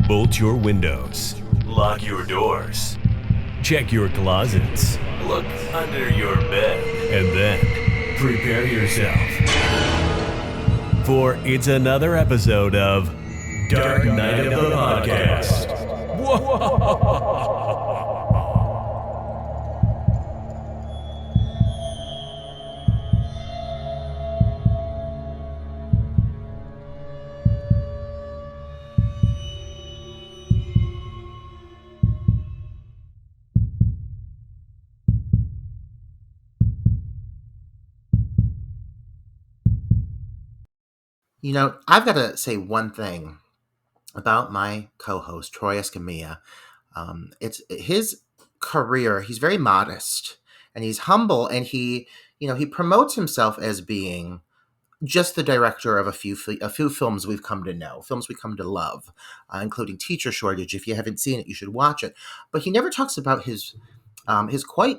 Bolt your windows. Lock your doors. Check your closets. Look under your bed. And then prepare yourself. For it's another episode of Dark Knight of the Podcast. Whoa! You know, I've got to say one thing about my co-host, Troy Escamilla. It's his career. He's very modest and he's humble, and he promotes himself as being just the director of a few films we've come to know, films we come to love, including Teacher Shortage. If you haven't seen it, you should watch it. But he never talks about his quite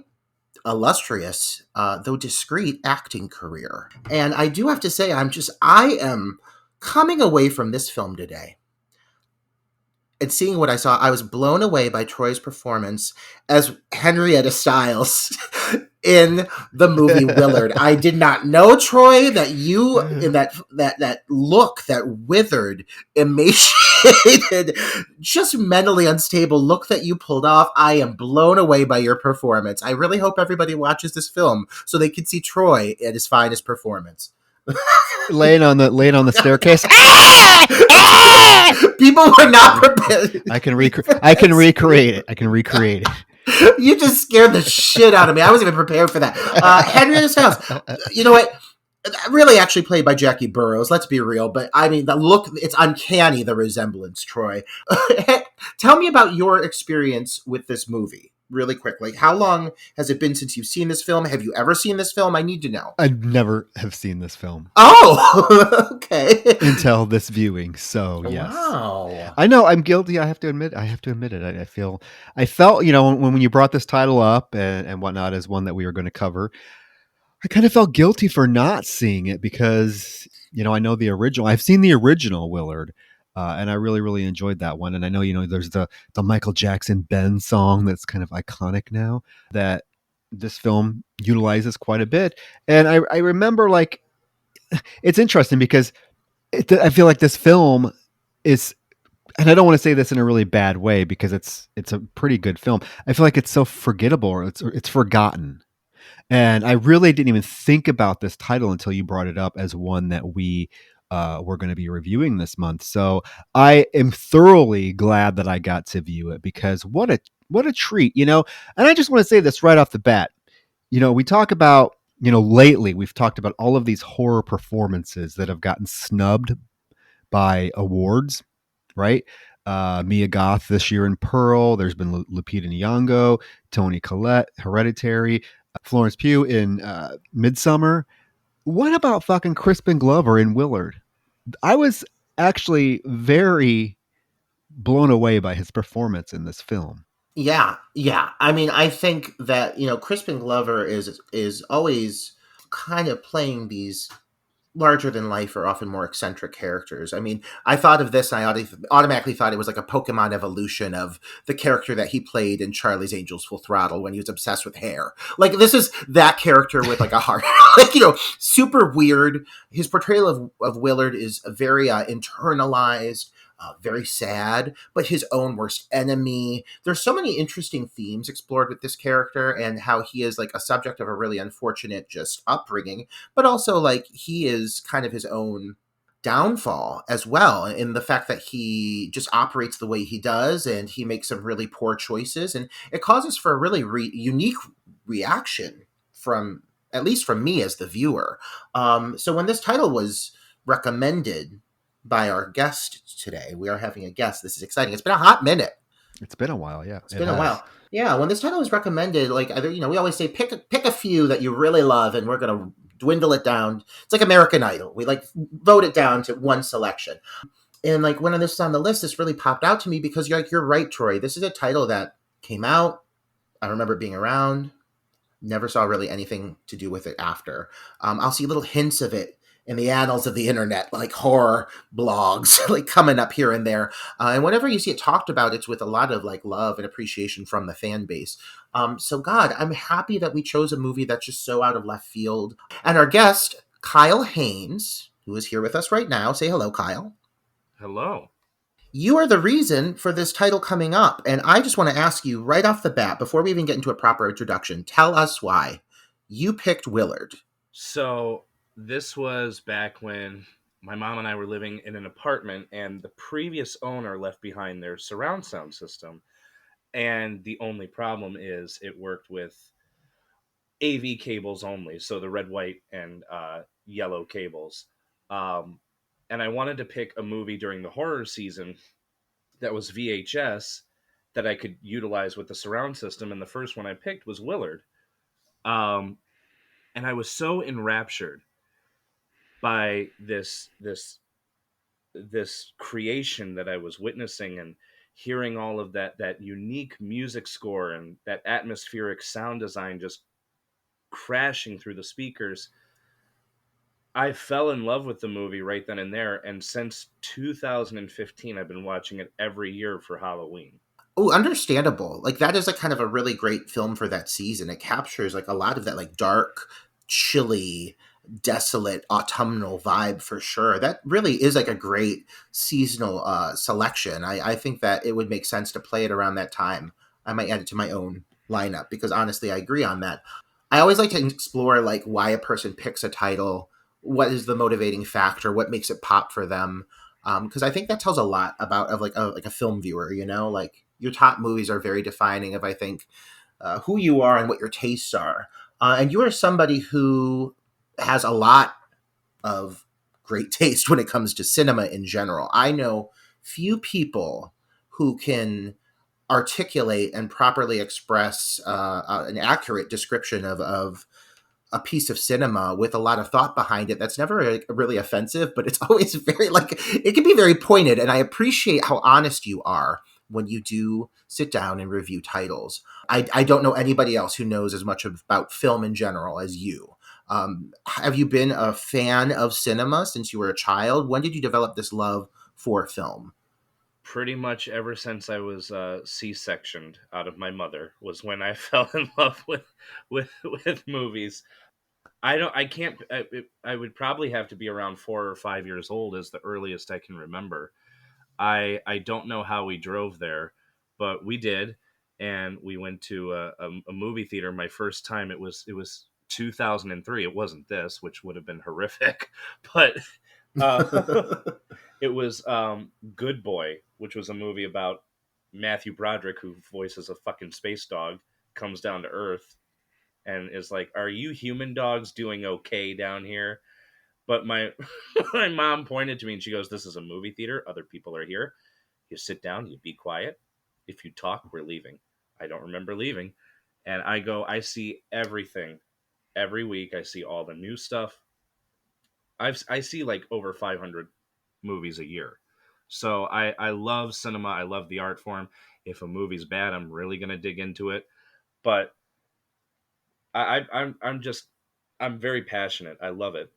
illustrious, though discreet, acting career. And I do have to say, I am coming away from this film today and seeing what I saw. I was blown away by Troy's performance as Henrietta Stiles in the movie Willard. I did not know, Troy, that you, in that look, that withered, emaciated, just mentally unstable look that you pulled off. I am blown away by your performance. I really hope everybody watches this film so they can see Troy at his finest performance. laying on the staircase. People were not prepared. I can recreate it. You just scared the shit out of me. I wasn't even prepared for that. Henrietta Stiles, you know what? Really actually played by Jackie Burroughs, let's be real. But I mean, the look, it's uncanny, the resemblance, Troy. Tell me about your experience with this movie, really quickly. How long has it been since you've seen this film? Have you ever seen this film? I need to know. I never have seen this film. Oh, okay. Until this viewing, so yes. Wow. I know, I'm guilty. I have to admit it. I felt, when you brought this title up and whatnot as one that we were going to cover, I kind of felt guilty for not seeing it because, I know the original. I've seen the original Willard, and I really, really enjoyed that one. And I know, there's the Michael Jackson Ben song that's kind of iconic now that this film utilizes quite a bit. And I remember, like, it's interesting because I feel like this film is, and I don't want to say this in a really bad way because it's a pretty good film. I feel like it's so forgettable, or it's forgotten. And I really didn't even think about this title until you brought it up as one that we were going to be reviewing this month. So I am thoroughly glad that I got to view it because what a treat, And I just want to say this right off the bat. We talk about, lately we've talked about all of these horror performances that have gotten snubbed by awards, right? Mia Goth this year in Pearl. There's been Lupita Nyong'o, Toni Collette, Hereditary, Florence Pugh in Midsummer. What about fucking Crispin Glover in Willard? I was actually very blown away by his performance in this film. Yeah. I mean, I think that, Crispin Glover is always kind of playing these larger than life or often more eccentric characters. I mean, I thought of this and I automatically thought it was like a Pokemon evolution of the character that he played in Charlie's Angels Full Throttle when he was obsessed with hair. Like, this is that character with like a heart, super weird. His portrayal of Willard is very internalized, very sad, but his own worst enemy. There's so many interesting themes explored with this character and how he is like a subject of a really unfortunate just upbringing, but also like he is kind of his own downfall as well, in the fact that he just operates the way he does and he makes some really poor choices, and it causes for a really unique reaction from, at least from me as the viewer. So when this title was recommended by our guest today, we are having a guest. This is exciting. It's been a hot minute. It's been a while, yeah. It's been a while. Yeah, when this title was recommended, like, we always say pick a few that you really love, and we're gonna dwindle it down. It's like American Idol. We like vote it down to one selection. And like when this was on the list, this really popped out to me because you're right, Troy. This is a title that came out. I remember being around. Never saw really anything to do with it after. I'll see little hints of it in the annals of the internet, like horror blogs, like coming up here and there. And whenever you see it talked about, it's with a lot of like love and appreciation from the fan base. So, God, I'm happy that we chose a movie that's just so out of left field. And our guest, Kyle Haines, who is here with us right now. Say hello, Kyle. Hello. You are the reason for this title coming up. And I just want to ask you right off the bat, before we even get into a proper introduction, tell us why you picked Willard. So this was back when my mom and I were living in an apartment, and the previous owner left behind their surround sound system. And the only problem is it worked with AV cables only, so the red, white, and yellow cables. Um, and I wanted to pick a movie during the horror season that was VHS that I could utilize with the surround system. And the first one I picked was Willard. Um, and I was so enraptured by this creation that I was witnessing, and hearing all of that unique music score and that atmospheric sound design just crashing through the speakers. I fell in love with the movie right then and there, and since 2015 I've been watching it every year for Halloween. Oh, understandable. Like that is like kind of a really great film for that season. It captures like a lot of that like dark, chilly, desolate autumnal vibe for sure. That really is like a great seasonal selection. I think that it would make sense to play it around that time. I might add it to my own lineup because honestly, I agree on that. I always like to explore like why a person picks a title, what is the motivating factor, what makes it pop for them. Because I think that tells a lot about of like a film viewer. You know, like your top movies are very defining of I think who you are and what your tastes are. And you are somebody who has a lot of great taste when it comes to cinema in general. I know few people who can articulate and properly express an accurate description of a piece of cinema with a lot of thought behind it that's never really offensive, but it's always very like it can be very pointed. And I appreciate how honest you are when you do sit down and review titles. I don't know anybody else who knows as much about film in general as you. Have you been a fan of cinema since you were a child? When did you develop this love for film? Pretty much ever since I was C-sectioned out of my mother was when I fell in love with movies. I can't. I would probably have to be around 4 or 5 years old as the earliest I can remember. I don't know how we drove there, but we did, and we went to a movie theater. My first time, it was 2003. It wasn't this, which would have been horrific, but uh, it was Good Boy, which was a movie about Matthew Broderick, who voices a fucking space dog, comes down to Earth and is like, "Are you human dogs doing okay down here?" But my my mom pointed to me and she goes, "This is a movie theater. Other people are here. You sit down, you be quiet. If you talk, we're leaving." I don't remember leaving. And I go, I see everything every week. I see all the new stuff. I see like over 500 movies a year. So I love cinema. I love the art form. If a movie's bad, I'm really gonna dig into it. But I'm just I'm very passionate. I love it.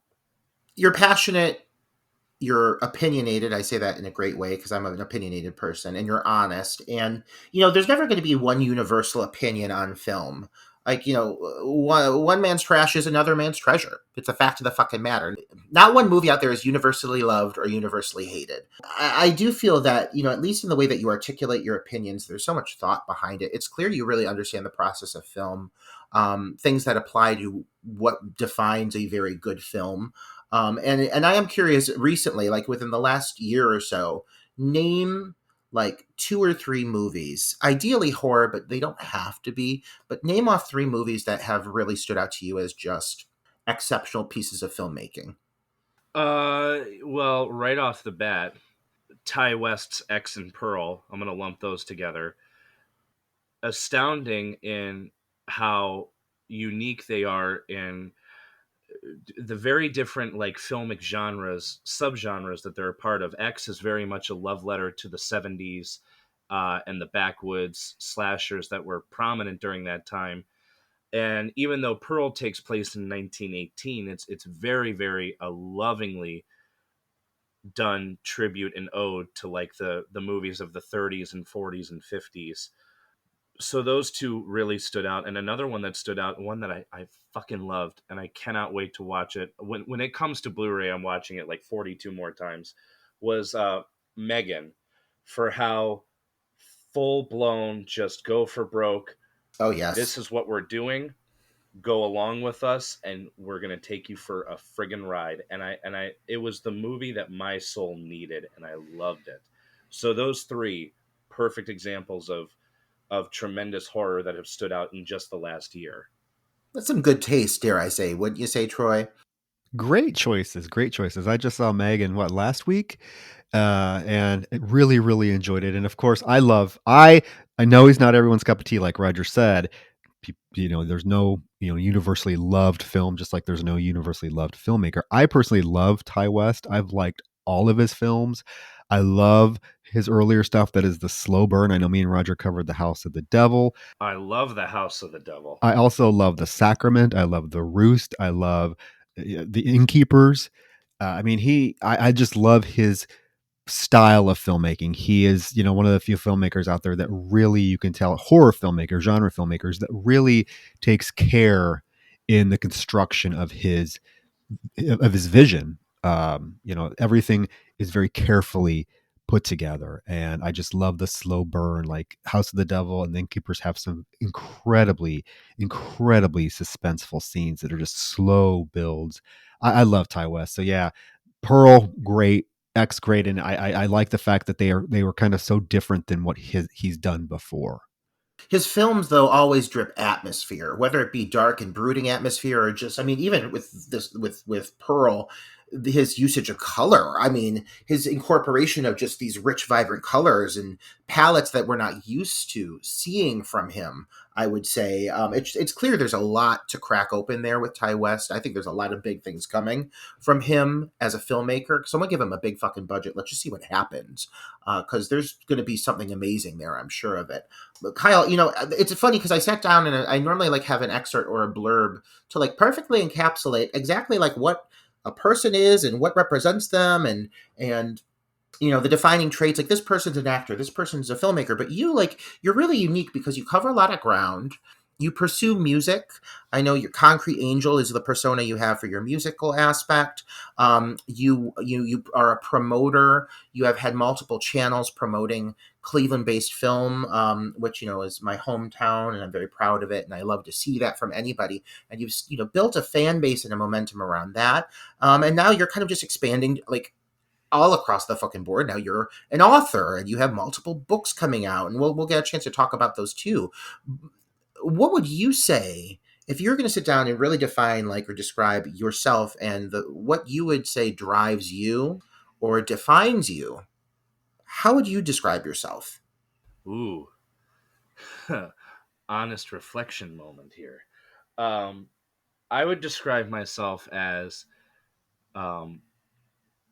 You're passionate, you're opinionated. I say that in a great way because I'm an opinionated person, and you're honest. And there's never going to be one universal opinion on film. Like one man's trash is another man's treasure. It's a fact of the fucking matter. Not one movie out there is universally loved or universally hated. I do feel that at least in the way that you articulate your opinions, there's so much thought behind it. It's clear you really understand the process of film, things that apply to what defines a very good film. And I am curious recently, like within the last year or so, name like two or three movies, ideally horror, but they don't have to be, but name off three movies that have really stood out to you as just exceptional pieces of filmmaking. Well, right off the bat, Ty West's X and Pearl. I'm gonna lump those together. Astounding in how unique they are in the very different like filmic genres, subgenres that they're a part of. X is very much a love letter to the 70s and the backwoods slashers that were prominent during that time. And even though Pearl takes place in 1918, it's very, very lovingly done tribute and ode to like the movies of the 30s and 40s and 50s. So those two really stood out. And another one that stood out, one that I fucking loved, and I cannot wait to watch it. When it comes to Blu-ray, I'm watching it like 42 more times, was Megan, for how full blown, just go for broke. Oh This yes. is what we're doing. Go along with us, and we're gonna take you for a friggin' ride. And I it was the movie that my soul needed, and I loved it. So those three perfect examples of tremendous horror that have stood out in just the last year. That's some good taste, dare I say. Wouldn't you say, Troy? Great choices, great choices. I just saw Megan last week, and I really, really enjoyed it. And of course, I know he's not everyone's cup of tea, like Roger said. There's no universally loved film, just like there's no universally loved filmmaker. I personally love Ty West. I've liked all of his films. I love his earlier stuff that is the slow burn. I know me and Roger covered The House of the Devil. I love The House of the Devil. I also love The Sacrament. I love The Roost. I love The Innkeepers. I just love his style of filmmaking. He is, one of the few filmmakers out there that really, you can tell, horror filmmakers, genre filmmakers, that really takes care in the construction of his vision. Everything is very carefully put together, and I just love the slow burn. Like House of the Devil and then Keepers have some incredibly, incredibly suspenseful scenes that are just slow builds. I love Ty West. So yeah, Pearl, great. X, great. And I like the fact that they were kind of so different than what he's done before. His films, though, always drip atmosphere, whether it be dark and brooding atmosphere or just, I mean, even with this, with Pearl, his usage of color. I mean, his incorporation of just these rich, vibrant colors and palettes that we're not used to seeing from him. I would say it's clear there's a lot to crack open there with Ty West. I think there's a lot of big things coming from him as a filmmaker. Someone give him a big fucking budget. Let's just see what happens, because there's going to be something amazing there. I'm sure of it. But Kyle, it's funny because I sat down and I normally like have an excerpt or a blurb to like perfectly encapsulate exactly like what a person is and what represents them and the defining traits. Like, this person's an actor, this person's a filmmaker, but you're really unique because you cover a lot of ground. You pursue music. I know your Concrete Angel is the persona you have for your musical aspect. You are a promoter. You have had multiple channels promoting Cleveland-based film, which is my hometown, and I'm very proud of it. And I love to see that from anybody. And you've built a fan base and a momentum around that. And now you're kind of just expanding like all across the fucking board. Now you're an author and you have multiple books coming out, and we'll get a chance to talk about those too. What would you say if you're going to sit down and really define like or describe yourself and what you would say drives you or defines you? How would you describe yourself? Ooh. Honest reflection moment here. Um, I would describe myself as, um,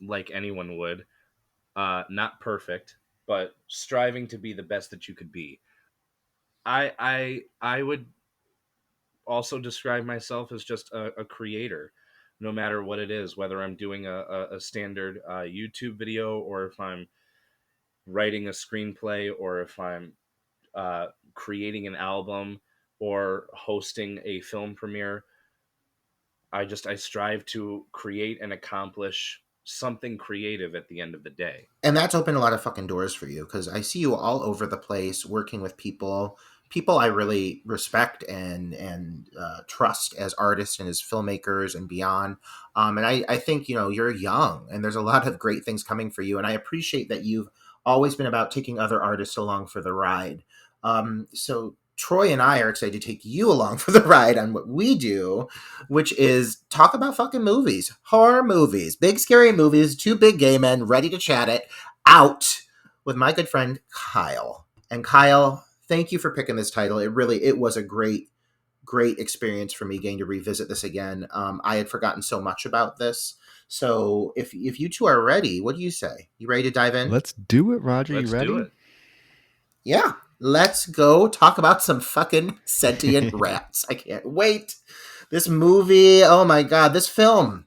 like anyone would, not perfect, but striving to be the best that you could be. I would also describe myself as just a creator, no matter what it is, whether I'm doing a standard YouTube video, or if I'm writing a screenplay, or if I'm creating an album or hosting a film premiere. I strive to create and accomplish something creative at the end of the day. And that's opened a lot of fucking doors for you because I see you all over the place working with people I really respect and trust as artists and as filmmakers and beyond. And I think you're young and there's a lot of great things coming for you. And I appreciate that you've always been about taking other artists along for the ride. So Troy and I are excited to take you along for the ride on what we do, which is talk about fucking movies, horror movies, big scary movies, two big gay men ready to chat it out with my good friend Kyle. And Kyle, thank you for picking this title. It was a great experience for me getting to revisit this again. I had forgotten so much about this. So if you two are ready, what do you say? You ready to dive in? Let's do it, Roger. Let's You ready? do it. Yeah. Let's go talk about some fucking sentient rats. I can't wait. This movie, oh my God, this film.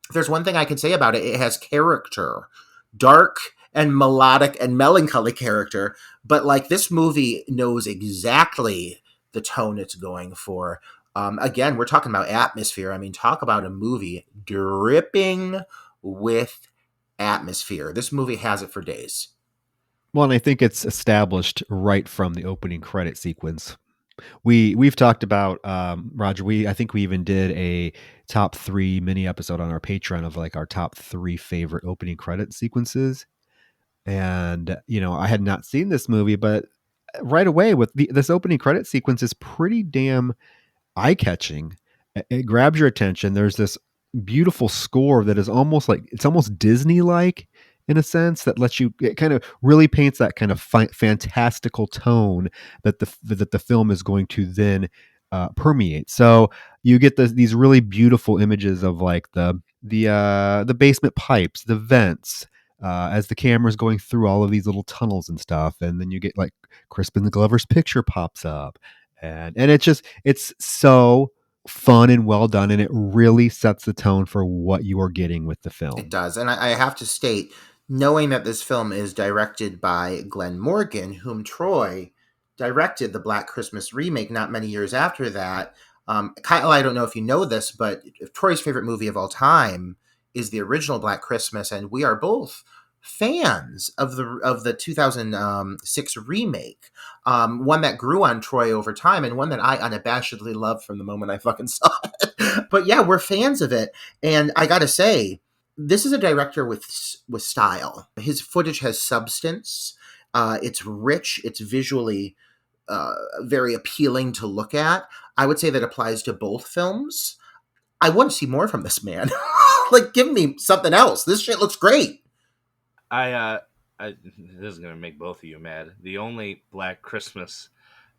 If there's one thing I can say about it, it has character. Dark and melodic and melancholy character. But like this movie knows exactly the tone it's going for. Again, we're talking about atmosphere. I mean, talk about a movie dripping with atmosphere. This movie has it for days. Well, and I think it's established right from the opening credit sequence. We've talked about Roger. I think we even did a top 3 mini episode on our Patreon of like our top 3 favorite opening credit sequences. And I had not seen this movie, but right away with this opening credit sequence is pretty damn eye-catching. It grabs your attention. There's this beautiful score that is almost like it's almost Disney-like in a sense that lets you. It kind of really paints that kind of fantastical tone that the film is going to then permeate. So you get these really beautiful images of like the basement pipes, the vents. As the camera's going through all of these little tunnels and stuff, and then you get like Crispin Glover's picture pops up, and it's so fun and well done, and it really sets the tone for what you are getting with the film. It does. And I have to state, knowing that this film is directed by Glenn Morgan, whom Troy directed the Black Christmas remake not many years after that. Kyle, I don't know if you know this, but Troy's favorite movie of all time is the original Black Christmas, and we are both fans of the 2006 remake, one that grew on Troy over time, and one that I unabashedly loved from the moment I fucking saw it. But yeah, we're fans of it, and I gotta say, this is a director with style. His footage has substance. It's rich. It's visually very appealing to look at. I would say that applies to both films. I want to see more from this man. Like, give me something else. This shit looks great. This is gonna make both of you mad. The only Black Christmas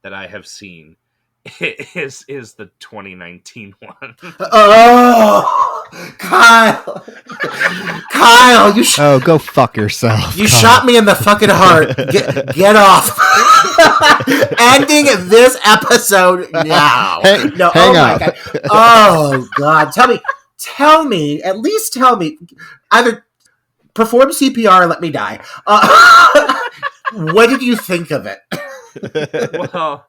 that I have seen is the 2019 one. Oh, Kyle, Kyle, go fuck yourself. You Kyle. shot me in the fucking heart. Get off. Ending this episode now. Hang oh out. my God. Oh God. Tell me, at least tell me, either perform CPR or let me die. What did you think of it? Well,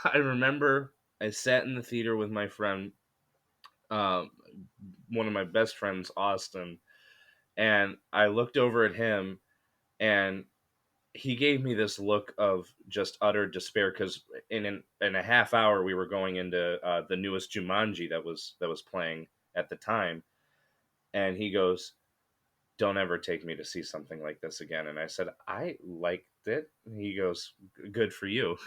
I remember I sat in the theater with my friend, one of my best friends, Austin, and I looked over at him, and he gave me this look of just utter despair, because in a half hour we were going into the newest Jumanji that was playing at the time, and he goes, "Don't ever take me to see something like this again." And I said, "I liked it." And he goes, "Good for you."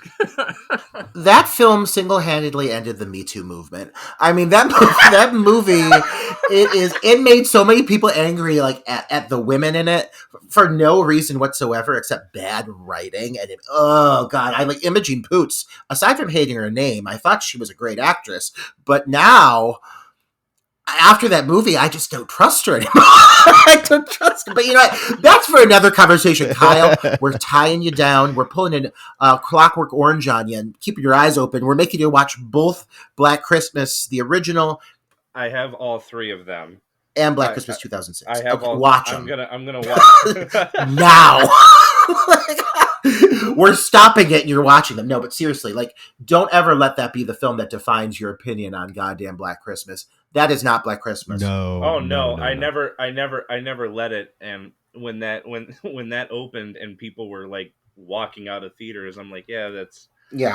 That film single-handedly ended the Me Too movement. I mean, that movie, it made so many people angry, like at the women in it, for no reason whatsoever except bad writing. And oh God, I like Imogen Poots. Aside from hating her name, I thought she was a great actress, but now, after that movie, I just don't trust her anymore. I don't trust her. But you know what? That's for another conversation, Kyle. We're tying you down. We're pulling in Clockwork Orange on you and keeping your eyes open. We're making you watch both Black Christmas, the original. I have all 3 of them. And Black Christmas 2006. I have all. Watch them. I'm gonna watch now. We're stopping it and you're watching them. No, but seriously, like, don't ever let that be the film that defines your opinion on goddamn Black Christmas. That is not Black Christmas. No. Oh no. I never let it. And when that opened and people were like walking out of theaters, I'm like, yeah,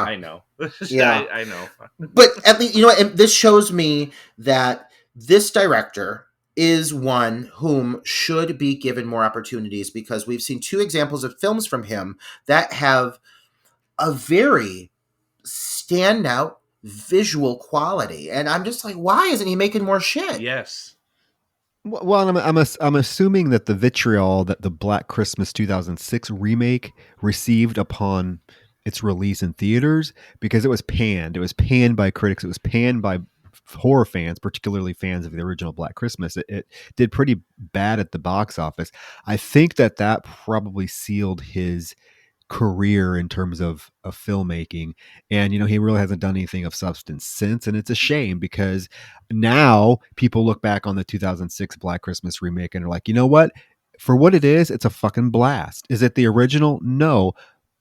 I know. Yeah, I know. But at least, you know what? This shows me that this director is one whom should be given more opportunities, because we've seen 2 examples of films from him that have a very standout visual quality, and I'm just like, why isn't he making more shit? Yes. Well, I'm assuming that the vitriol that the Black Christmas 2006 remake received upon its release in theaters, because it was panned. It was panned by critics. It was panned by horror fans, particularly fans of the original Black Christmas. It did pretty bad at the box office. I think that probably sealed his career in terms of filmmaking. And, he really hasn't done anything of substance since. And it's a shame because now people look back on the 2006 Black Christmas remake and are like, you know what? For what it is, it's a fucking blast. Is it the original? No.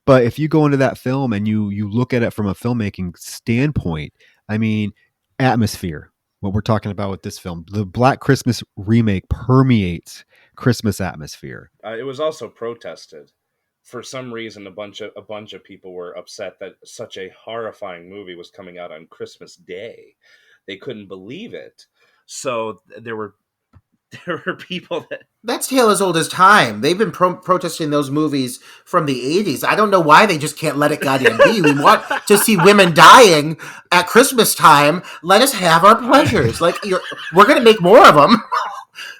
But if you go into that film and you look at it from a filmmaking standpoint, I mean, atmosphere, what we're talking about with this film, the Black Christmas remake permeates Christmas atmosphere. It was also protested. For some reason, a bunch of people were upset that such a horrifying movie was coming out on Christmas Day. They couldn't believe it. So there were people that... That's tale as old as time. They've been protesting those movies from the 80s. I don't know why they just can't let it goddamn be. We want to see women dying at Christmas time. Let us have our pleasures. Like, we're going to make more of them.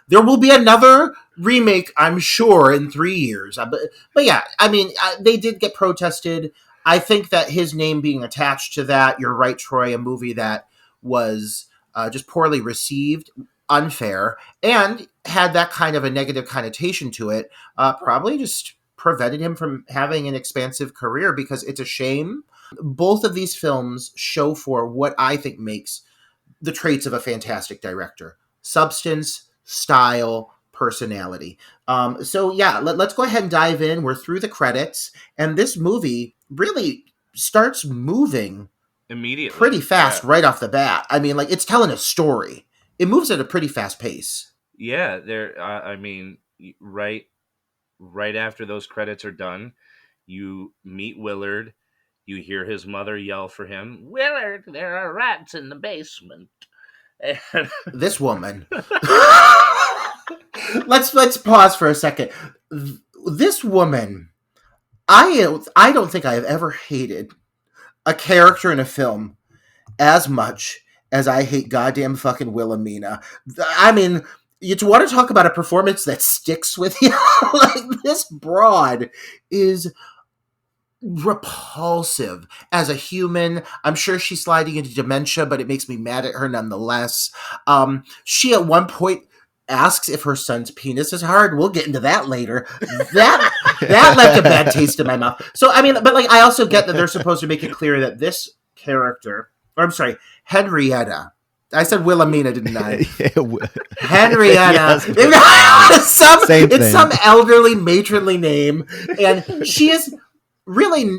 There will be another remake, I'm sure, in 3 years. But yeah, I mean, they did get protested. I think that his name being attached to that, you're right, Troy, a movie that was just poorly received, unfair, and had that kind of a negative connotation to it, probably just prevented him from having an expansive career, because it's a shame. Both of these films show for what I think makes the traits of a fantastic director: substance, style, personality. So yeah, let's go ahead and dive in. We're through the credits, and this movie really starts moving immediately, pretty fast, right off the bat. I mean, like, it's telling a story. It moves at a pretty fast pace. Yeah, I mean, right after those credits are done, you meet Willard. You hear his mother yell for him, "Willard, there are rats in the basement." And this woman. Let's pause for a second. This woman, I don't think I have ever hated a character in a film as much as I hate goddamn fucking Wilhelmina. I mean, you want to talk about a performance that sticks with you? Like, this broad is repulsive as a human. I'm sure she's sliding into dementia, but it makes me mad at her nonetheless. She at one point asks if her son's penis is hard. We'll get into that later. That left a bad taste in my mouth. So, I mean, but like, I also get that they're supposed to make it clear that this character, or I'm sorry, Henrietta. I said Wilhelmina, didn't I? Henrietta. Yes, it's some elderly matronly name, and she is really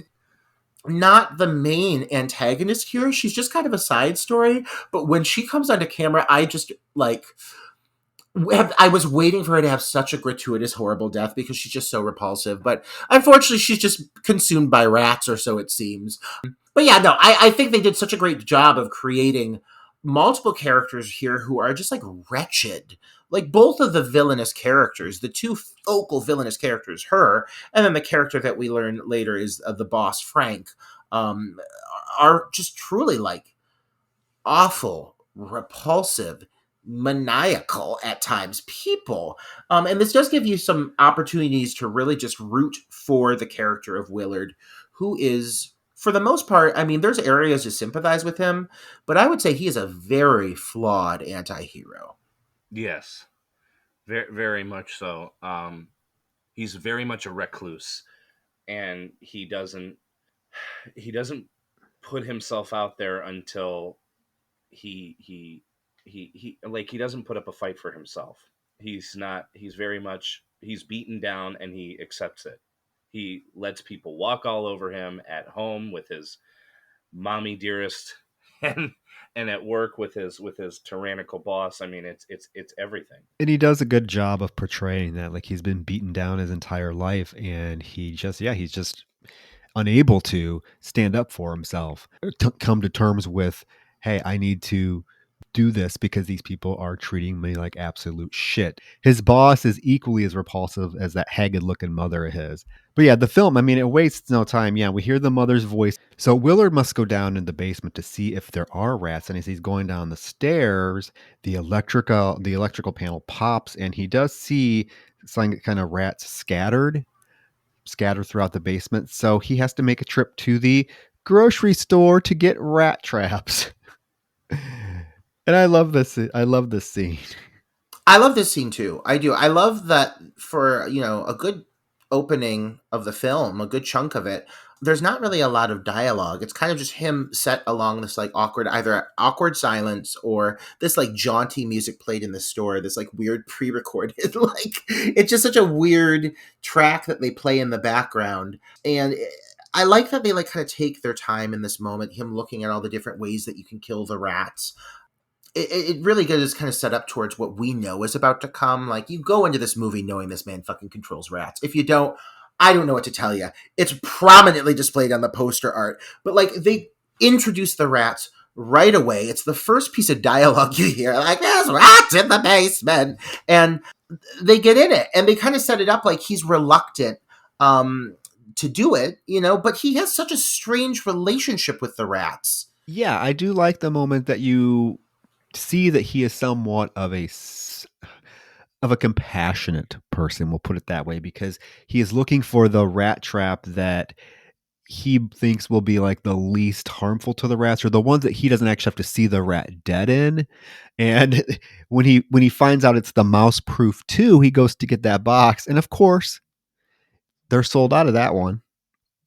not the main antagonist here. She's just kind of a side story. But when she comes onto camera, I just I was waiting for her to have such a gratuitous, horrible death, because she's just so repulsive. But unfortunately, she's just consumed by rats, or so it seems. But yeah, no, I think they did such a great job of creating multiple characters here who are just like wretched. Like, both of the villainous characters, the two focal villainous characters, her, and then the character that we learn later is the boss, Frank, are just truly like awful, repulsive, maniacal at times people. And this does give you some opportunities to really just root for the character of Willard, who is, for the most part, I mean, there's areas to sympathize with him, but I would say he is a very flawed anti-hero. Yes, very, very much so. He's very much a recluse, and he doesn't put himself out there until he doesn't put up a fight for himself. He's beaten down, and he accepts it. He lets people walk all over him at home with his mommy dearest, and at work with his tyrannical boss. I mean, it's everything. And he does a good job of portraying that. Like, he's been beaten down his entire life, and he's just unable to stand up for himself, come to terms with, hey, I need to do this because these people are treating me like absolute shit. His boss is equally as repulsive as that haggard looking mother of his. But yeah, the film, I mean, it wastes no time. Yeah, we hear the mother's voice. So Willard must go down in the basement to see if there are rats. And as he's going down the stairs, the electrical panel pops, and he does see some kind of rats scattered throughout the basement. So he has to make a trip to the grocery store to get rat traps. And I love this. I love this scene. I love this scene too. I do. I love that for, a good opening of the film, a good chunk of it, there's not really a lot of dialogue. It's kind of just him set along this like either awkward silence or this like jaunty music played in the store, this like weird pre-recorded, like it's just such a weird track that they play in the background. And I like that they like kind of take their time in this moment, him looking at all the different ways that you can kill the rats. It really does kind of set up towards what we know is about to come. Like, you go into this movie knowing this man fucking controls rats. If you don't, I don't know what to tell you. It's prominently displayed on the poster art. But, like, they introduce the rats right away. It's the first piece of dialogue you hear. Like, there's rats in the basement. And they get in it. And they kind of set it up like he's reluctant to do it, but he has such a strange relationship with the rats. Yeah, I do like the moment that you see that he is somewhat of a compassionate person, we'll put it that way, because he is looking for the rat trap that he thinks will be like the least harmful to the rats, or the ones that he doesn't actually have to see the rat dead in. And when he finds out it's the mouse proof too, he goes to get that box, and of course they're sold out of that one.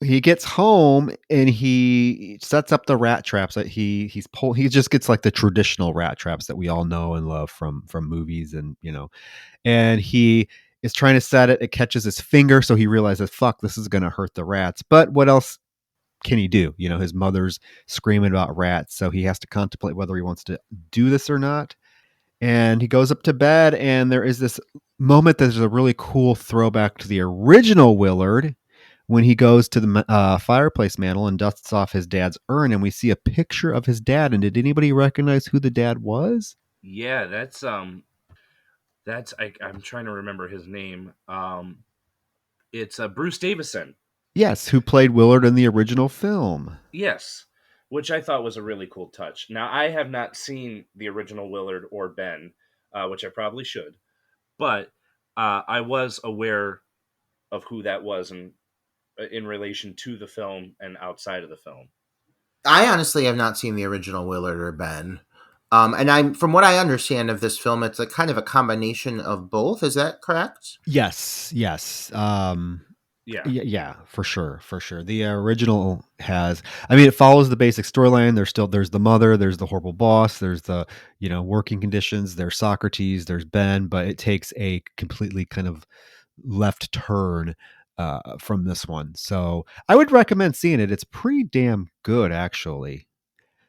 He gets home and he sets up the rat traps that he just gets like the traditional rat traps that we all know and love from movies, and and he is trying to set it. It catches his finger, so he realizes, fuck, this is going to hurt the rats. But what else can he do? His mother's screaming about rats, so he has to contemplate whether he wants to do this or not. And he goes up to bed, and there is this moment that is a really cool throwback to the original Willard, when he goes to the fireplace mantle and dusts off his dad's urn, and we see a picture of his dad. And did anybody recognize who the dad was? Yeah, I'm trying to remember his name. It's Bruce Davison. Yes, who played Willard in the original film. Yes, which I thought was a really cool touch. Now, I have not seen the original Willard or Ben, which I probably should, but I was aware of who that was in relation to the film and outside of the film. I honestly have not seen the original Willard or Ben. And from what I understand of this film, it's a kind of a combination of both. Is that correct? Yes. Yeah, for sure. The original it follows the basic storyline. There's the mother, there's the horrible boss, there's the, working conditions, there's Socrates, there's Ben, but it takes a completely kind of left turn from this one. So I would recommend seeing it. It's pretty damn good, actually.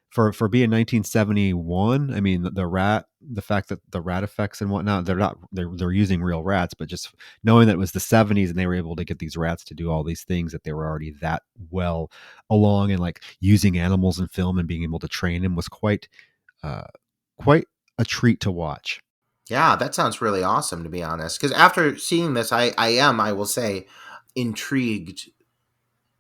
For being 1971, I mean, the fact that the rat effects and whatnot, they're using real rats, but just knowing that it was the 70s and they were able to get these rats to do all these things, that they were already that well along, and like using animals in film and being able to train them was quite a treat to watch. Yeah, that sounds really awesome, to be honest. Because after seeing this, I will say, intrigued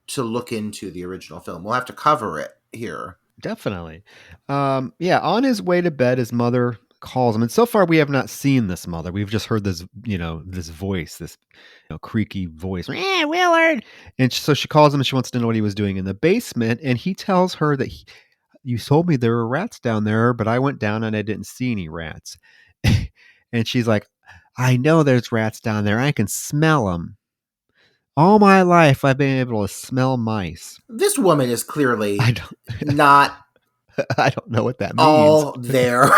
to look into the original film. We'll have to cover it here. Definitely. On his way to bed, his mother calls him. And so far we have not seen this mother. We've just heard this, this voice, this creaky voice, Willard. And so she calls him and she wants to know what he was doing in the basement. And he tells her that you told me there were rats down there, but I went down and I didn't see any rats. And she's like, I know there's rats down there. I can smell them. All my life, I've been able to smell mice. This woman is clearly not. I don't know what that means. All there.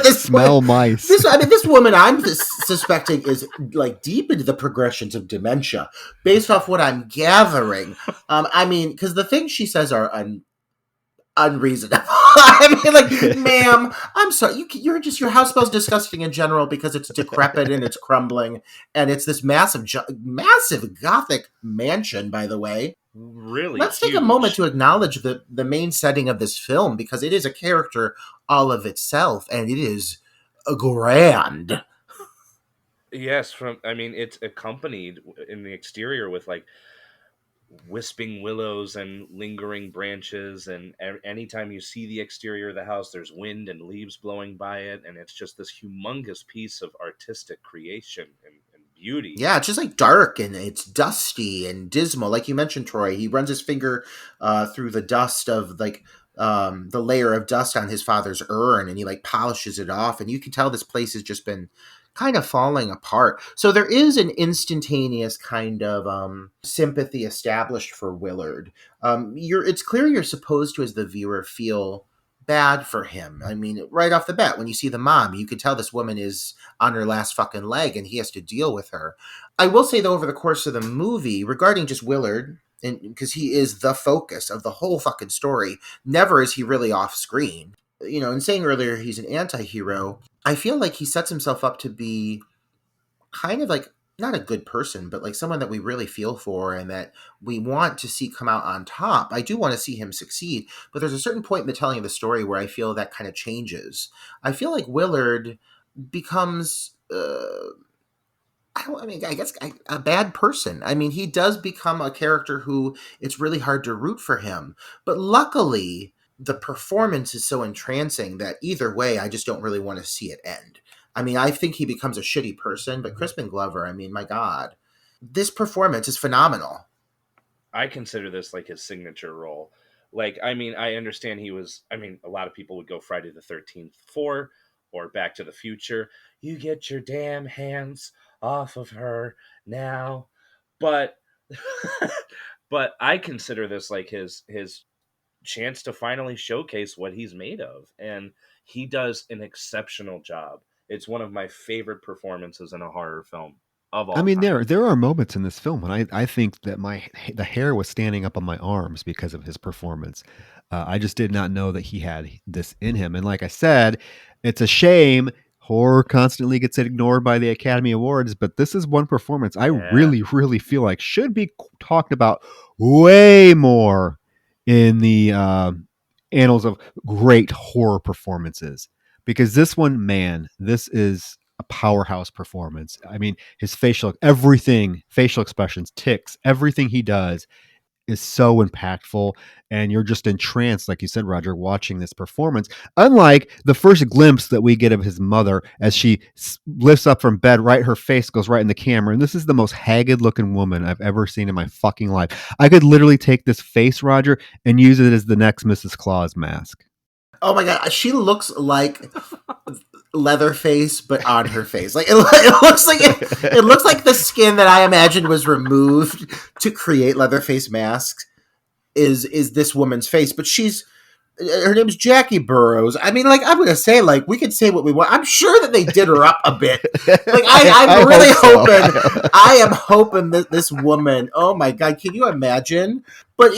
Smell mice. This woman, I'm suspecting, is like deep into the progressions of dementia, based off what I'm gathering. Because the things she says are unreasonable. Ma'am, I'm sorry. Your house smells disgusting in general because it's decrepit and it's crumbling, and it's this massive Gothic mansion. By the way, really, let's take a moment to acknowledge the main setting of this film, because it is a character all of itself, and it is grand. Yes, it's accompanied in the exterior with like wisping willows and lingering branches, and anytime you see the exterior of the house, there's wind and leaves blowing by it, and it's just this humongous piece of artistic creation and beauty. Yeah, it's just like dark and it's dusty and dismal. Like you mentioned, Troy, he runs his finger through the dust of like the layer of dust on his father's urn, and he like polishes it off, and you can tell this place has just been kind of falling apart. So there is an instantaneous kind of sympathy established for Willard. It's clear you're supposed to, as the viewer, feel bad for him. I mean, right off the bat, when you see the mom, you can tell this woman is on her last fucking leg and he has to deal with her. I will say, though, over the course of the movie, regarding just Willard, and because he is the focus of the whole fucking story, never is he really off screen. And saying earlier he's an anti-hero, I feel like he sets himself up to be kind of like, not a good person, but like someone that we really feel for and that we want to see come out on top. I do want to see him succeed, but there's a certain point in the telling of the story where I feel that kind of changes. I feel like Willard becomes, I guess a bad person. I mean, he does become a character who it's really hard to root for him. But luckily, the performance is so entrancing that either way, I just don't really want to see it end. I mean, I think he becomes a shitty person, but Crispin Glover, I mean, my God, this performance is phenomenal. I consider this like his signature role. Like, I mean, I understand a lot of people would go Friday the 13th 4 or Back to the Future. You get your damn hands off of her now. But but I consider this like his chance to finally showcase what he's made of. And he does an exceptional job. It's one of my favorite performances in a horror film of all time. There are moments in this film when I think that the hair was standing up on my arms because of his performance. I just did not know that he had this in him. And like I said, it's a shame horror constantly gets ignored by the Academy Awards, but this is one performance I really, really feel like should be talked about way more in the annals of great horror performances. Because this one, man, this is a powerhouse performance. I mean, his facial expressions, ticks, everything he does is so impactful, and you're just entranced, like you said, Roger, watching this performance. Unlike the first glimpse that we get of his mother as she lifts up from bed, right, her face goes right in the camera, and this is the most haggard looking woman I've ever seen in my fucking life. I could literally take this face, Roger, and use it as the next Mrs. Claus mask. Oh my God, she looks like Leatherface, but on her face. Like it looks like the skin that I imagined was removed to create Leatherface masks is this woman's face. But her name's Jackie Burroughs. I mean, like, I'm gonna say, like, we can say what we want. I'm sure that they did her up a bit. Like, I'm really hoping. I am hoping that this woman. Oh my God, can you imagine? But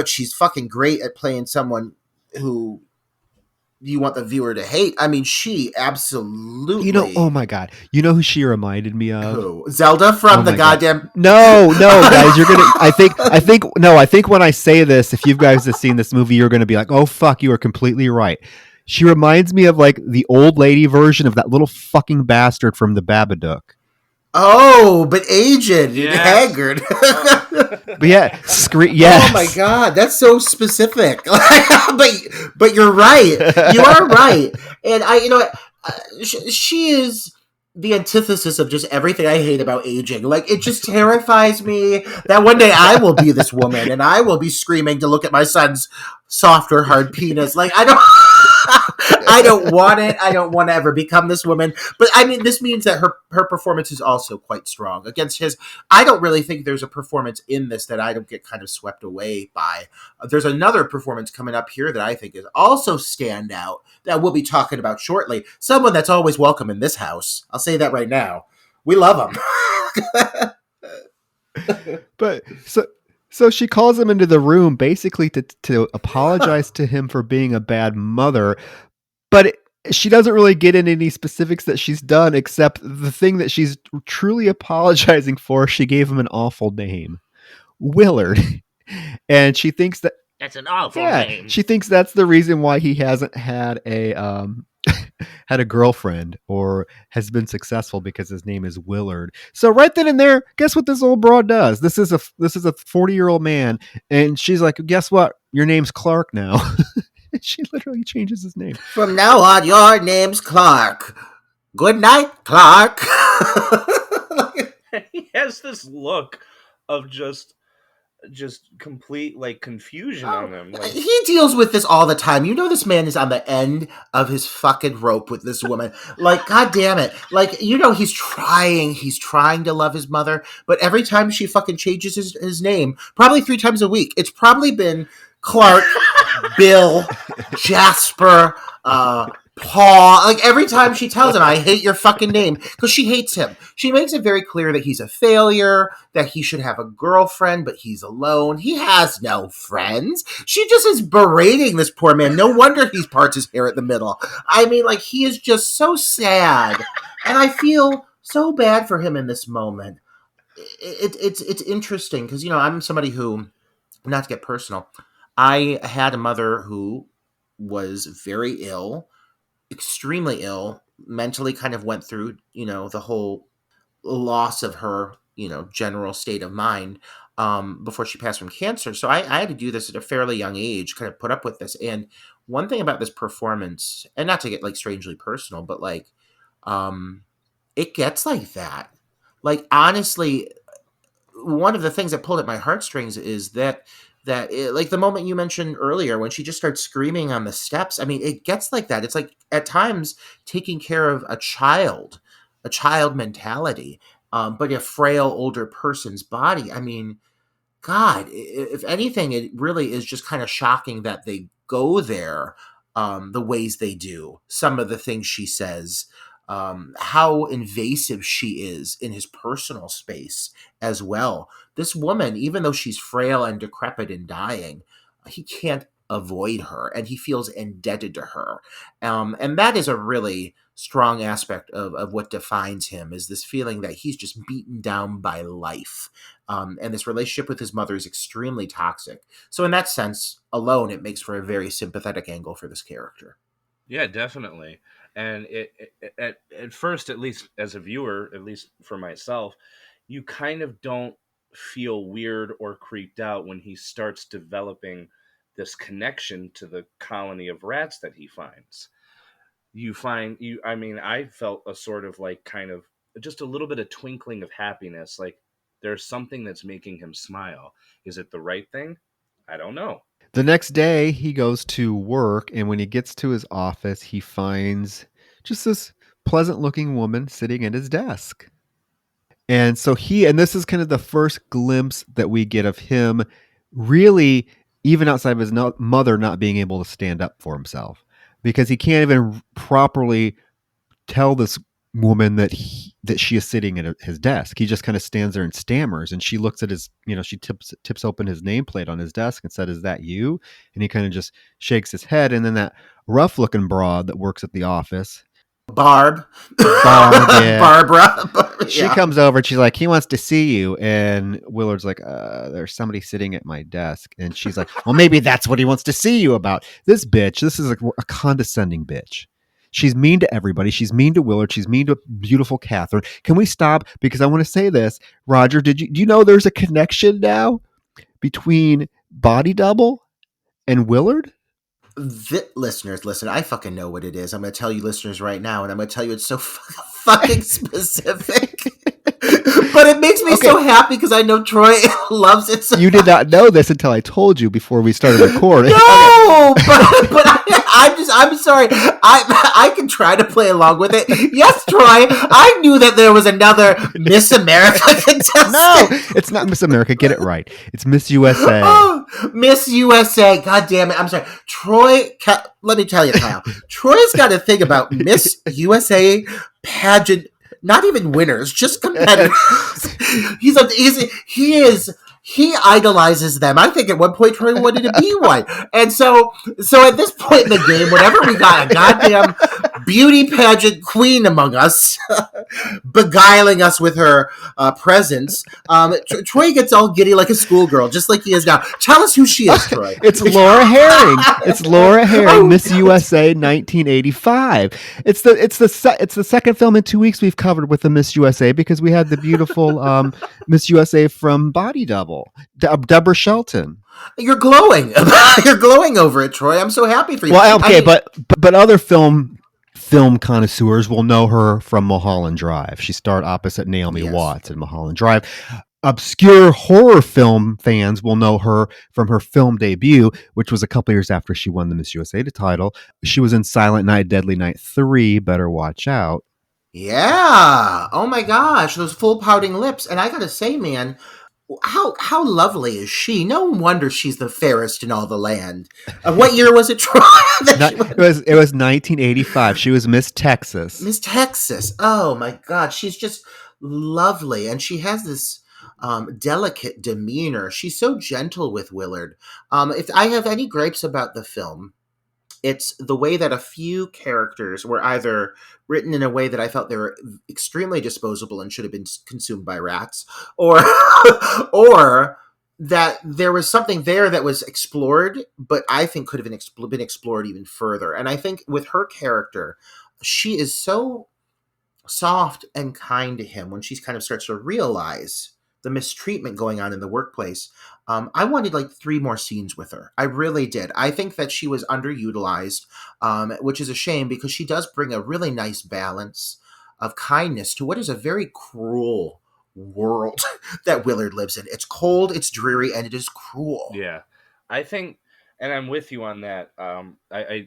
she's fucking great at playing someone who you want the viewer to hate. I mean, she absolutely. Oh my God. You know who she reminded me of? Who? Zelda from the goddamn. God. No, guys, you're gonna. I think when I say this, if you guys have seen this movie, you're gonna be like, "Oh fuck, you are completely right." She reminds me of like the old lady version of that little fucking bastard from the Babadook. Oh, but aged and haggard. But yeah, yes. Oh my God, that's so specific. but you're right. You are right. And she is the antithesis of just everything I hate about aging. Like, it just terrifies me that one day I will be this woman and I will be screaming to look at my son's softer, hard penis. Like, I don't want it. I don't want to ever become this woman. But I mean, this means that her performance is also quite strong against his. I don't really think there's a performance in this that I don't get kind of swept away by. There's another performance coming up here that I think is also standout that we'll be talking about shortly. Someone that's always welcome in this house. I'll say that right now. We love him. But so she calls him into the room basically to apologize to him for being a bad mother, but she doesn't really get into any specifics that she's done, except the thing that she's truly apologizing for. She gave him an awful name, Willard, and she thinks that's an awful name. She thinks that's the reason why he hasn't had a had a girlfriend or has been successful, because his name is Willard. So right then and there, guess what this old broad does? This is a 40-year-old man, and she's like, guess what? Your name's Clark now. She literally changes his name. From now on, your name's Clark. Good night, Clark. He has this look of just just complete like confusion on him. Like, he deals with this all the time. You know, this man is on the end of his fucking rope with this woman. Like, God damn it. Like, you know, he's trying to love his mother, but every time she fucking changes his name, probably 3 times a week, it's probably been Clark, Bill, Jasper, Paul. Like, every time she tells him, I hate your fucking name, because she hates him. She makes it very clear that he's a failure, that he should have a girlfriend, but he's alone. He has no friends. She just is berating this poor man. No wonder he parts his hair at the middle. I mean, like, he is just so sad. And I feel so bad for him in this moment. It's interesting, because, you know, I'm somebody who, not to get personal, I had a mother who was very ill, extremely ill, mentally kind of went through, you know, the whole loss of her, you know, general state of mind before she passed from cancer. So I had to do this at a fairly young age, kind of put up with this. And one thing about this performance, and not to get like strangely personal, but like it gets like that. Like, honestly, one of the things that pulled at my heartstrings is that like the moment you mentioned earlier when she just starts screaming on the steps. I mean, it gets like that. It's like at times taking care of a child mentality, but a frail older person's body. I mean, God, if anything, it really is just kind of shocking that they go there the ways they do. Some of the things she says, how invasive she is in his personal space as well. This woman, even though she's frail and decrepit and dying, he can't avoid her, and he feels indebted to her. And that is a really strong aspect of what defines him, is this feeling that he's just beaten down by life. And this relationship with his mother is extremely toxic. So in that sense alone, it makes for a very sympathetic angle for this character. yeah, definitely. And at first, at least as a viewer, at least for myself, you kind of don't feel weird or creeped out when he starts developing this connection to the colony of rats that he finds. I mean, I felt a sort of like kind of just a little bit of twinkling of happiness. Like, there's something that's making him smile. Is it the right thing? I don't know. The next day, he goes to work, and when he gets to his office, he finds just this pleasant looking woman sitting at his desk. And so and this is kind of the first glimpse that we get of him really, even outside of his mother, not being able to stand up for himself, because he can't even properly tell this woman that she is sitting at his desk. He just kind of stands there and stammers, and she looks at his, you know, she tips open his nameplate on his desk and said, "Is that you?" And he kind of just shakes his head. And then that rough looking broad that works at the office, Barb, yeah. Barbara. She comes over and she's like, "He wants to see you." And Willard's like, "There's somebody sitting at my desk." And she's like, "Well, maybe that's what he wants to see you about." This bitch, this is a condescending bitch. She's mean to everybody. She's mean to Willard. She's mean to beautiful Catherine. Can we stop? Because I want to say this. Roger, do you know there's a connection now between Body Double and Willard? Listeners, listen, I fucking know what it is. I'm going to tell you listeners right now, and I'm going to tell you it's so fucking specific. But it makes me so happy because I know Troy loves it so You did not know this until I told you before we started recording. No, but I'm sorry. I can try to play along with it. Yes, Troy, I knew that there was another Miss America contestant. No, it's not Miss America. Get it right. It's Miss USA. Oh, Miss USA. God damn it. I'm sorry. Troy, let me tell you, Kyle. Troy's got a thing about Miss USA pageant. Not even winners, just competitors. He idolizes them. I think at one point Troy wanted to be one. And so at this point in the game, whenever we got a goddamn beauty pageant queen among us, beguiling us with her presence, Troy gets all giddy like a schoolgirl, just like he is now. Tell us who she is, Troy. It's Laura Herring. It's Laura Herring, Miss USA 1985. It's the second film in 2 weeks we've covered with the Miss USA, because we had the beautiful Miss USA from Body Double, Deborah Shelton. You're glowing. You're glowing over it, Troy. I'm so happy for you. Well, okay, but other film connoisseurs will know her from Mulholland Drive. She starred opposite Naomi Watts in Mulholland Drive. obscure horror film fans will know her from her film debut, which was a couple years after she won the Miss USA title. She was in Silent Night, Deadly Night 3, Better Watch Out. Yeah. Oh my gosh, those full pouting lips. And I gotta say, man, how lovely is she? No wonder she's the fairest in all the land. What year was it, Troy? It was 1985. She was Miss Texas. Miss Texas. Oh my God, she's just lovely, and she has this delicate demeanor. She's so gentle with Willard. If I have any gripes about the film, it's the way that a few characters were either written in a way that I felt they were extremely disposable and should have been consumed by rats, or or that there was something there that was explored, but I think could have been explored even further. And I think with her character, she is so soft and kind to him when she kind of starts to realize the mistreatment going on in the workplace. I wanted like 3 more scenes with her. I really did. I think that she was underutilized, which is a shame because she does bring a really nice balance of kindness to what is a very cruel world that Willard lives in. It's cold, it's dreary, and it is cruel. Yeah, I think, and I'm with you on that. I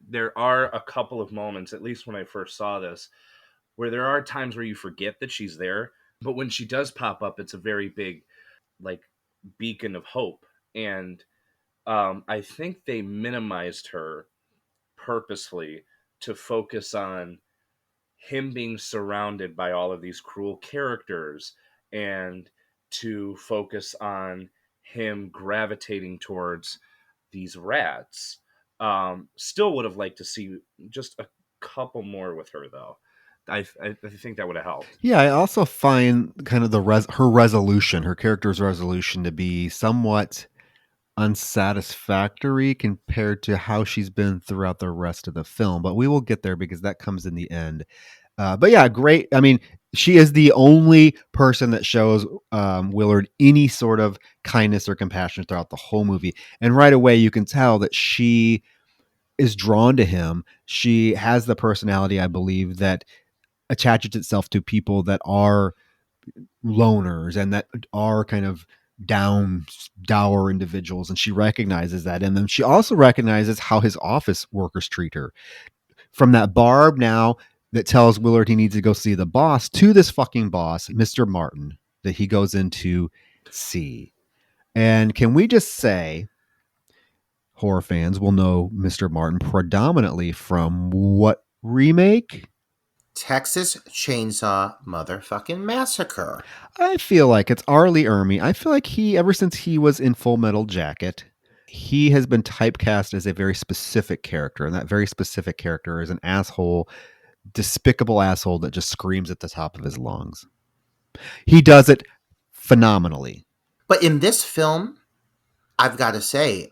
there are a couple of moments, at least when I first saw this, where there are times where you forget that she's there, but when she does pop up, it's a very big, like, beacon of hope. And I think they minimized her purposefully to focus on him being surrounded by all of these cruel characters and to focus on him gravitating towards these rats. Still would have liked to see just a couple more with her, though. I think that would have helped. Yeah, I also find kind of her character's resolution to be somewhat unsatisfactory compared to how she's been throughout the rest of the film. But we will get there because that comes in the end. But yeah, great. I mean, she is the only person that shows Willard any sort of kindness or compassion throughout the whole movie. And right away, you can tell that she is drawn to him. She has the personality, I believe, that attaches itself to people that are loners and that are kind of dour individuals, and she recognizes that in them. She also recognizes how his office workers treat her, from that Barb now that tells Willard he needs to go see the boss, to this fucking boss, Mr. Martin, that he goes in to see. And can we just say, horror fans will know Mr. Martin predominantly from what remake? Texas Chainsaw Motherfucking Massacre. I feel like it's R. Lee Ermey. I feel like he, ever since he was in Full Metal Jacket, he has been typecast as a very specific character. And that very specific character is an asshole, despicable asshole that just screams at the top of his lungs. He does it phenomenally. But in this film, I've got to say,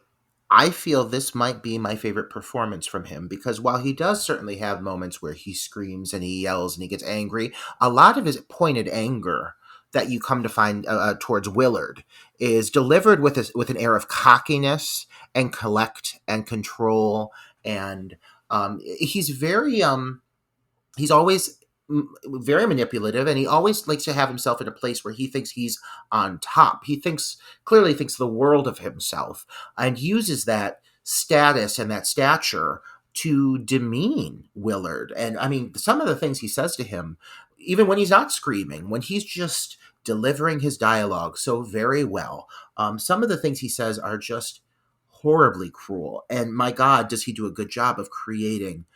I feel this might be my favorite performance from him, because while he does certainly have moments where he screams and he yells and he gets angry, a lot of his pointed anger that you come to find towards Willard is delivered with an air of cockiness and collect and control, and he's very he's always very manipulative, and he always likes to have himself in a place where he thinks he's on top. He clearly thinks the world of himself, and uses that status and that stature to demean Willard. And I mean, some of the things he says to him, even when he's not screaming, when he's just delivering his dialogue so very well, some of the things he says are just horribly cruel. And my God, does he do a good job of creating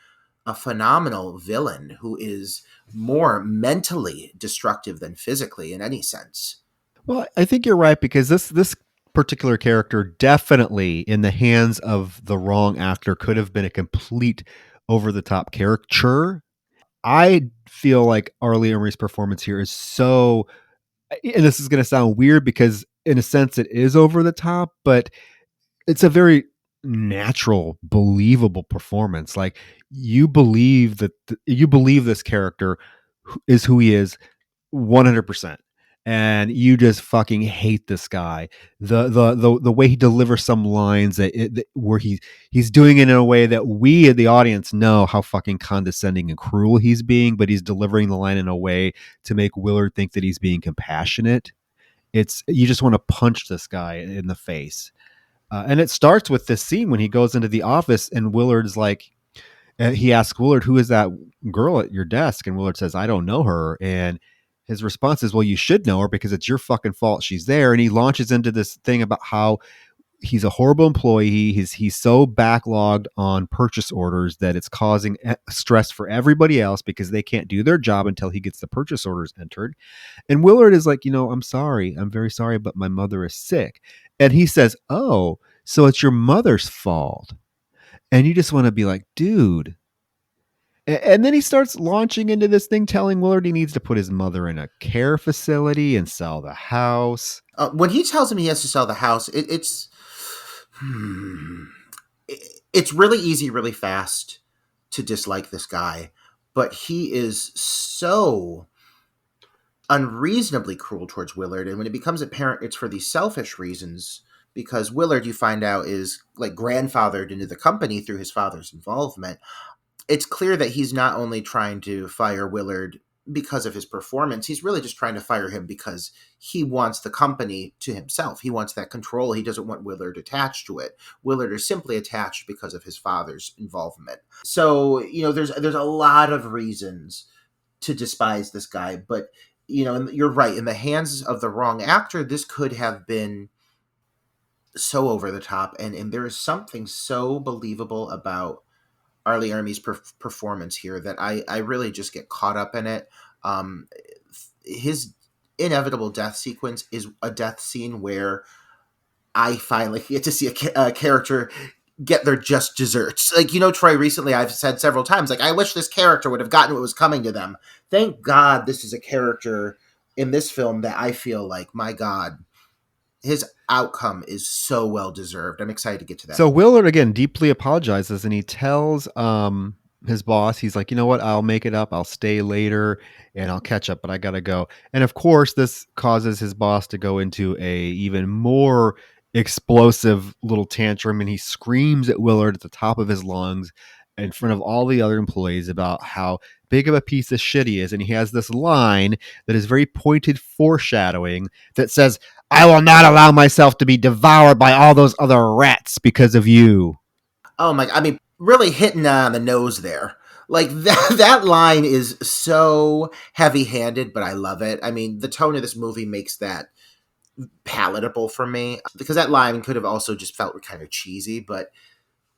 a phenomenal villain who is more mentally destructive than physically in any sense. Well, I think you're right, because this particular character definitely, in the hands of the wrong actor, could have been a complete over-the-top caricature. I feel like R. Lee Ermey's performance here is so, and this is going to sound weird because in a sense it is over the top, but it's a very natural, believable performance. Like, you believe that you believe this character is who he is 100%, and you just fucking hate this guy. The way he delivers some lines where he's doing it in a way that we, the audience, know how fucking condescending and cruel he's being, but he's delivering the line in a way to make Willard think that he's being compassionate. It's you just want to punch this guy in the face. And it starts with this scene when he goes into the office and Willard's like, he asks Willard, "Who is that girl at your desk?" And Willard says, "I don't know her." And his response is, "Well, you should know her because it's your fucking fault she's there." And he launches into this thing about how he's a horrible employee. He's so backlogged on purchase orders that it's causing stress for everybody else because they can't do their job until he gets the purchase orders entered. And Willard is like, I'm sorry. I'm very sorry, but my mother is sick. And he says, "Oh, so it's your mother's fault." And you just want to be like, dude. And then he starts launching into this thing telling Willard he needs to put his mother in a care facility and sell the house. When he tells him he has to sell the house, hmm, it's really easy, really fast to dislike this guy, but he is so unreasonably cruel towards Willard. And when it becomes apparent, it's for these selfish reasons, because Willard, you find out, is like grandfathered into the company through his father's involvement. It's clear that he's not only trying to fire Willard because of his performance, he's really just trying to fire him because he wants the company to himself. He wants that control. He doesn't want Willard attached to it. Willard is simply attached because of his father's involvement. So, there's a lot of reasons to despise this guy, but and you're right, in the hands of the wrong actor, this could have been so over the top, and there is something so believable about Arlie Ermey's performance here that I really just get caught up in it. His inevitable death sequence is a death scene where I finally get to see a character get their just desserts. Like, Troy, recently I've said several times, like, I wish this character would have gotten what was coming to them. Thank God this is a character in this film that I feel like, my God, his outcome is so well deserved. I'm excited to get to that. So Willard again deeply apologizes and he tells his boss, he's like, "You know what? I'll make it up. I'll stay later and I'll catch up, but I gotta go." And of course, this causes his boss to go into a even more explosive little tantrum, and he screams at Willard at the top of his lungs in front of all the other employees about how big of a piece of shit he is. And he has this line that is very pointed foreshadowing that says, "I will not allow myself to be devoured by all those other rats because of you." Oh my! I mean, really hitting on the nose there. Like that line is so heavy-handed, but I love it. I mean, the tone of this movie makes that palatable for me, because that line could have also just felt kind of cheesy, but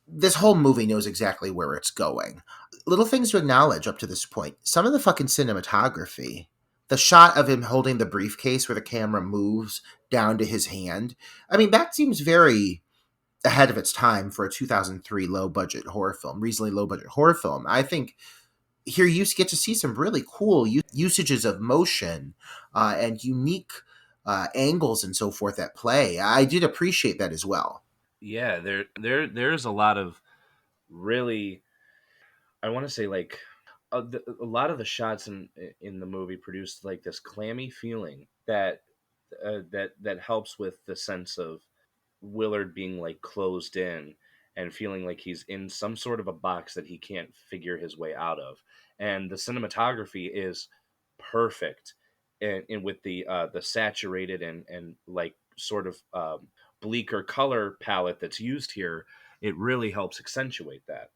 this whole movie knows exactly where it's going. Little things to acknowledge up to this point. Some of the fucking cinematography, the shot of him holding the briefcase where the camera moves down to his hand. I mean, that seems very ahead of its time for a 2003 low-budget horror film, reasonably low-budget horror film. I think here you get to see some really cool usages of motion and unique angles and so forth at play. I did appreciate that as well. Yeah, there's a lot of really, I want to say, like, a lot of the shots in the movie produced like this clammy feeling that that helps with the sense of Willard being like closed in and feeling like he's in some sort of a box that he can't figure his way out of. And the cinematography is perfect, and with the saturated and like sort of bleaker color palette that's used here, it really helps accentuate that.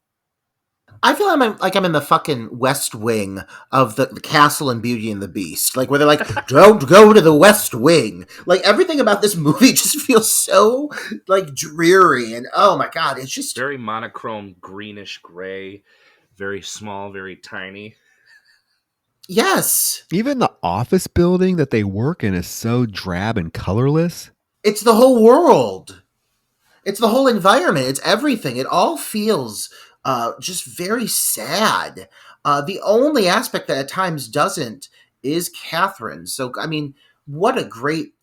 I feel I'm in the fucking West Wing of the Castle and Beauty and the Beast, like where they're like, "Don't go to the West Wing." Like everything about this movie just feels so like dreary, and oh my God, it's just Very monochrome, greenish gray, very small, very tiny. yes. Even the office building that they work in is so drab and colorless. It's the whole world. It's the whole environment. It's everything. It all feels just very sad. The only aspect that at times doesn't is Catherine. So, I mean, what a great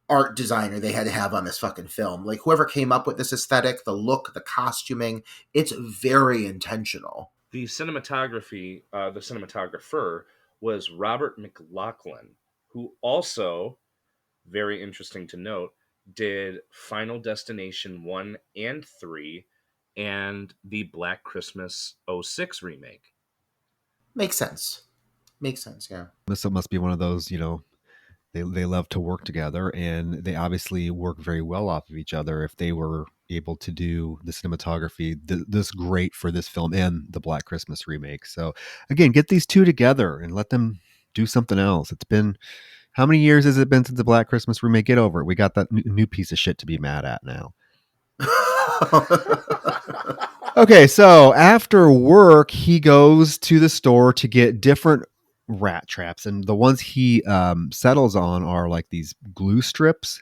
art designer they had to have on this fucking film. Like, whoever came up with this aesthetic, the look, the costuming, it's very intentional. The cinematography, the cinematographer was Robert McLaughlin, who also, very interesting to note, did Final Destination 1 and 3 and the Black Christmas '06 remake. Makes sense. Makes sense, yeah. This must be one of those, They love to work together, and they obviously work very well off of each other if they were able to do the cinematography this great for this film and the Black Christmas remake. So again, get these two together and let them do something else. It's been, how many years has it been since the Black Christmas remake? Get over it. We got that new piece of shit to be mad at now. Okay, so after work, he goes to the store to get different rat traps, and the ones he settles on are like these glue strips.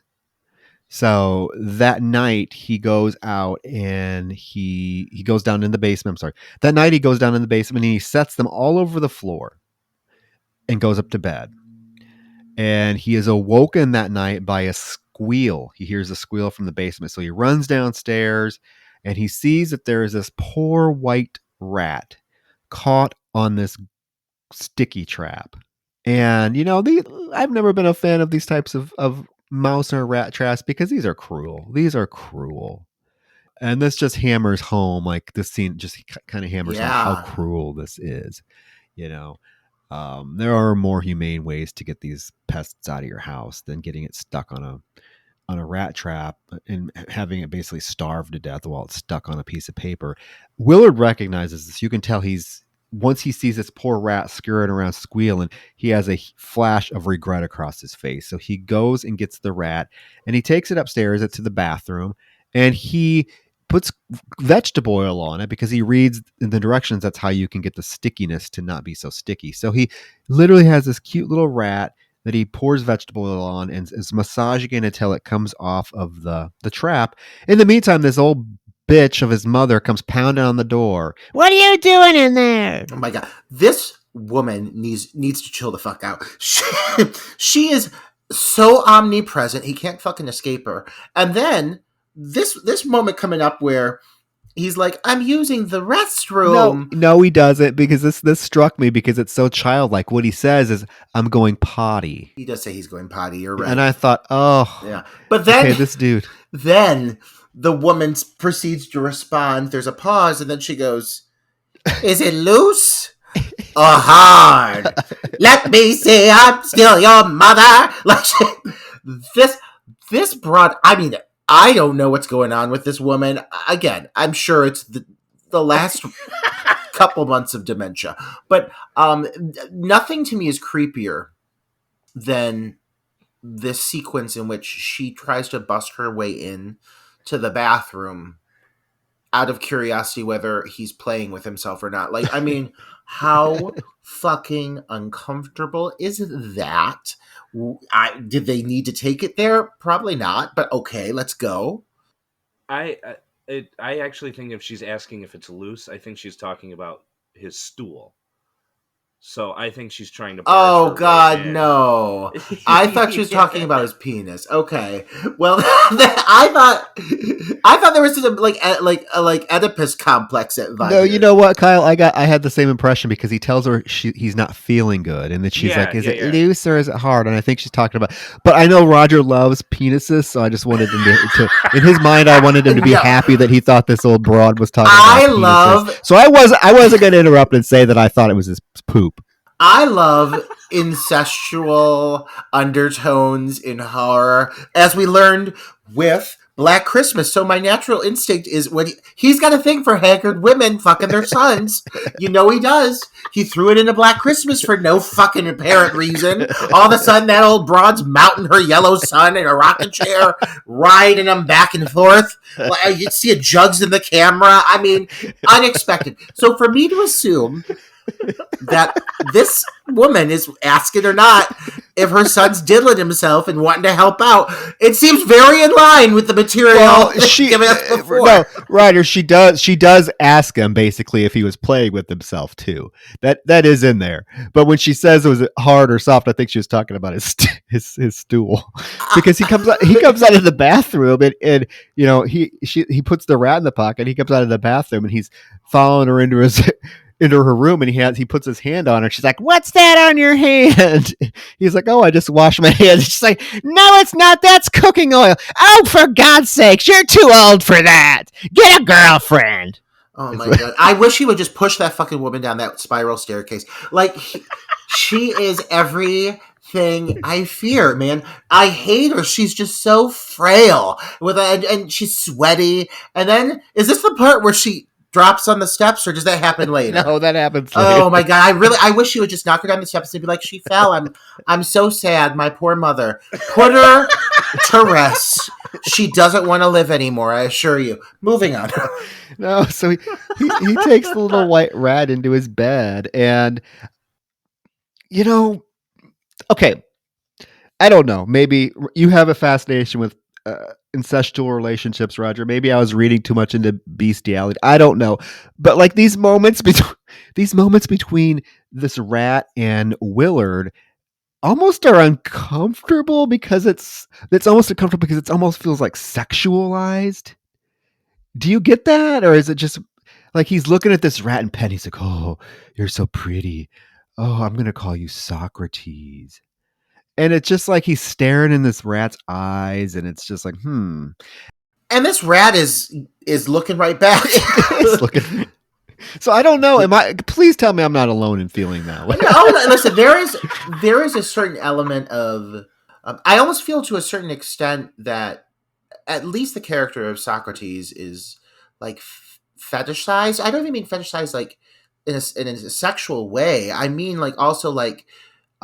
So that night he goes out and he goes down in the basement. I'm sorry. That night he goes down in the basement and he sets them all over the floor and goes up to bed. And he is awoken that night by a squeal. He hears a squeal from the basement. So he runs downstairs and he sees that there is this poor white rat caught on this sticky trap. And, I've never been a fan of these types of mouse or rat traps because these are cruel. These are cruel. And this just hammers home, like this scene just kind of hammers home how cruel this is. There are more humane ways to get these pests out of your house than getting it stuck on a rat trap and having it basically starve to death while it's stuck on a piece of paper. Willard recognizes this. You can tell once he sees this poor rat scurrying around squealing, he has a flash of regret across his face. So he goes and gets the rat and he takes it upstairs to the bathroom and he puts vegetable oil on it because he reads in the directions that's how you can get the stickiness to not be so sticky. So he literally has this cute little rat that he pours vegetable oil on and is massaging it until it comes off of the trap. In the meantime, this old bitch of his mother comes pounding on the door. What are you doing in there? Oh my God. This woman needs to chill the fuck out. She is so omnipresent. He can't fucking escape her. And then this moment coming up where he's like, I'm using the restroom. No, he doesn't, because this struck me because it's so childlike. What he says is, I'm going potty. He does say he's going potty. You're right. And I thought, oh. Yeah. But then, okay, this dude. Then the woman proceeds to respond. There's a pause, and then she goes, is it loose or hard? Let me see, I'm still your mother. Like, this broad, I mean, I don't know what's going on with this woman. Again, I'm sure it's the last couple months of dementia. But nothing to me is creepier than this sequence in which she tries to bust her way in to the bathroom out of curiosity whether he's playing with himself or not. Like, I mean, how fucking uncomfortable is that? Did they need to take it there? Probably not, but okay, let's go. I actually think if she's asking if it's loose, I think she's talking about his stool. So I think she's trying to. Oh God, no! I thought she was talking about his penis. Okay, well, I thought there was some like Oedipus complex at Vine. No, you know what, Kyle? I had the same impression because he tells her he's not feeling good, and then she's like, "Is it loose or is it hard?" And I think she's talking about. But I know Roger loves penises, so I just wanted him to in his mind, I wanted him to be happy that he thought this old broad was talking about penises. So I wasn't going to interrupt and say that I thought it was his poop. I love incestual undertones in horror, as we learned with Black Christmas. So my natural instinct is when he's got a thing for haggard women fucking their sons. You know he does. He threw it into Black Christmas for no fucking apparent reason. All of a sudden, that old broad's mounting her yellow son in a rocking chair, riding him back and forth. You see a jugs in the camera. I mean, unexpected. So for me to assume that this woman is asking or not if her son's diddling himself and wanting to help out, it seems very in line with the material given us before. No, Ryder, she does ask him basically if he was playing with himself too. That is in there. But when she says it was hard or soft, I think she was talking about his stool, because he comes out of the bathroom and he puts the rat in the pocket. He comes out of the bathroom and he's following her into her room, and he puts his hand on her. She's like, "What's that on your hand?" He's like, "Oh, I just washed my hands." She's like, "No, it's not. That's cooking oil." "Oh, for God's sakes, you're too old for that. Get a girlfriend." Oh my God. I wish he would just push that fucking woman down that spiral staircase. Like, she is thing I fear, man. I hate her. She's just so frail and she's sweaty. And then is this the part where she drops on the steps, or does that happen later? No, that happens later. Oh my god! I wish she would just knock her down the steps and be like, "She fell. I'm so sad. My poor mother. Put her to rest. She doesn't want to live anymore. I assure you." Moving on. No, so he takes the little white rat into his bed, and okay, I don't know. Maybe you have a fascination with incestual relationships, Roger. Maybe I was reading too much into bestiality. I don't know, but like these moments between this rat and Willard almost are uncomfortable because it's almost uncomfortable because it almost feels like sexualized. Do you get that, or is it just like he's looking at this rat and pen? He's like, "Oh, you're so pretty. Oh, I'm gonna call you Socrates." And it's just like he's staring in this rat's eyes, and it's just like, And this rat is looking right back. It's looking. So I don't know. Please tell me I'm not alone in feeling that way. No, listen. There is a certain element of. I almost feel to a certain extent that at least the character of Socrates is like fetishized. I don't even mean fetishized like in a sexual way. I mean like also like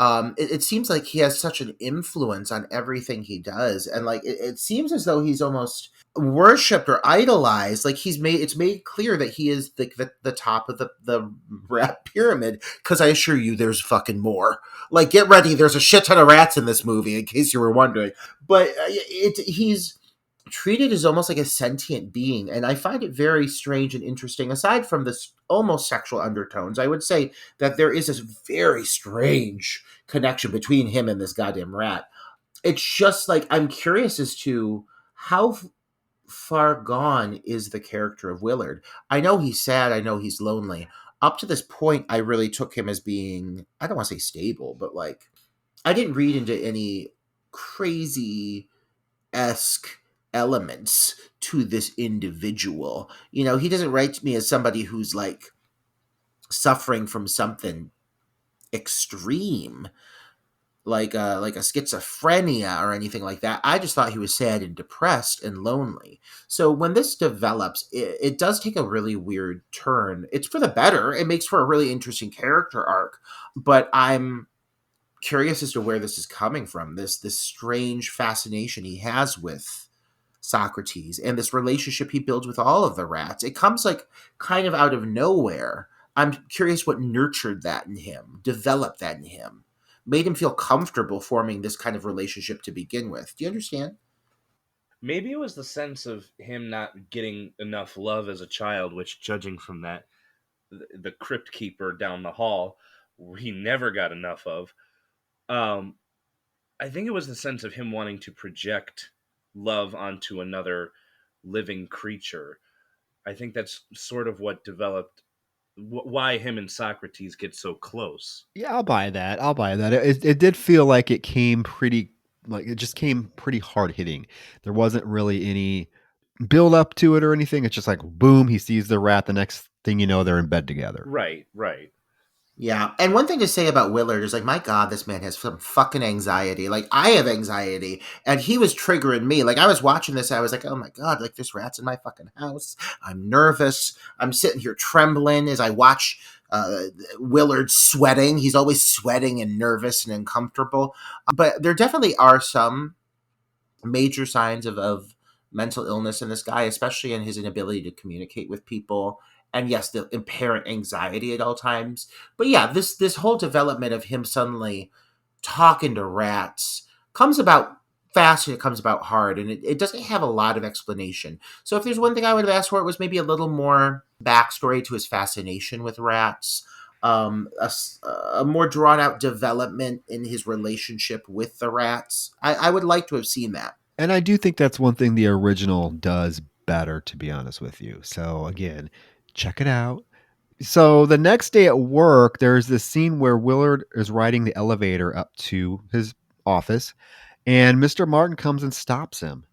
it seems like he has such an influence on everything he does, and like it seems as though he's almost worshipped or idolized. Like it's made clear that he is the top of the rat pyramid. Because I assure you, there's fucking more. Like, get ready, there's a shit ton of rats in this movie, in case you were wondering. But he's treated as almost like a sentient being, and I find it very strange and interesting. Aside from this almost sexual undertones, I would say that there is this very strange connection between him and this goddamn rat. It's just like I'm curious as to how far gone is the character of Willard. I know he's sad, I know he's lonely. Up to this point, I really took him as being, I don't want to say stable, but like I didn't read into any crazy esque elements to this individual. He doesn't write to me as somebody who's like suffering from something extreme, like a schizophrenia or anything like that. I just thought he was sad and depressed and lonely. So when this develops, it does take a really weird turn. It's for the better. It makes for a really interesting character arc, but I'm curious as to where this is coming from. This strange fascination he has with Socrates and this relationship he builds with all of the rats. It comes like kind of out of nowhere. I'm curious what nurtured that in him, developed that in him, made him feel comfortable forming this kind of relationship to begin with. Do you understand? Maybe it was the sense of him not getting enough love as a child, which, judging from that, the crypt keeper down the hall, he never got enough of. I think it was the sense of him wanting to project love onto another living creature. I think that's sort of what developed why him and Socrates get so close. Yeah, I'll buy that. It did feel like it came pretty, like it just came pretty hard hitting. There wasn't really any build up to it or anything. It's just like boom, he sees the rat. The next thing you know, they're in bed together. Right. Yeah. And one thing to say about Willard is like, my God, this man has some fucking anxiety. Like, I have anxiety, and he was triggering me. Like, I was watching this, I was like, oh my God, like, there's rats in my fucking house. I'm nervous. I'm sitting here trembling as I watch Willard sweating. He's always sweating and nervous and uncomfortable. But there definitely are some major signs of mental illness in this guy, especially in his inability to communicate with people. And yes, the apparent anxiety at all times. But yeah, this whole development of him suddenly talking to rats comes about fast and it comes about hard, and it doesn't have a lot of explanation. So if there's one thing I would have asked for, it was maybe a little more backstory to his fascination with rats, a more drawn out development in his relationship with the rats. I would like to have seen that. And I do think that's one thing the original does better, to be honest with you. So again, check it out. So the next day at work, there's this scene where Willard is riding the elevator up to his office, and Mr. Martin comes and stops him.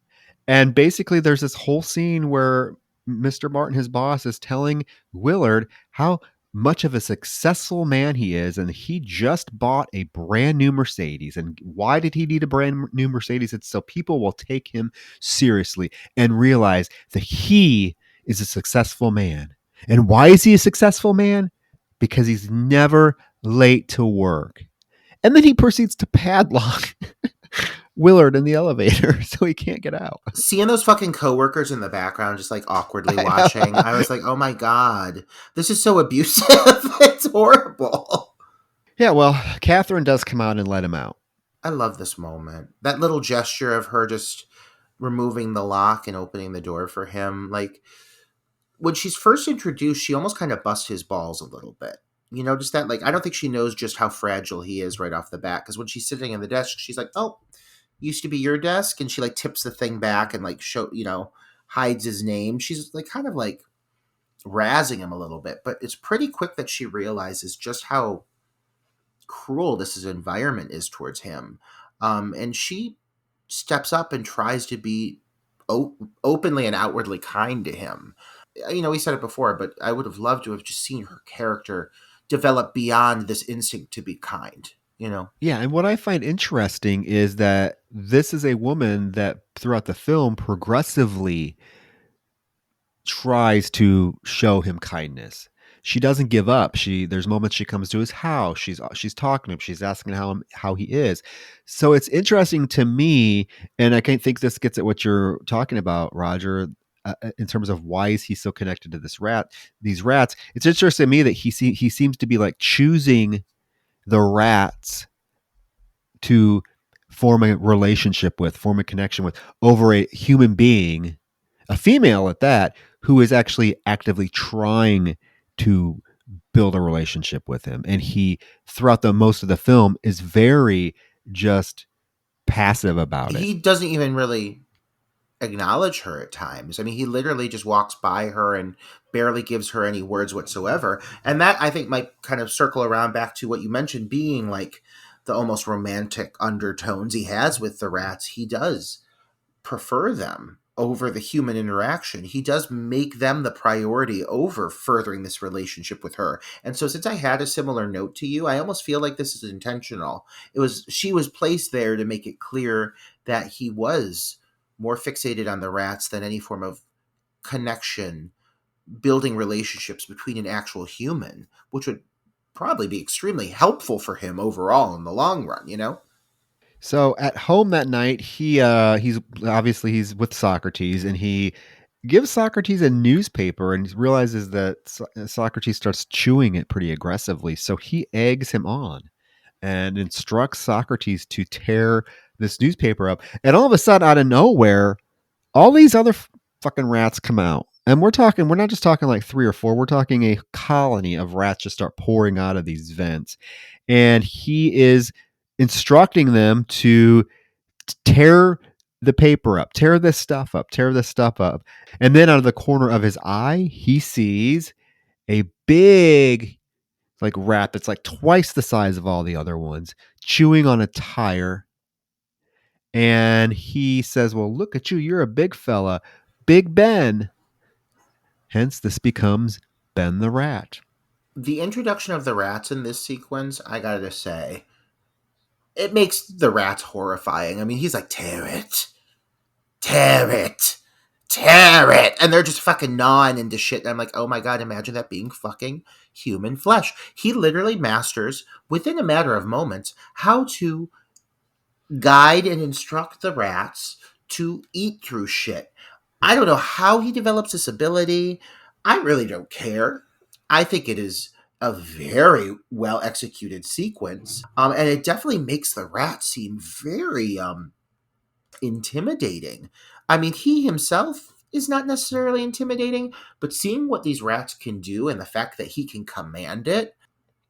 And basically, there's this whole scene where Mr. Martin, his boss, is telling Willard how much of a successful man he is, and he just bought a brand new Mercedes. And why did he need a brand new Mercedes? It's so people will take him seriously and realize that he is a successful man. And why is he a successful man? Because he's never late to work. And then he proceeds to padlock Willard in the elevator so he can't get out. Seeing those fucking coworkers in the background just like awkwardly watching, I was like, oh my God, this is so abusive. It's horrible. Yeah, well, Catherine does come out and let him out. I love this moment. That little gesture of her just removing the lock and opening the door for him. Like, when she's first introduced, she almost kind of busts his balls a little bit. You know, just that, like, I don't think she knows just how fragile he is right off the bat. Because when she's sitting in the desk, she's like, oh, used to be your desk. And she, like, tips the thing back and, like, hides his name. She's, like, kind of, like, razzing him a little bit. But it's pretty quick that she realizes just how cruel this environment is towards him. And she steps up and tries to be openly and outwardly kind to him. You know, we said it before, but I would have loved to have just seen her character develop beyond this instinct to be kind, you know? Yeah, and what I find interesting is that this is a woman that throughout the film progressively tries to show him kindness. She doesn't give up. There's moments she comes to his house. She's talking to him. She's asking how he is. So it's interesting to me, and I can't think this gets at what you're talking about, Roger, in terms of why is he so connected to these rats. It's interesting to me that he seems to be like choosing the rats to form a relationship with, form a connection with, over a human being, a female at that, who is actually actively trying to build a relationship with him. And he, throughout the most of the film, is very just passive about it. He doesn't even really acknowledge her at times. I mean, he literally just walks by her and barely gives her any words whatsoever. And that, I think, might kind of circle around back to what you mentioned, being like the almost romantic undertones he has with the rats. He does prefer them over the human interaction. He does make them the priority over furthering this relationship with her. And so, since I had a similar note to you, I almost feel like this is intentional. She was placed there to make it clear that he was more fixated on the rats than any form of connection, building relationships between an actual human, which would probably be extremely helpful for him overall in the long run, you know? So at home that night, he's with Socrates, and he gives Socrates a newspaper and realizes that Socrates starts chewing it pretty aggressively. So he eggs him on and instructs Socrates to tear this newspaper up. And all of a sudden, out of nowhere, all these other fucking rats come out. And we're not just talking like 3 or 4, we're talking a colony of rats just start pouring out of these vents. And he is instructing them to tear the paper up, tear this stuff up. And then out of the corner of his eye, he sees a big like rat that's like twice the size of all the other ones, chewing on a tire. And he says, well, look at you. You're a big fella. Big Ben. Hence, this becomes Ben the Rat. The introduction of the rats in this sequence, I gotta say, it makes the rats horrifying. I mean, he's like, tear it. Tear it. Tear it. And they're just fucking gnawing into shit. And I'm like, oh my God, imagine that being fucking human flesh. He literally masters, within a matter of moments, how to guide and instruct the rats to eat through shit. I don't know how he develops this ability. I really don't care. I think it is a very well executed sequence. And it definitely makes the rat seem very intimidating. I mean, he himself is not necessarily intimidating, but seeing what these rats can do and the fact that he can command it,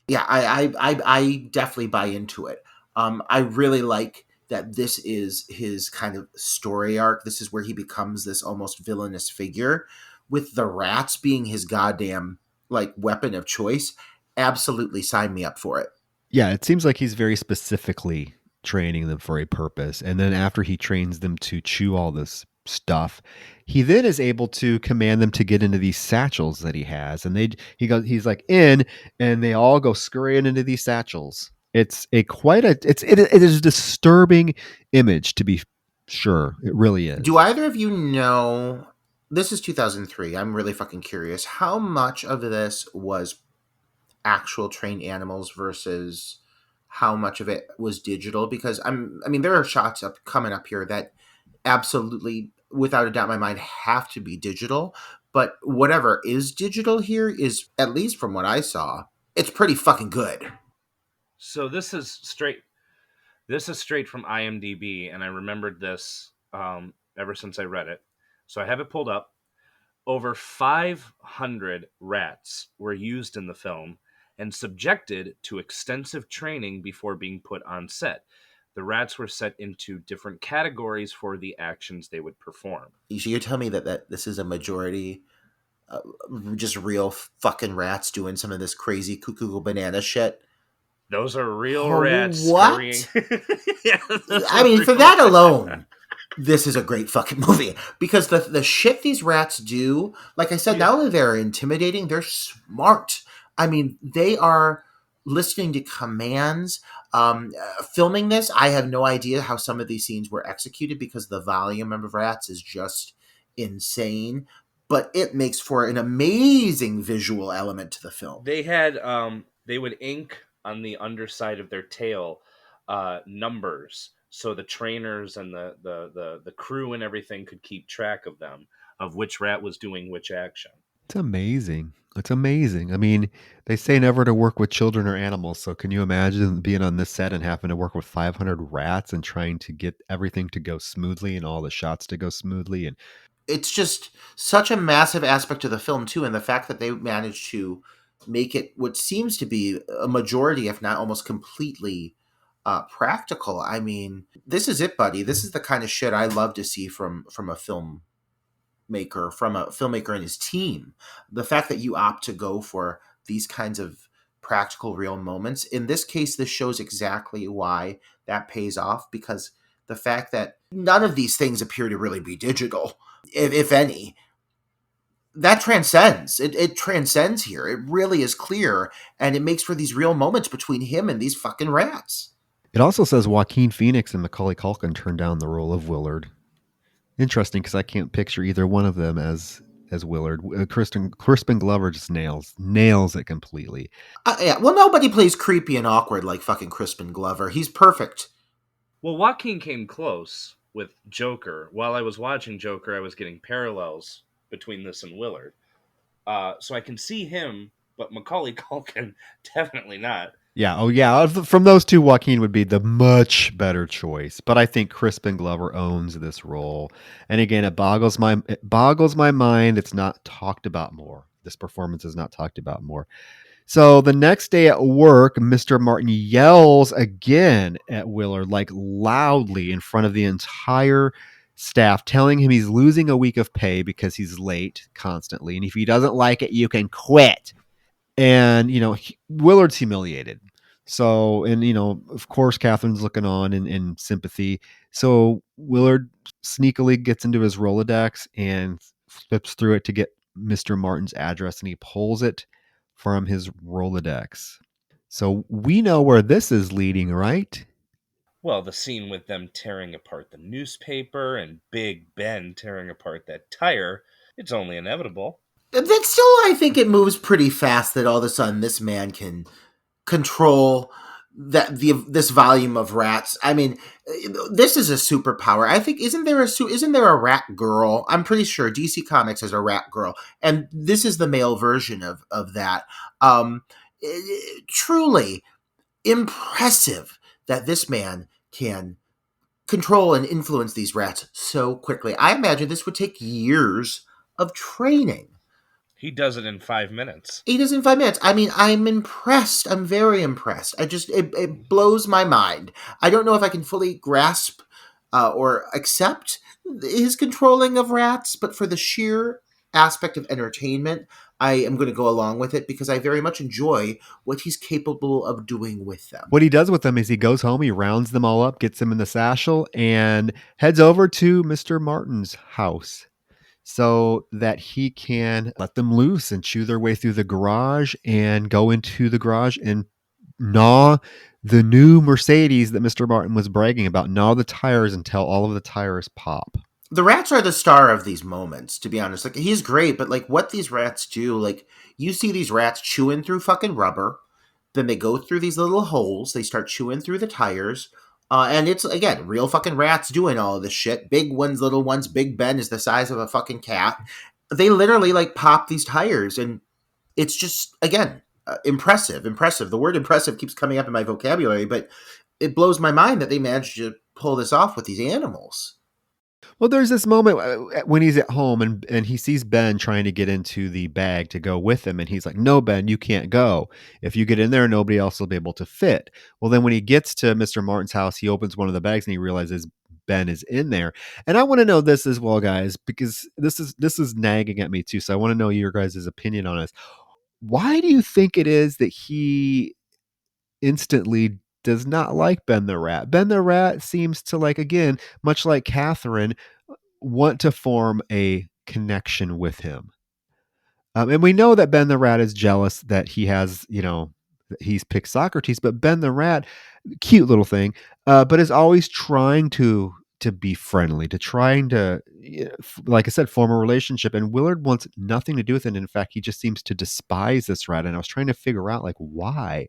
yeah, I definitely buy into it. I really like that this is his kind of story arc. This is where he becomes this almost villainous figure, with the rats being his goddamn like weapon of choice. Absolutely sign me up for it. Yeah, it seems like he's very specifically training them for a purpose. And then after he trains them to chew all this stuff. He then is able to command them to get into these satchels that he has, and he's like in, and they all go scurrying into these satchels. It is a disturbing image, to be sure. It really Do is. either of you know? This is 2003. I'm really fucking curious. How much of this was actual trained animals versus how much of it was digital? Because I mean, there are shots coming up here that absolutely, without a doubt in my mind, have to be digital. But whatever is digital here is, at least from what I saw, it's pretty fucking good. So this is straight. This is straight from IMDb, and I remembered this ever since I read it. So I have it pulled up. Over 500 rats were used in the film and subjected to extensive training before being put on set. The rats were set into different categories for the actions they would perform. So you're telling me that this is a majority uh, just real fucking rats doing some of this crazy cuckoo banana shit? Those are real Oh, rats what? scurrying. Yeah, those I are mean, for real that rats. alone, this is a great fucking movie. Because the shit these rats do, like I said, Yeah. not only they're intimidating, they're smart. I mean, they are listening to commands. Filming this, I have no idea how some of these scenes were executed because the volume of rats is just insane. But it makes for an amazing visual element to the film. They had they would ink on the underside of their tail numbers, so the trainers and the crew and everything could keep track of them, of which rat was doing which action. It's amazing. It's amazing. I mean, they say never to work with children or animals. So can you imagine being on this set and having to work with 500 rats and trying to get everything to go smoothly and all the shots to go smoothly? And It's just such a massive aspect of the film too, and the fact that they managed to make it what seems to be a majority, if not almost completely, practical. I mean, this is it, buddy. This is the kind of shit I love to see from a from a filmmaker and his team. The fact that you opt to go for these kinds of practical, real moments. In this case, this shows exactly why that pays off, because the fact that none of these things appear to really be digital, if any, that transcends. It transcends here. It really is clear, and it makes for these real moments between him and these fucking rats. it also says Joaquin Phoenix and Macaulay Culkin turned down the role of Willard. Interesting, because I can't picture either one of them as Willard. Crispin Glover just nails it completely. Yeah, well, nobody plays creepy and awkward like fucking Crispin Glover. He's perfect. Well, Joaquin came close with Joker. While I was watching Joker, I was getting parallels between this and Willard. So I can see him, but Macaulay Culkin definitely not. Yeah. Oh, yeah. From those two, Joaquin would be the much better choice. But I think Crispin Glover owns this role. And again, it boggles my mind. It's not talked about more. This performance is not talked about more. So the next day at work, Mr. Martin yells again at Willard, like loudly in front of the entire staff, telling him he's losing a week of pay because he's late constantly. And if he doesn't like it, you can quit. And Willard's humiliated. So, and of course Catherine's looking on in sympathy. So Willard sneakily gets into his Rolodex and flips through it to get Mr. Martin's address, and he pulls it from his Rolodex. So we know where this is leading, right? Well, the scene with them tearing apart the newspaper and Big Ben tearing apart that tire, it's only inevitable. Then still, I think it moves pretty fast that all of a sudden this man can control this volume of rats. I mean, this is a superpower. I think isn't there a rat girl? I'm pretty sure DC Comics has a rat girl, and this is the male version of that. Truly impressive that this man can control and influence these rats so quickly. I imagine this would take years of training. He does it in 5 minutes. 5 minutes. I mean, I'm impressed. I'm very impressed. It blows my mind. I don't know if I can fully grasp or accept his controlling of rats, but for the sheer aspect of entertainment, I am going to go along with it because I very much enjoy what he's capable of doing with them. What he does with them is he goes home, he rounds them all up, gets them in the satchel, and heads over to Mr. Martin's house so that he can let them loose and chew their way through the garage and go into the garage and gnaw the new Mercedes that Mr. Martin was bragging about, gnaw the tires until all of the tires pop. The rats are the star of these moments, to be honest. Like, he's great, but like what these rats do, like you see these rats chewing through fucking rubber, then they go through these little holes, they start chewing through the tires. And it's, again, real fucking rats doing all of this shit. Big ones, little ones. Big Ben is the size of a fucking cat. They literally, like, pop these tires. And it's just, again, impressive. The word impressive keeps coming up in my vocabulary, but it blows my mind that they managed to pull this off with these animals. Well, there's this moment when he's at home and he sees Ben trying to get into the bag to go with him. And he's like, no, Ben, you can't go. If you get in there, nobody else will be able to fit. Well, then when he gets to Mr. Martin's house, he opens one of the bags and he realizes Ben is in there. And I want to know this as well, guys, because this is nagging at me too. So I want to know your guys' opinion on this. Why do you think it is that he instantly does not like Ben the Rat? Ben the Rat seems to, like, again, much like Catherine, want to form a connection with him. And we know that Ben the Rat is jealous that he has, that he's picked Socrates, but Ben the Rat, cute little thing, but is always trying to be friendly, to trying to, like I said, form a relationship. And Willard wants nothing to do with it. In fact, he just seems to despise this rat. And I was trying to figure out, like, why.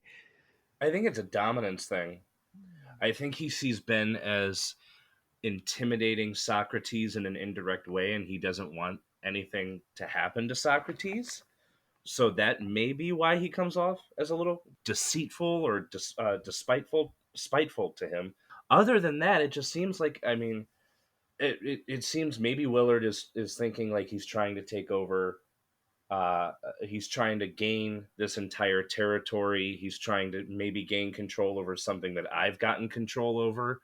I think it's a dominance thing. I think he sees Ben as intimidating Socrates in an indirect way, and he doesn't want anything to happen to Socrates. So that may be why he comes off as a little deceitful or spiteful to him. Other than that, it just seems like, I mean, it seems maybe Willard is thinking like he's trying to take over. He's trying to gain this entire territory. He's trying to maybe gain control over something that I've gotten control over,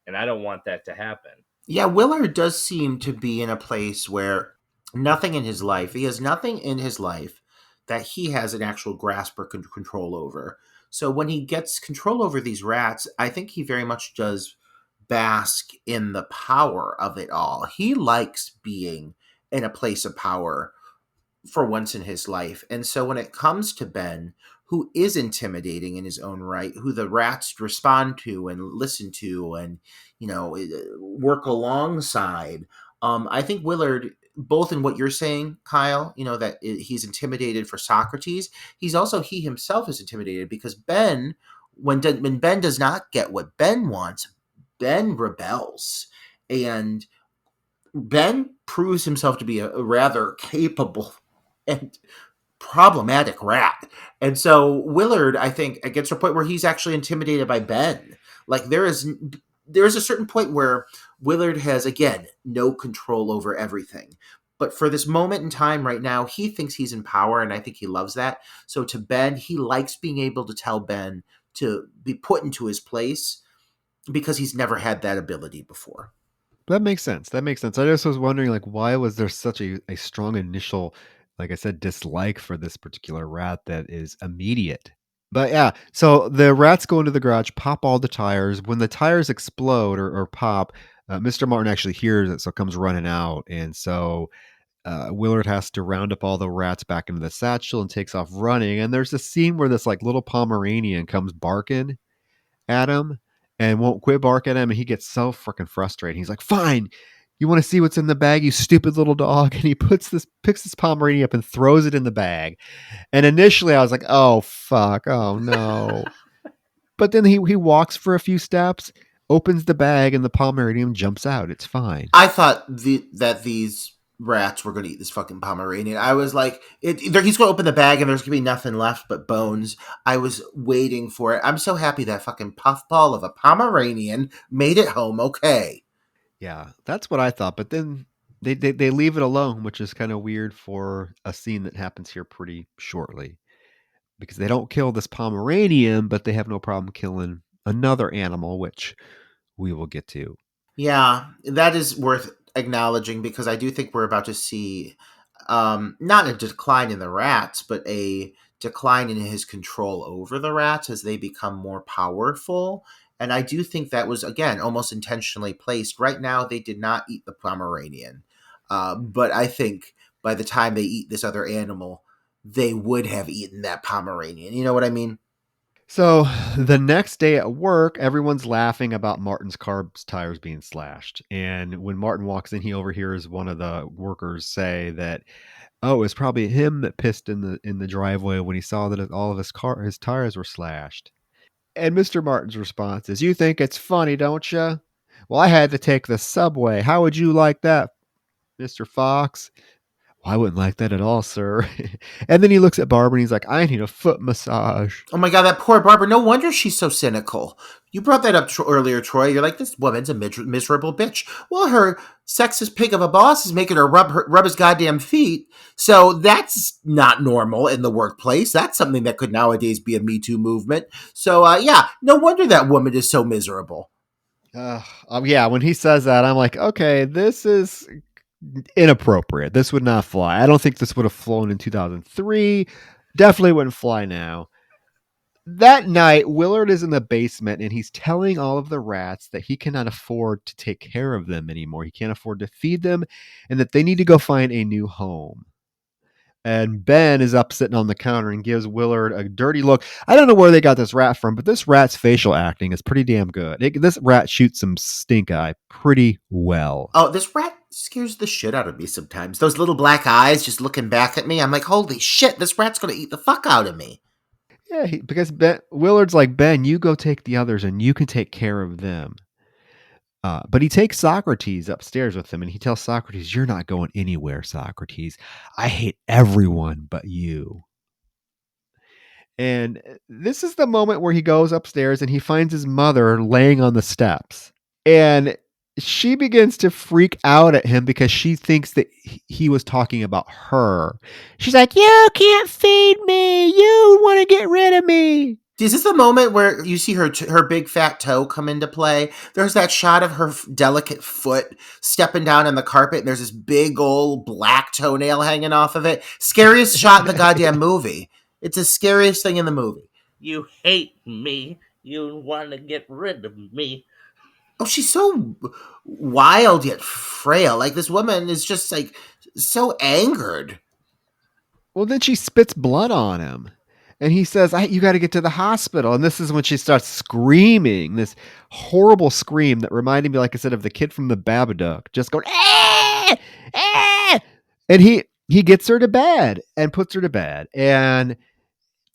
and I don't want that to happen. Yeah, Willard does seem to be in a place where he has nothing in his life that he has an actual grasp or control over. So when he gets control over these rats, I think he very much does bask in the power of it all. He likes being in a place of power for once in his life. And so when it comes to Ben, who is intimidating in his own right, who the rats respond to and listen to and, work alongside, I think Willard, both in what you're saying, Kyle, that he's intimidated for Socrates, he himself is intimidated because Ben, when Ben does not get what Ben wants, Ben rebels. And Ben proves himself to be a rather capable and problematic rat. And so Willard, I think, it gets to a point where he's actually intimidated by Ben. Like there is a certain point where Willard has, again, no control over everything. But for this moment in time right now, he thinks he's in power, and I think he loves that. So to Ben, he likes being able to tell Ben to be put into his place because he's never had that ability before. That makes sense. I just was wondering, like, why was there such a strong initial, like I said, dislike for this particular rat that is immediate? But yeah, so the rats go into the garage, pop all the tires. When the tires explode or pop, Mr. Martin actually hears it, so comes running out. And so Willard has to round up all the rats back into the satchel and takes off running. And there's a scene where this, like, little Pomeranian comes barking at him and won't quit barking at him, and he gets so freaking frustrated. He's like, fine, you want to see what's in the bag, you stupid little dog? And he picks this Pomeranian up and throws it in the bag. And initially I was like, oh fuck, oh no. But then he walks for a few steps, opens the bag, and the Pomeranian jumps out. It's fine. I thought that these rats were going to eat this fucking Pomeranian. I was like, he's going to open the bag and there's going to be nothing left but bones. I was waiting for it. I'm so happy that fucking puffball of a Pomeranian made it home okay. Yeah, that's what I thought. But then they leave it alone, which is kind of weird for a scene that happens here pretty shortly. Because they don't kill this Pomeranian, but they have no problem killing another animal, which we will get to. Yeah, that is worth acknowledging because I do think we're about to see not a decline in the rats, but a decline in his control over the rats as they become more powerful. And I do think that was, again, almost intentionally placed. Right now, they did not eat the Pomeranian. But I think by the time they eat this other animal, they would have eaten that Pomeranian. You know what I mean? So the next day at work, everyone's laughing about Martin's car's tires being slashed. And when Martin walks in, he overhears one of the workers say that, "Oh, it's probably him that pissed in the driveway when he saw that all of his tires were slashed." And Mr. Martin's response is, "You think it's funny, don't you? Well, I had to take the subway. How would you like that, Mr. Fox?" "Well, I wouldn't like that at all, sir." And then he looks at Barbara and he's like, "I need a foot massage." Oh my God, that poor Barbara. No wonder she's so cynical. You brought that up earlier, Troy. You're like, this woman's a miserable bitch. Well, her sexist pig of a boss is making her rub his goddamn feet. So that's not normal in the workplace. That's something that could nowadays be a Me Too movement. So, yeah, no wonder that woman is so miserable. Yeah, when he says that, I'm like, okay, this is inappropriate. This would not fly. I don't think this would have flown in 2003. Definitely wouldn't fly now. That night, Willard is in the basement and he's telling all of the rats that he cannot afford to take care of them anymore. He can't afford to feed them and that they need to go find a new home. And Ben is up sitting on the counter and gives Willard a dirty look. I don't know where they got this rat from, but this rat's facial acting is pretty damn good. This rat shoots some stink eye pretty well. Oh, this rat scares the shit out of me sometimes. Those little black eyes just looking back at me. I'm like, holy shit, this rat's going to eat the fuck out of me. Yeah, because Willard's like, "Ben, you go take the others and you can take care of them." But he takes Socrates upstairs with him and he tells Socrates, "You're not going anywhere, Socrates. I hate everyone but you." And this is the moment where he goes upstairs and he finds his mother laying on the steps. And she begins to freak out at him because she thinks that he was talking about her. She's like, "You can't feed me. You want to get rid of me." Is this the moment where you see her big fat toe come into play? There's that shot of her delicate foot stepping down on the carpet, and there's this big old black toenail hanging off of it. Scariest shot in the goddamn movie. It's the scariest thing in the movie. You hate me. You want to get rid of me. Oh, she's so wild yet frail. Like, this woman is just, like, so angered. Well, then she spits blood on him. And he says, "You got to get to the hospital." And this is when she starts screaming, this horrible scream that reminded me, like I said, of the kid from the Babadook, just going, "Ah! Ah!" And he gets her to bed and puts her to bed. And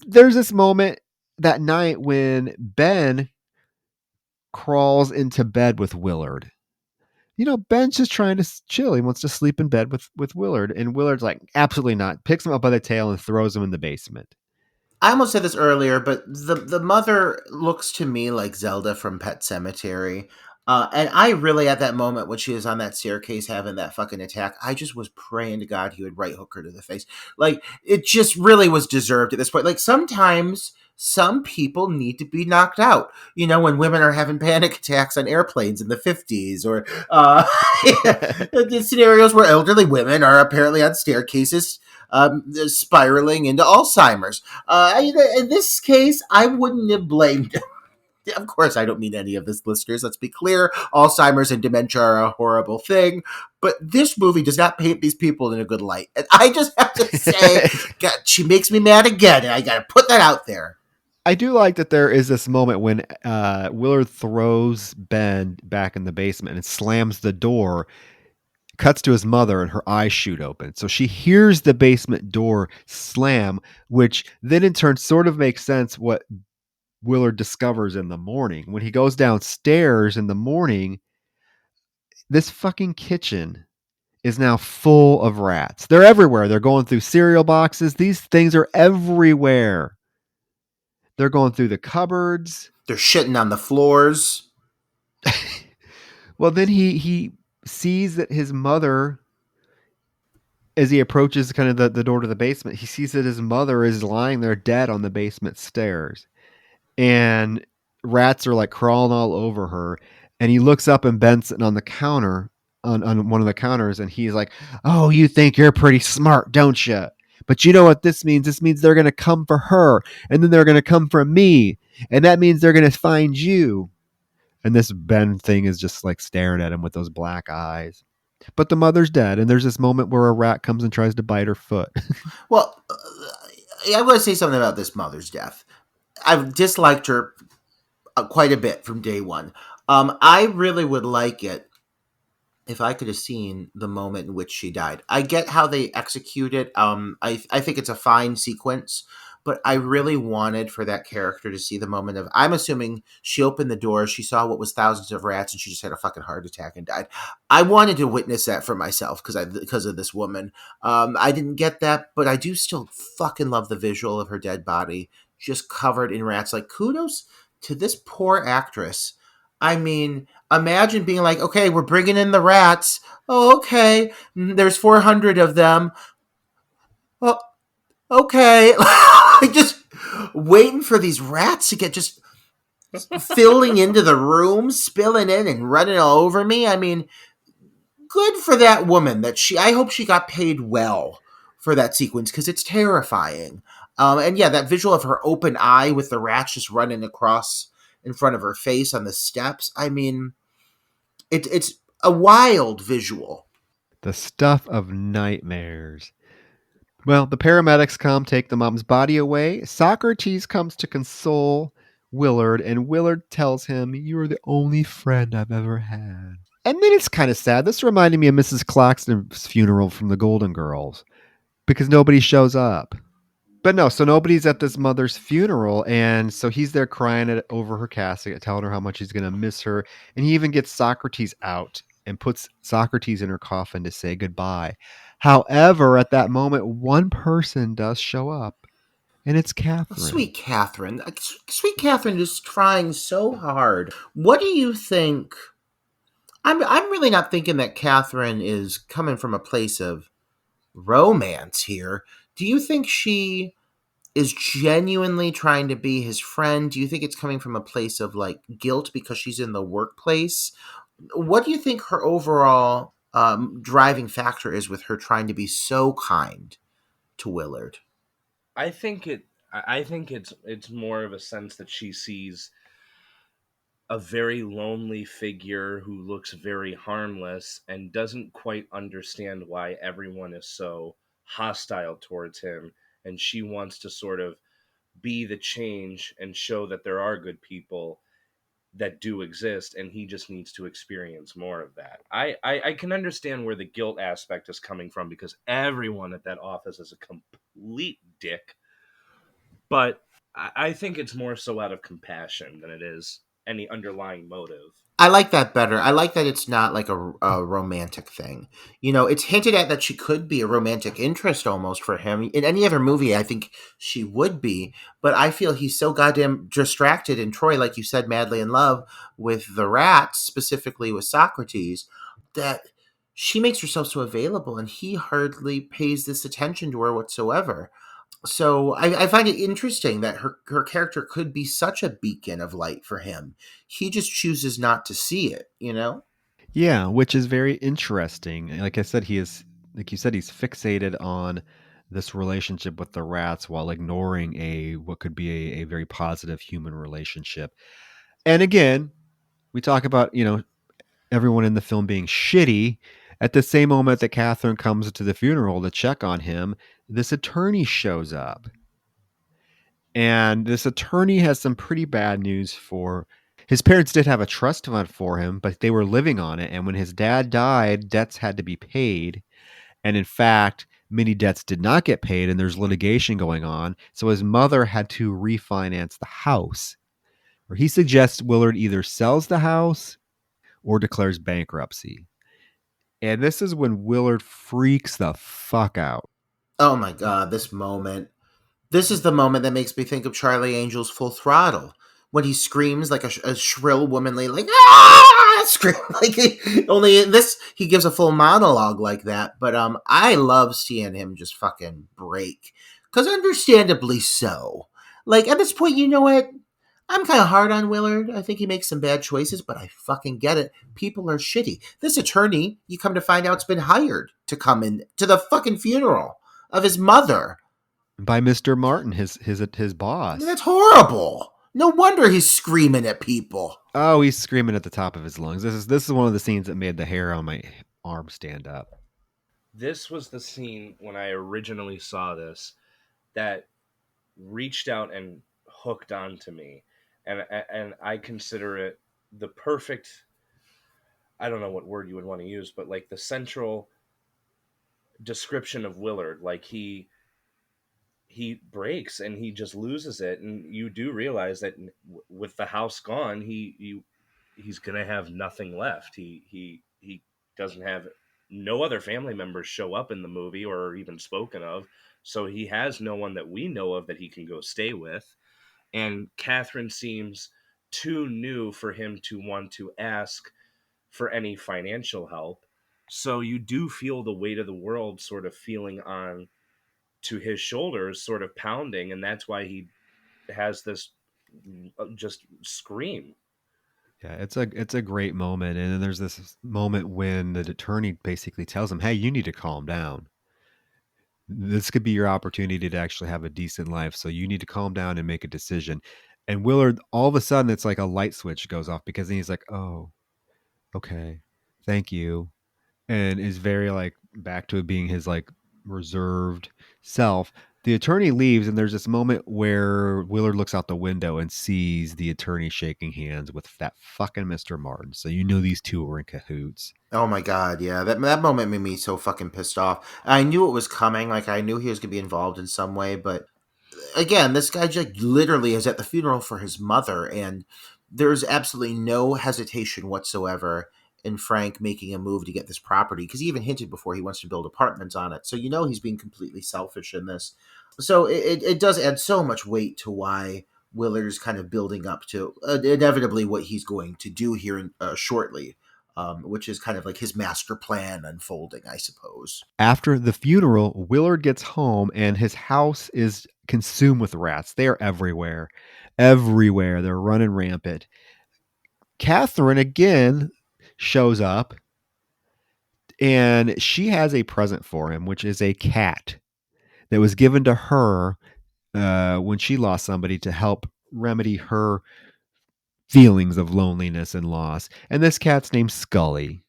there's this moment that night when Ben crawls into bed with Willard. Ben's just trying to chill. He wants to sleep in bed with Willard. And Willard's like, "Absolutely not." Picks him up by the tail and throws him in the basement. I almost said this earlier, but the mother looks to me like Zelda from Pet Sematary. And I really, at that moment when she was on that staircase having that fucking attack, I just was praying to God he would right hook her to the face. Like, it just really was deserved at this point. Like, sometimes some people need to be knocked out. When women are having panic attacks on airplanes in the 50s, or the scenarios where elderly women are apparently on staircases spiraling into Alzheimer's. In this case, I wouldn't have blamed him. Of course, I don't mean any of this, listeners. Let's be clear. Alzheimer's and dementia are a horrible thing. But this movie does not paint these people in a good light. And I just have to say, God, she makes me mad again. And I got to put that out there. I do like that there is this moment when Willard throws Ben back in the basement and slams the door, cuts to his mother, and her eyes shoot open. So she hears the basement door slam, which then in turn sort of makes sense what Willard discovers in the morning. When he goes downstairs in the morning, this fucking kitchen is now full of rats. They're everywhere. They're going through cereal boxes. These things are everywhere. They're going through the cupboards. They're shitting on the floors. Well, then he sees that his mother, as he approaches kind of the door to the basement, he sees that his mother is lying there dead on the basement stairs. And rats are like crawling all over her. And he looks up and Ben's sitting on the counter on one of the counters, and he's like, "Oh, you think you're pretty smart, don't you? But you know what this means? This means they're going to come for her, and then they're going to come for me, and that means they're going to find you." And this Ben thing is just like staring at him with those black eyes. But the mother's dead, and there's this moment where a rat comes and tries to bite her foot. Well, I'm going to say something about this mother's death. I've disliked her quite a bit from day one. I really would like it if I could have seen the moment in which she died. I get how they execute it. I think it's a fine sequence, but I really wanted for that character to see the moment of. I'm assuming she opened the door, she saw what was thousands of rats, and she just had a fucking heart attack and died. I wanted to witness that for myself because of this woman. I didn't get that, but I do still fucking love the visual of her dead body just covered in rats. Like, kudos to this poor actress. I mean, imagine being like, okay, we're bringing in the rats. Oh, okay. There's 400 of them. Oh, okay. Just waiting for these rats to get just filling into the room, spilling in and running all over me. I mean, good for that woman I hope she got paid well for that sequence because it's terrifying. And yeah, that visual of her open eye with the rats just running across in front of her face on the steps. I mean, it's a wild visual. The stuff of nightmares. Well, the paramedics come, take the mom's body away. Socrates comes to console Willard, and Willard tells him, "You're the only friend I've ever had." And then it's kind of sad. This reminded me of Mrs. Claxton's funeral from the Golden Girls because nobody shows up. But no, so nobody's at this mother's funeral, and so he's there crying over her casket, telling her how much he's going to miss her. And he even gets Socrates out and puts Socrates in her coffin to say goodbye. However, at that moment, one person does show up, and it's Catherine. Sweet Catherine. Sweet Catherine is trying so hard. What do you think? I'm really not thinking that Catherine is coming from a place of romance here. Do you think she is genuinely trying to be his friend? Do you think it's coming from a place of like guilt because she's in the workplace? What do you think her overall driving factor is with her trying to be so kind to Willard? I think it's more of a sense that she sees a very lonely figure who looks very harmless and doesn't quite understand why everyone is so hostile towards him, and she wants to sort of be the change and show that there are good people that do exist, and he just needs to experience more of that. I can understand where the guilt aspect is coming from because everyone at that office is a complete dick, but I think it's more so out of compassion than it is any underlying motive. I like that better. I like that it's not like a romantic thing. You know, it's hinted at that she could be a romantic interest almost for him. In any other movie, I think she would be. But I feel he's so goddamn distracted in Troy, like you said, madly in love with the rats, specifically with Socrates, that she makes herself so available and he hardly pays this attention to her whatsoever. So I find it interesting that her character could be such a beacon of light for him. He just chooses not to see it, you know? Yeah, which is very interesting. Like I said, like you said, he's fixated on this relationship with the rats while ignoring what could be a very positive human relationship. And again, we talk about, everyone in the film being shitty. At the same moment that Catherine comes to the funeral to check on him, this attorney shows up. And this attorney has some pretty bad news for his parents. Did have a trust fund for him, but they were living on it. And when his dad died, debts had to be paid. And in fact, many debts did not get paid, and there's litigation going on. So his mother had to refinance the house. Or he suggests Willard either sells the house or declares bankruptcy. And this is when Willard freaks the fuck out. Oh my God, this moment. This is the moment that makes me think of Charlie Angel's Full Throttle. When he screams like a shrill womanly, like, ah! Scream. Like, only in this, he gives a full monologue like that. But I love seeing him just fucking break. Because understandably so. Like, at this point, you know what? I'm kind of hard on Willard. I think he makes some bad choices, but I fucking get it. People are shitty. This attorney, you come to find out, has been hired to come in to the fucking funeral of his mother. By Mr. Martin, his I mean, boss. that's horrible. No wonder he's screaming at people. Oh, he's screaming at the top of his lungs. This is one of the scenes that made the hair on my arm stand up. This was the scene when I originally saw this that reached out and hooked onto me, and I consider it the perfect. I don't know what word you would want to use, but like the central description of Willard. Like he breaks and he just loses it, and you do realize that with the house gone, he's gonna have nothing left. He doesn't have, no other family members show up in the movie or are even spoken of, so he has no one that we know of that he can go stay with. And Catherine seems too new for him to want to ask for any financial help. So you do feel the weight of the world sort of feeling on to his shoulders, sort of pounding, and that's why he has this just scream. Yeah, it's a great moment, and then there's this moment when the attorney basically tells him, "Hey, you need to calm down. This could be your opportunity to actually have a decent life, so you need to calm down and make a decision." And Willard, all of a sudden, it's like a light switch goes off because then he's like, "Oh, okay, thank you," and is very like back to being his like reserved self. The attorney leaves, and there's this moment where Willard looks out the window and sees the attorney shaking hands with that fucking Mr. Martin. So you know these two were in cahoots. Oh my god, yeah. That moment made me so fucking pissed off. I knew it was coming, like I knew he was gonna be involved in some way, but again, this guy just literally is at the funeral for his mother, and there's absolutely no hesitation whatsoever in Frank making a move to get this property, because he even hinted before he wants to build apartments on it. So you know he's being completely selfish in this. So it does add so much weight to why Willard is kind of building up to inevitably what he's going to do here shortly, which is kind of like his master plan unfolding, I suppose. After the funeral, Willard gets home and his house is consumed with rats. They are everywhere. Everywhere. They're running rampant. Catherine again shows up and she has a present for him, which is a cat that was given to her when she lost somebody to help remedy her feelings of loneliness and loss. And this cat's named Scully.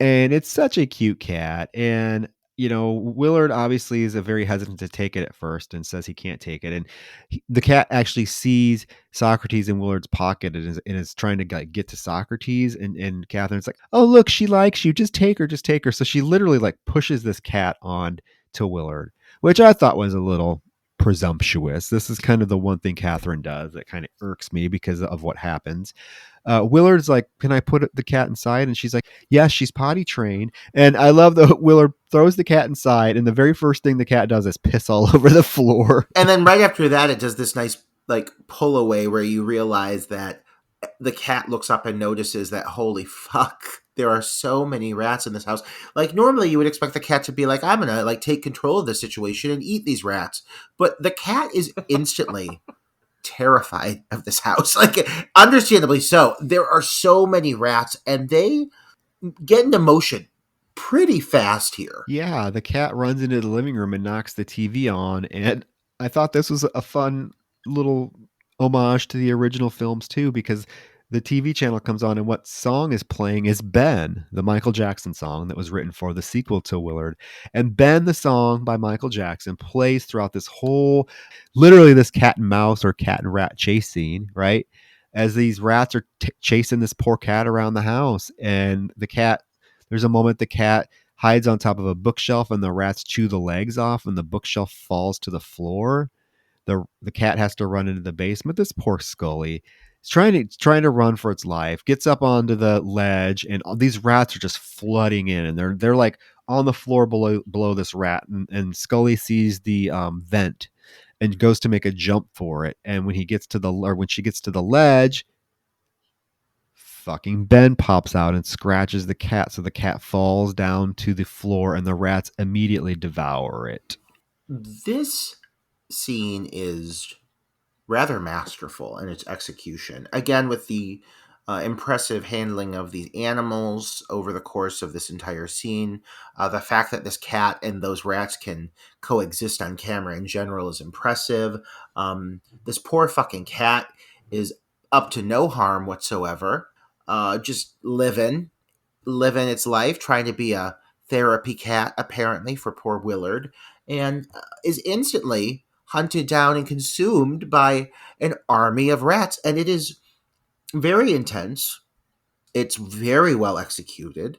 And it's such a cute cat. And, Willard obviously is a very hesitant to take it at first and says he can't take it. And the cat actually sees Socrates in Willard's pocket and is trying to get to Socrates. And Catherine's like, "Oh, look, she likes you. Just take her. Just take her." So she literally like pushes this cat on to Willard, which I thought was a little presumptuous. This is kind of the one thing Catherine does that kind of irks me because of what happens. Willard's like, "Can I put the cat inside?" And she's like, "Yes, she's potty trained." And I love that Willard throws the cat inside, and the very first thing the cat does is piss all over the floor. And then right after that, it does this nice like pull away where you realize that the cat looks up and notices that, holy fuck, there are so many rats in this house. Like normally you would expect the cat to be like, "I'm gonna like take control of the situation and eat these rats," but the cat is instantly terrified of this house. Like understandably so. There are so many rats and they get into motion pretty fast here. Yeah, the cat runs into the living room and knocks the TV on. And I thought this was a fun little homage to the original films, too, because the TV channel comes on and what song is playing is Ben, the Michael Jackson song that was written for the sequel to Willard. And Ben, the song by Michael Jackson, plays throughout this whole, literally this cat and mouse or cat and rat chase scene, right? As these rats are chasing this poor cat around the house. And there's a moment the cat hides on top of a bookshelf and the rats chew the legs off and the bookshelf falls to the floor. The cat has to run into the basement. This poor Scully is trying to run for its life, gets up onto the ledge, and all these rats are just flooding in, and they're like on the floor below this rat, and Scully sees the vent and goes to make a jump for it. And when she gets to the ledge, fucking Ben pops out and scratches the cat, so the cat falls down to the floor and the rats immediately devour it. This scene is rather masterful in its execution. Again, with the impressive handling of these animals over the course of this entire scene. The fact that this cat and those rats can coexist on camera in general is impressive. This poor fucking cat is up to no harm whatsoever, just living its life, trying to be a therapy cat, apparently, for poor Willard, and is instantly hunted down and consumed by an army of rats. And it is very intense. It's very well executed.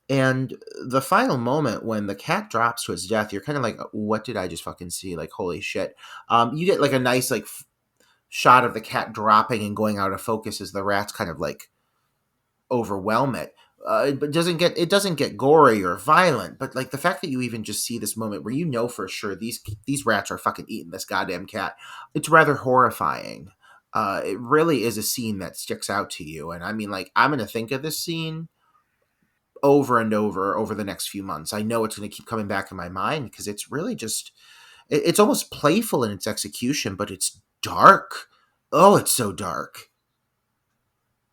And the final moment when the cat drops to its death, you're kind of like, what did I just fucking see? Like, holy shit. You get like a nice, like, shot of the cat dropping and going out of focus as the rats kind of like overwhelm it. But it doesn't get gory or violent. But like the fact that you even just see this moment where you know for sure these rats are fucking eating this goddamn cat, it's rather horrifying. It really is a scene that sticks out to you, and I mean, like, I'm gonna think of this scene over and over the next few months. I know it's gonna keep coming back in my mind because it's really just it's almost playful in its execution, but it's dark. Oh, it's so dark.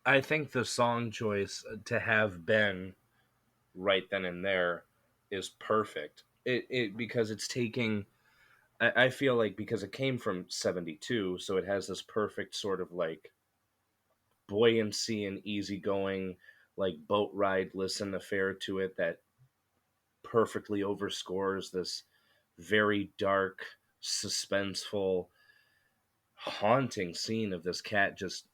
I think the song choice to have Ben right then and there is perfect. It because it's taking. I feel like because it came from '72, so it has this perfect sort of like buoyancy and easygoing, like boat ride listen affair to it that perfectly overscores this very dark, suspenseful, haunting scene of this cat just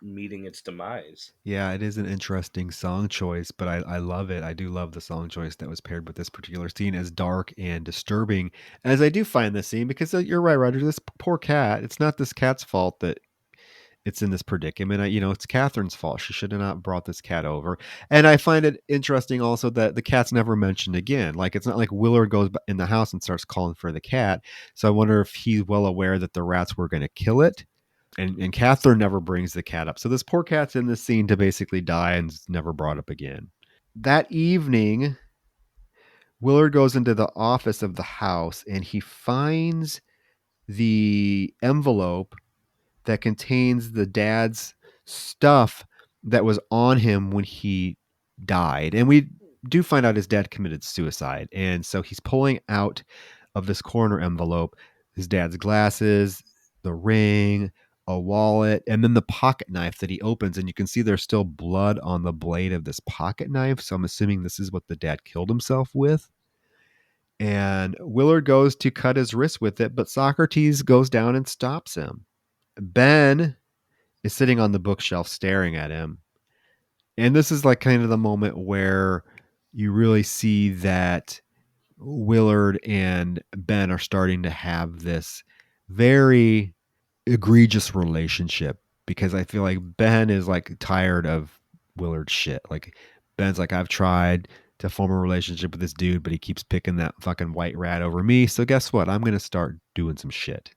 meeting its demise. Yeah, it is an interesting song choice, but I love it. I do love the song choice that was paired with this particular scene, as dark and disturbing as I do find this scene, because you're right, Roger. This poor cat, it's not this cat's fault that it's in this predicament. It's Catherine's fault. She should have not brought this cat over. And I find it interesting also that the cat's never mentioned again. Like, it's not like Willard goes in the house and starts calling for the cat. So I wonder if he's well aware that the rats were going to kill it. And Catherine never brings the cat up. So this poor cat's in this scene to basically die and is never brought up again. That evening, Willard goes into the office of the house and he finds the envelope that contains the dad's stuff that was on him when he died. And we do find out his dad committed suicide. And so he's pulling out of this corner envelope his dad's glasses, the ring, a wallet, and then the pocket knife that he opens. And you can see there's still blood on the blade of this pocket knife. So I'm assuming this is what the dad killed himself with. And Willard goes to cut his wrist with it, but Socrates goes down and stops him. Ben is sitting on the bookshelf staring at him. And this is like kind of the moment where you really see that Willard and Ben are starting to have this very egregious relationship, because I feel like Ben is like tired of Willard's shit. Like, Ben's like, I've tried to form a relationship with this dude, but he keeps picking that fucking white rat over me. So guess what? I'm going to start doing some shit.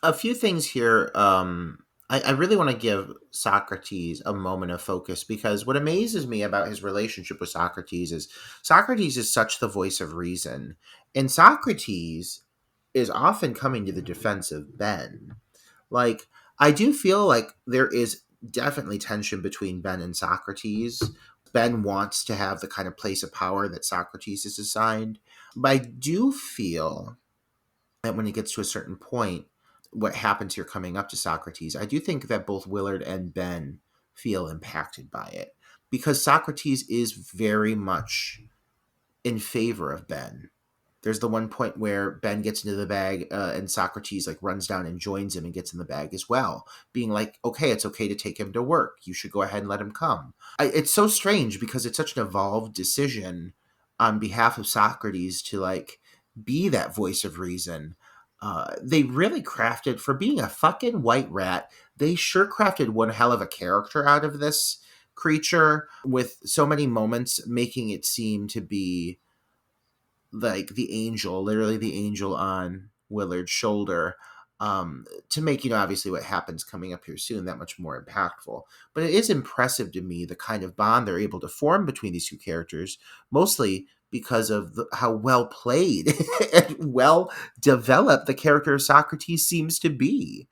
A few things here. I really want to give Socrates a moment of focus, because what amazes me about his relationship with Socrates is such the voice of reason. And Socrates is often coming to the defense of Ben. Like, I do feel like there is definitely tension between Ben and Socrates. Ben wants to have the kind of place of power that Socrates is assigned. But I do feel that when it gets to a certain point, what happens here coming up to Socrates, I do think that both Willard and Ben feel impacted by it, because Socrates is very much in favor of Ben. There's the one point where Ben gets into the bag, and Socrates like runs down and joins him and gets in the bag as well, being like, okay, it's okay to take him to work. You should go ahead and let him come. It's so strange because it's such an evolved decision on behalf of Socrates to like be that voice of reason. They really crafted, for being a fucking white rat, they sure crafted one hell of a character out of this creature, with so many moments making it seem to be like the angel, literally the angel on Willard's shoulder, to make, obviously what happens coming up here soon that much more impactful. But it is impressive to me the kind of bond they're able to form between these two characters, mostly because of how well played and well developed the character of Socrates seems to be.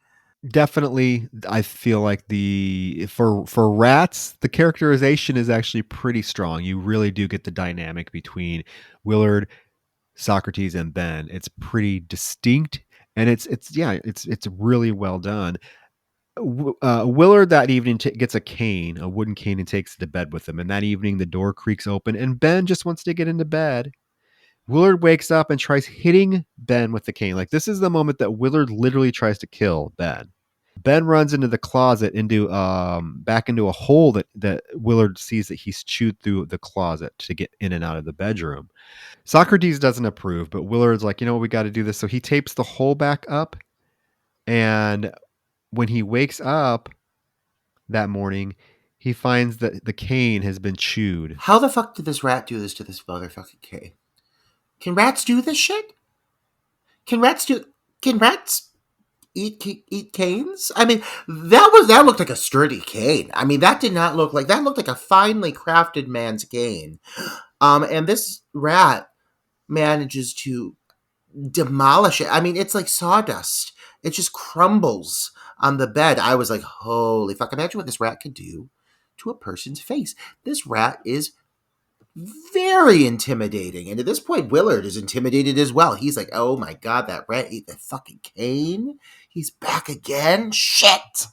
Definitely, I feel like for rats, the characterization is actually pretty strong. You really do get the dynamic between Willard, Socrates, and Ben. It's pretty distinct, and it's really well done. Willard that evening gets a cane, a wooden cane, and takes it to bed with him. And that evening, the door creaks open, and Ben just wants to get into bed. Willard wakes up and tries hitting Ben with the cane. Like, this is the moment that Willard literally tries to kill Ben. Ben runs into the closet, into back into a hole that Willard sees that he's chewed through the closet to get in and out of the bedroom. Socrates doesn't approve, but Willard's like, you know what, we got to do this. So he tapes the hole back up, and when he wakes up that morning, he finds that the cane has been chewed. How the fuck did this rat do this to this motherfucking kid? Can rats do this shit? Can rats do? Can rats eat canes? I mean, that looked like a sturdy cane. I mean, that looked like a finely crafted man's cane. And this rat manages to demolish it. I mean, it's like sawdust. It just crumbles on the bed. I was like, holy fuck! Imagine what this rat could do to a person's face. This rat is very intimidating. And at this point, Willard is intimidated as well. He's like, oh my god, that rat ate the fucking cane? He's back again? Shit!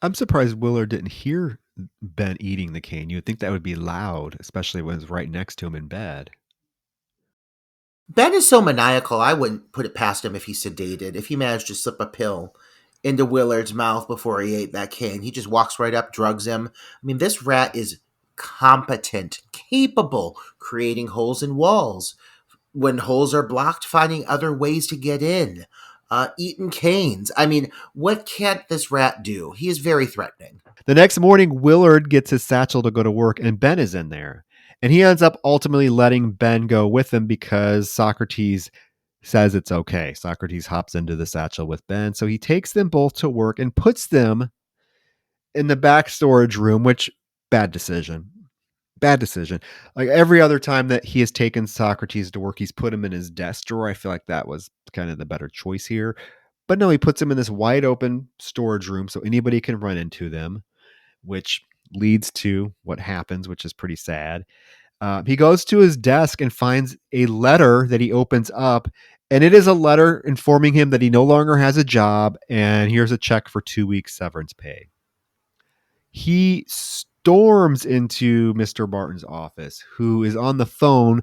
I'm surprised Willard didn't hear Ben eating the cane. You would think that would be loud, especially when it's right next to him in bed. Ben is so maniacal, I wouldn't put it past him if he sedated. If he managed to slip a pill into Willard's mouth before he ate that cane, he just walks right up, drugs him. I mean, this rat is competent, capable, creating holes in walls. When holes are blocked, finding other ways to get in, eating canes. I mean, what can't this rat do? He is very threatening. The next morning, Willard gets his satchel to go to work, and Ben is in there. And he ends up ultimately letting Ben go with him because Socrates says it's okay. Socrates hops into the satchel with Ben. So he takes them both to work and puts them in the back storage room, which, bad decision. Bad decision. Like every other time that he has taken Socrates to work, he's put him in his desk drawer. I feel like that was kind of the better choice here. But no, he puts him in this wide open storage room so anybody can run into them, which leads to what happens, which is pretty sad. He goes to his desk and finds a letter that he opens up, and it is a letter informing him that he no longer has a job, and here's a check for 2 weeks severance pay. He storms into Mr. Martin's office, who is on the phone.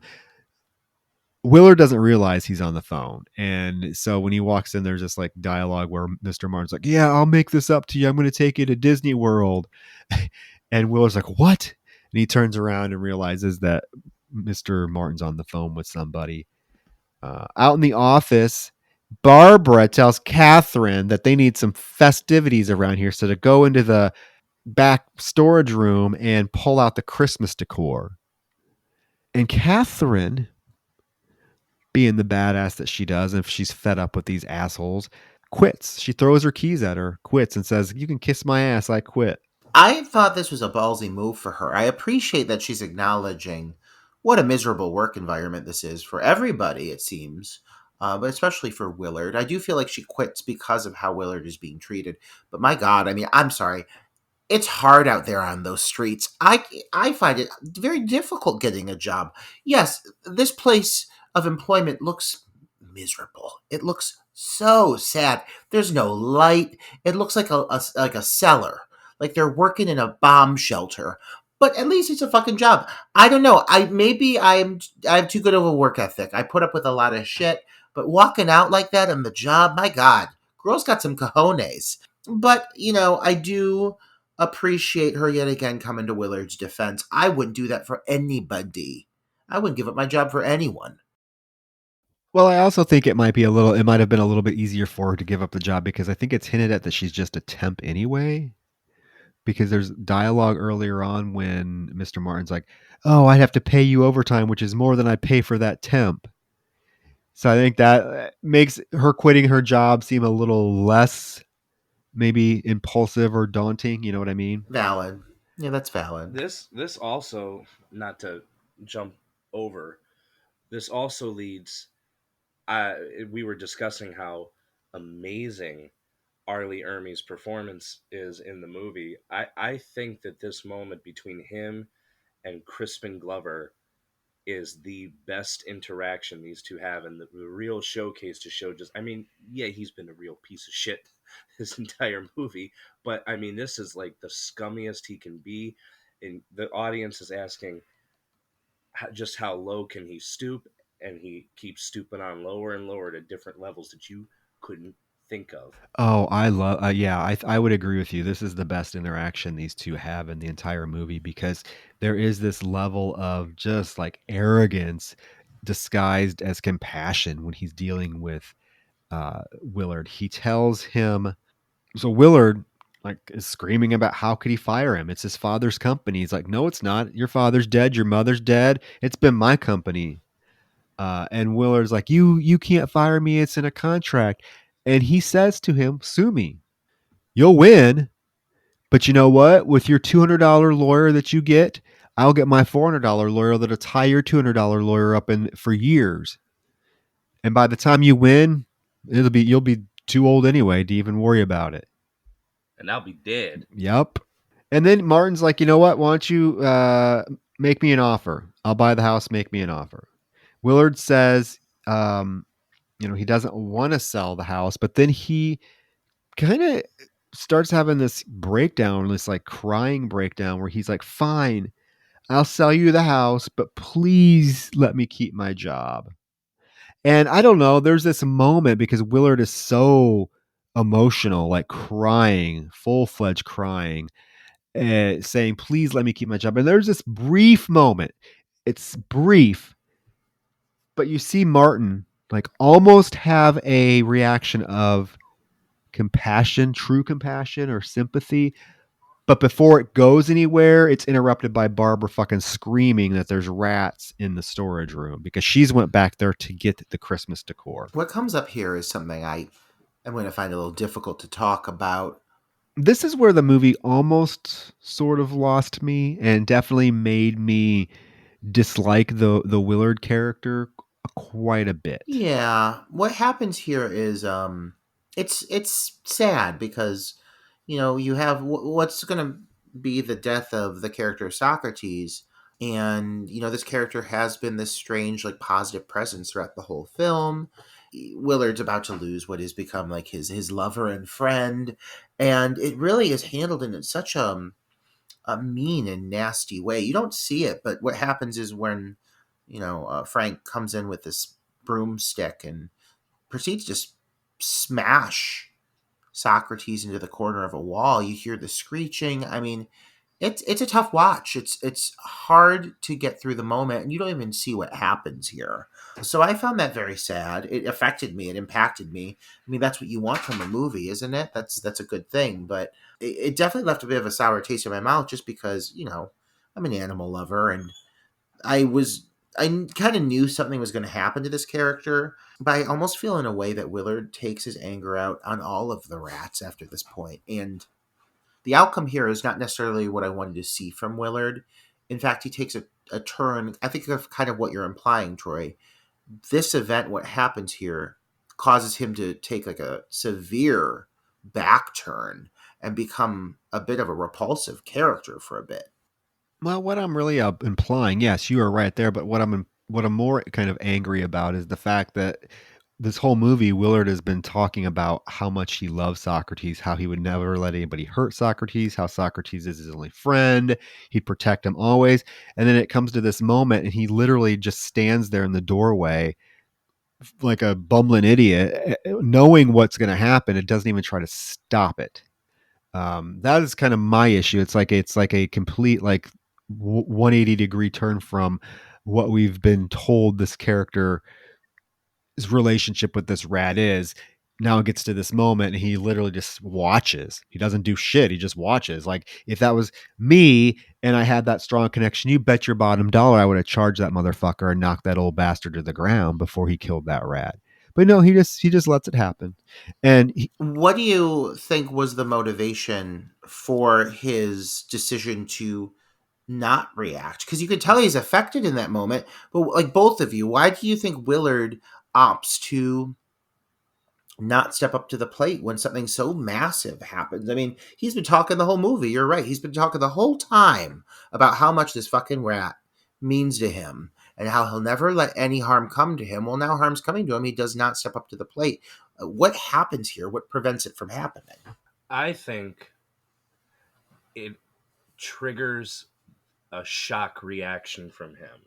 Willard doesn't realize he's on the phone. And so when he walks in, there's this like dialogue where Mr. Martin's like, yeah, I'll make this up to you. I'm going to take you to Disney World. And Willard's like, what? And he turns around and realizes that Mr. Martin's on the phone with somebody. Out in the office, Barbara tells Catherine that they need some festivities around here. So to go into the back storage room and pull out the Christmas decor. And Catherine, being the badass that she does, and if she's fed up with these assholes, quits. She throws her keys at her, quits, and says, you can kiss my ass, I quit. I thought this was a ballsy move for her. I appreciate that she's acknowledging what a miserable work environment this is for everybody, it seems, but especially for Willard. I do feel like she quits because of how Willard is being treated. But my God, I mean, I'm sorry. It's hard out there on those streets. I find it very difficult getting a job. Yes, this place of employment looks miserable. It looks so sad. There's no light. It looks like a cellar. Like they're working in a bomb shelter. But at least it's a fucking job. I don't know. I have too good of a work ethic. I put up with a lot of shit. But walking out like that on the job, my God, girl's got some cojones. But, I do appreciate her yet again coming to Willard's defense. I wouldn't do that for anybody. I wouldn't give up my job for anyone. Well, I also think it might have been a little bit easier for her to give up the job because I think it's hinted at that she's just a temp anyway. Because there's dialogue earlier on when Mr. Martin's like, oh, I'd have to pay you overtime, which is more than I pay for that temp. So I think that makes her quitting her job seem a little less maybe impulsive or daunting. You know what I mean? Valid. Yeah, that's valid. This also, not to jump over, this also leads. We were discussing how amazing Arlie Ermey's performance is in the movie, I think that this moment between him and Crispin Glover is the best interaction these two have, and the real showcase to show just, I mean, yeah, he's been a real piece of shit his entire movie, but I mean, this is like the scummiest he can be, and the audience is asking just how low can he stoop, and he keeps stooping on lower and lower to different levels that you couldn't think of. Oh, I love. Yeah, I would agree with you. This is the best interaction these two have in the entire movie because there is this level of just like arrogance disguised as compassion when he's dealing with Willard. He tells him, so Willard like is screaming about how could he fire him? It's his father's company. He's like, no, it's not. Your father's dead. Your mother's dead. It's been my company. And Willard's like, you can't fire me. It's in a contract. And he says to him, sue me. You'll win. But you know what? With your $200 lawyer that you get, I'll get my $400 lawyer that'll tie your $200 lawyer up in for years. And by the time you win, you'll be too old anyway to even worry about it. And I'll be dead. Yep. And then Martin's like, you know what? Why don't you make me an offer? I'll buy the house. Make me an offer. Willard says, he doesn't want to sell the house, but then he kind of starts having this breakdown, this like crying breakdown where he's like, fine, I'll sell you the house, but please let me keep my job. And I don't know, there's this moment because Willard is so emotional, like crying, full-fledged crying, saying, please let me keep my job. And there's this brief moment. It's brief, but you see Martin like almost have a reaction of compassion, true compassion or sympathy. But before it goes anywhere, it's interrupted by Barbara fucking screaming that there's rats in the storage room because she's went back there to get the Christmas decor. What comes up here is something I'm going to find a little difficult to talk about. This is where the movie almost sort of lost me and definitely made me dislike the Willard character quite a bit. Yeah, what happens here is it's sad because you have what's going to be the death of the character Socrates, and this character has been this strange like positive presence throughout the whole film. Willard's about to lose what has become like his lover and friend, and it really is handled in such a mean and nasty way. You don't see it, but what happens is when Frank comes in with this broomstick and proceeds to just smash Socrates into the corner of a wall. You hear the screeching. I mean, it's a tough watch. It's hard to get through the moment, and you don't even see what happens here. So I found that very sad. It affected me. It impacted me. I mean, that's what you want from a movie, isn't it? That's a good thing. But it definitely left a bit of a sour taste in my mouth, just because I'm an animal lover, and I kind of knew something was going to happen to this character, but I almost feel in a way that Willard takes his anger out on all of the rats after this point. And the outcome here is not necessarily what I wanted to see from Willard. In fact, he takes a turn. I think of kind of what you're implying, Troy. This event, what happens here, causes him to take like a severe back turn and become a bit of a repulsive character for a bit. Well, what I'm really implying, yes, you are right there, but what I'm more kind of angry about is the fact that this whole movie, Willard has been talking about how much he loves Socrates, how he would never let anybody hurt Socrates, how Socrates is his only friend, he'd protect him always. And then it comes to this moment, and he literally just stands there in the doorway like a bumbling idiot, knowing what's going to happen. It doesn't even try to stop it. That is kind of my issue. It's like a complete like 180-degree turn from what we've been told this character's relationship with this rat is. Now it gets to this moment and he literally just watches. He doesn't do shit. He just watches. Like if that was me and I had that strong connection, you bet your bottom dollar I would have charged that motherfucker and knocked that old bastard to the ground before he killed that rat. But no, he just lets it happen. And what do you think was the motivation for his decision to not react? Because you could tell he's affected in that moment. But like both of you, why do you think Willard opts to not step up to the plate when something so massive happens. I mean, he's been talking the whole movie. You're right. He's been talking the whole time about how much this fucking rat means to him and how he'll never let any harm come to him. Well, now harm's coming to him. He does not step up to the plate. What happens here? What prevents it from happening? I think it triggers a shock reaction from him,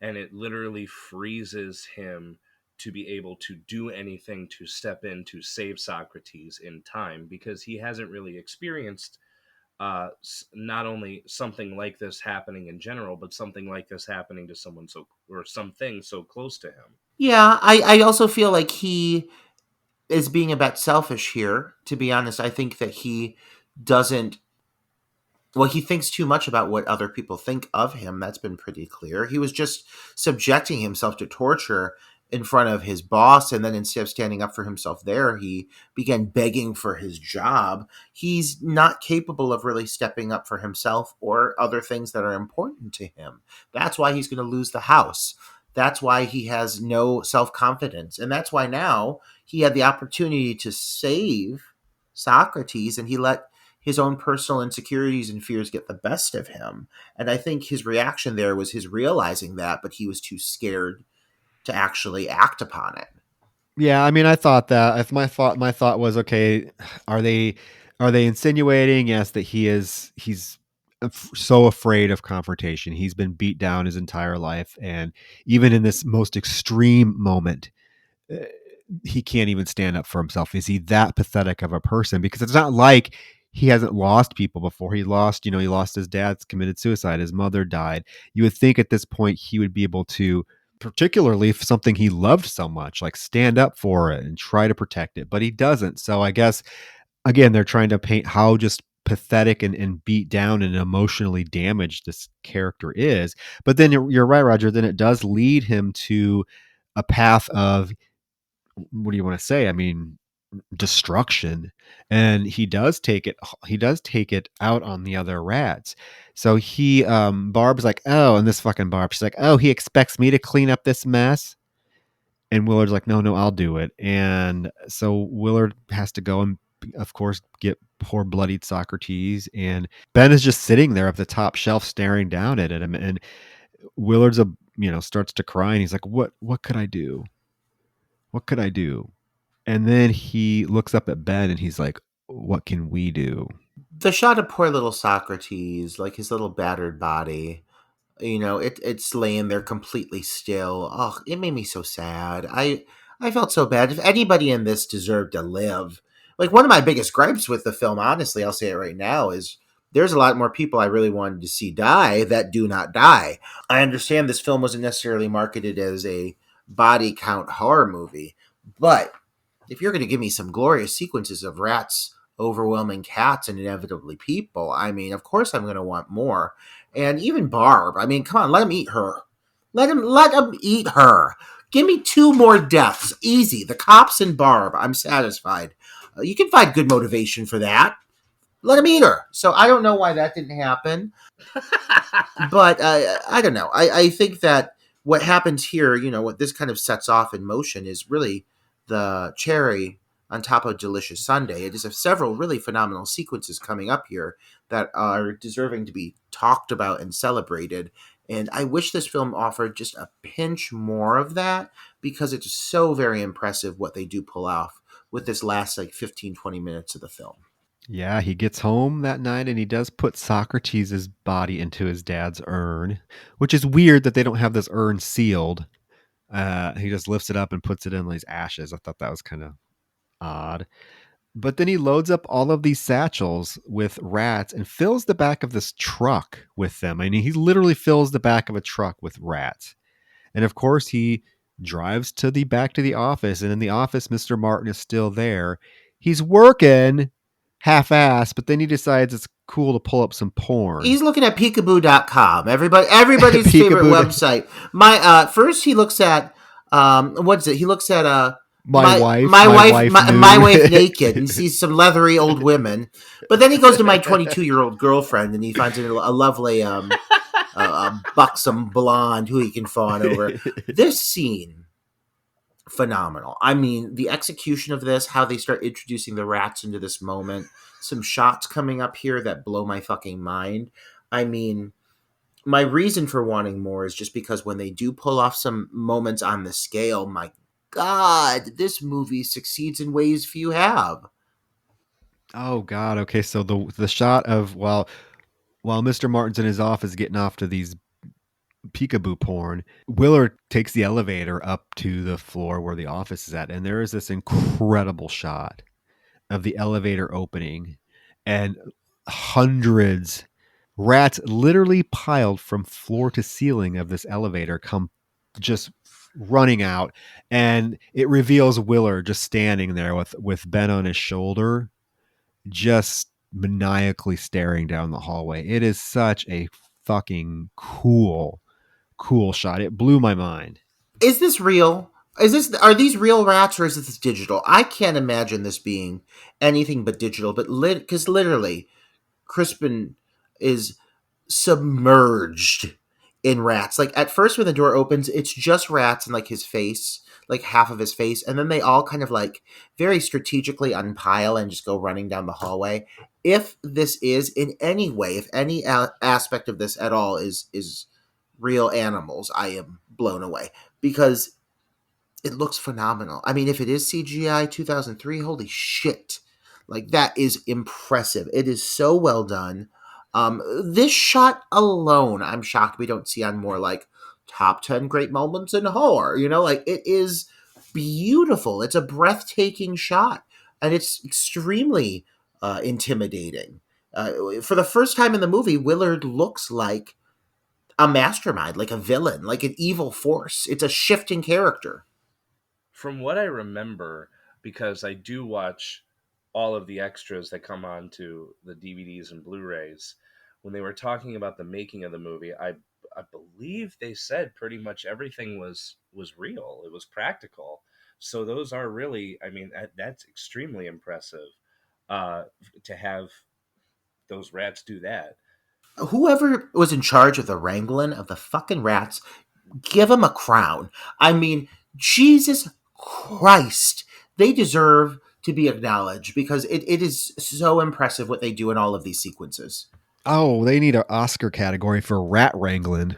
and it literally freezes him to be able to do anything to step in to save Socrates in time, because he hasn't really experienced not only something like this happening in general, but something like this happening to someone or something so close to him. Yeah, I also feel like he is being a bit selfish here. To be honest, I think that he doesn't. Well, he thinks too much about what other people think of him. That's been pretty clear. He was just subjecting himself to torture in front of his boss, and then instead of standing up for himself there, he began begging for his job. He's not capable of really stepping up for himself or other things that are important to him. That's why he's going to lose the house. That's why he has no self-confidence. And that's why now he had the opportunity to save Socrates, and he let his own personal insecurities and fears get the best of him. And I think his reaction there was his realizing that, but he was too scared to actually act upon it. Yeah, I mean, I thought that. If my thought was, okay, are they insinuating, yes, that he's so afraid of confrontation. He's been beat down his entire life, and even in this most extreme moment, uh, he can't even stand up for himself. Is he that pathetic of a person? Because it's not like he hasn't lost people before. He lost his dad, committed suicide. His mother died. You would think at this point he would be able to, particularly if something he loved so much, like stand up for it and try to protect it, but he doesn't. So I guess, again, they're trying to paint how just pathetic and beat down and emotionally damaged this character is. But then you're right, Roger, then it does lead him to a path of, what do you want to say? I mean, destruction. And he does take it out on the other rats. So Barb's like, oh, and this fucking Barb, she's like, oh, he expects me to clean up this mess. And Willard's like, no, I'll do it. And so Willard has to go and, of course, get poor bloodied Socrates. And Ben is just sitting there at the top shelf staring down at him. And Willard's starts to cry, and he's like, what could I do? What could I do? And then he looks up at Ben and he's like, what can we do? The shot of poor little Socrates, like his little battered body, it's laying there completely still. Oh, it made me so sad. I felt so bad. If anybody in this deserved to live, like, one of my biggest gripes with the film, honestly, I'll say it right now, is there's a lot more people I really wanted to see die that do not die. I understand this film wasn't necessarily marketed as a body count horror movie, but if you're going to give me some glorious sequences of rats overwhelming cats and inevitably people, I mean, of course I'm going to want more. And even Barb, I mean, come on, let him eat her. Let him eat her. Give me 2 more deaths. Easy. The cops and Barb. I'm satisfied. You can find good motivation for that. Let him eat her. So I don't know why that didn't happen. But I don't know. I think that what happens here, what this kind of sets off in motion is really the cherry on top of delicious sundae. It is several really phenomenal sequences coming up here that are deserving to be talked about and celebrated. And I wish this film offered just a pinch more of that, because it's so very impressive what they do pull off with this last 15-20 minutes of the film. Yeah, he gets home that night and he does put Socrates' body into his dad's urn, which is weird that they don't have this urn sealed. He just lifts it up and puts it in these ashes. I thought that was kind of odd. But then he loads up all of these satchels with rats and fills the back of this truck with them. I mean, he literally fills the back of a truck with rats. And of course, he drives back to the office. And in the office, Mr. Martin is still there. He's working half-assed, but then he decides it's cool to pull up some porn. He's looking at peekaboo.com. Everybody's favorite website. First he looks at what is it? He looks at my wife naked and sees some leathery old women. But then he goes to my 22-year-old girlfriend and he finds a lovely buxom blonde who he can fawn over. This scene phenomenal. I mean, the execution of this, how they start introducing the rats into this moment, some shots coming up here that blow my fucking mind. I mean, my reason for wanting more is just because when they do pull off some moments on the scale, my God, this movie succeeds in ways few have. Oh God. Okay, so the shot of while Mr. Martin's in his office getting off to these peekaboo porn, Willard takes the elevator up to the floor where the office is at, and there is this incredible shot of the elevator opening and hundreds rats literally piled from floor to ceiling of this elevator come just running out, and it reveals Willard just standing there with Ben on his shoulder, just maniacally staring down the hallway. It is such a fucking cool shot. It blew my mind. Is this real? Are these real rats or is this digital? I can't imagine this being anything but digital, but because literally Crispin is submerged in rats. Like at first when the door opens, it's just rats and like his face, like half of his face, and then they all kind of like very strategically unpile and just go running down the hallway. If this is in any way, if any aspect of this at all is real animals, I am blown away because it looks phenomenal. I mean, if it is CGI 2003, holy shit. Like, that is impressive. It is so well done. This shot alone, I'm shocked we don't see on more, like, top 10 great moments in horror. You know, like, it is beautiful. It's a breathtaking shot. And it's extremely intimidating. For the first time in the movie, Willard looks like a mastermind, like a villain, like an evil force. It's a shifting character. From what I remember, because I do watch all of the extras that come on to the DVDs and Blu-rays, when they were talking about the making of the movie, I believe they said pretty much everything was real. It was practical. So those are really, I mean, that's extremely impressive to have those rats do that. Whoever was in charge of the wrangling of the fucking rats, give them a crown. I mean, Jesus Christ. They deserve to be acknowledged because it is so impressive what they do in all of these sequences. Oh, they need an Oscar category for rat wrangling.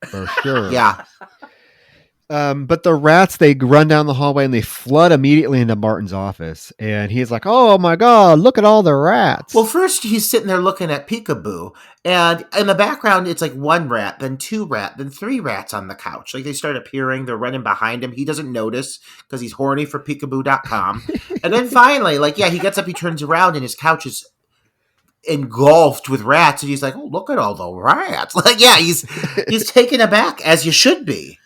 For sure. Yeah. But the rats, they run down the hallway and they flood immediately into Martin's office. And he's like, oh my God, look at all the rats. Well, first he's sitting there looking at Peekaboo. And in the background, it's like one rat, then two rat, then three rats on the couch. Like they start appearing. They're running behind him. He doesn't notice because he's horny for peekaboo.com. And then finally, like, yeah, he gets up, he turns around, and his couch is engulfed with rats. And he's like, oh, look at all the rats. Like, yeah, he's taken aback, as you should be.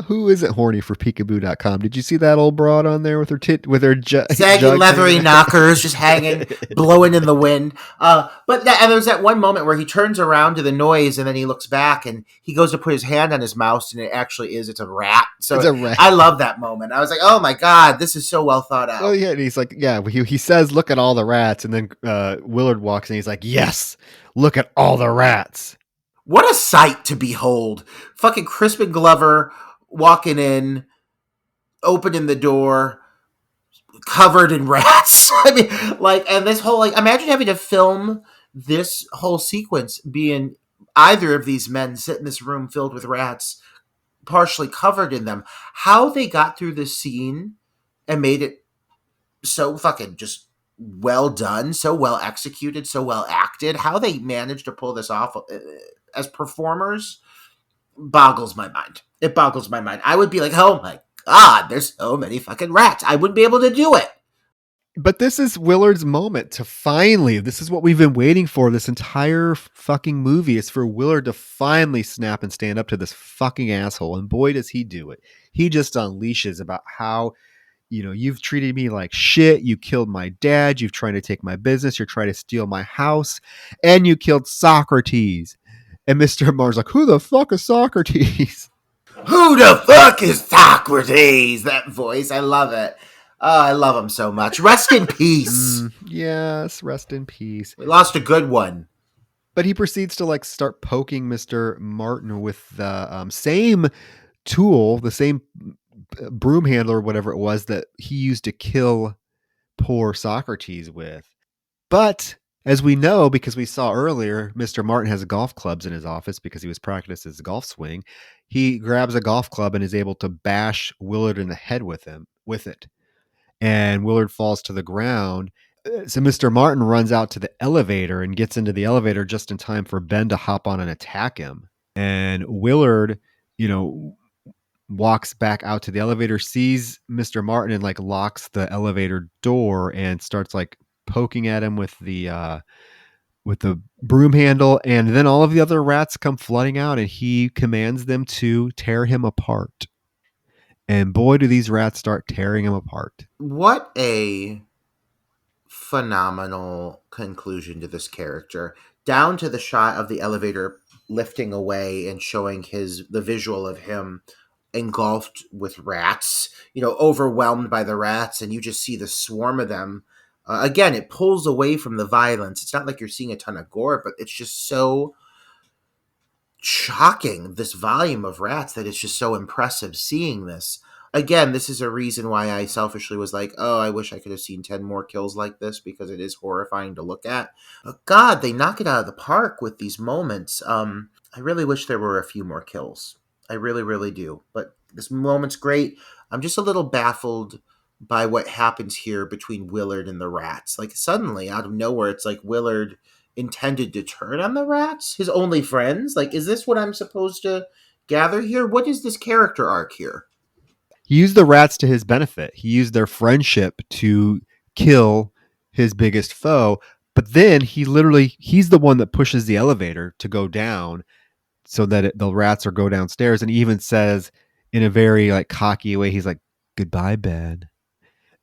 Who isn't horny for peekaboo.com? Did you see that old broad on there with her saggy leathery knockers just hanging, blowing in the wind? And there's that one moment where he turns around to the noise and then he looks back and he goes to put his hand on his mouse and it's a rat. So it's a rat. I love that moment. I was like, oh my God, this is so well thought out. Oh yeah, and he's like, yeah, he says, look at all the rats, and then Willard walks in, he's like, yes, look at all the rats. What a sight to behold. Fucking Crispin Glover walking in, opening the door, covered in rats. I mean, like, and this whole, like, imagine having to film this whole sequence being either of these men sit in this room filled with rats, partially covered in them. How they got through this scene and made it so fucking just well done, so well executed, so well acted, how they managed to pull this off as performers boggles my mind. It boggles my mind. I would be like, oh my God, there's so many fucking rats. I wouldn't be able to do it. But this is Willard's moment to finally, this is what we've been waiting for this entire fucking movie, is for Willard to finally snap and stand up to this fucking asshole. And boy, does he do it. He just unleashes about how, you know, you've treated me like shit. You killed my dad. You've tried to take my business. You're trying to steal my house. And you killed Socrates. And Mr. Marr's like, who the fuck is Socrates? Who the fuck is Socrates? That voice. I love it. Oh, I love him so much. Rest in peace. Yes, rest in peace. We lost a good one. But he proceeds to like start poking Mr. Martin with the same tool, the same broom handle or whatever it was that he used to kill poor Socrates with. But as we know, because we saw earlier, Mr. Martin has golf clubs in his office because he was practicing his golf swing. He grabs a golf club and is able to bash Willard in the head with it. And Willard falls to the ground. So Mr. Martin runs out to the elevator and gets into the elevator just in time for Ben to hop on and attack him. And Willard, walks back out to the elevator, sees Mr. Martin, and like locks the elevator door and starts like poking at him with the broom handle. And then all of the other rats come flooding out, and he commands them to tear him apart. And boy, do these rats start tearing him apart. What a phenomenal conclusion to this character. Down to the shot of the elevator lifting away and showing the visual of him engulfed with rats, overwhelmed by the rats, and you just see the swarm of them. Again, it pulls away from the violence. It's not like you're seeing a ton of gore, but it's just so shocking, this volume of rats, that it's just so impressive seeing this. Again, this is a reason why I selfishly was like, oh, I wish I could have seen 10 more kills like this, because it is horrifying to look at. But God, they knock it out of the park with these moments. I really wish there were a few more kills. I really, really do. But this moment's great. I'm just a little baffled by what happens here between Willard and the rats. Like, suddenly, out of nowhere, it's like Willard intended to turn on the rats, his only friends. Like, is this what I'm supposed to gather here? What is this character arc here? He used the rats to his benefit. He used their friendship to kill his biggest foe. But then he's the one that pushes the elevator to go down so that the rats are go downstairs. And he even says in a very like cocky way, he's like, goodbye, Ben.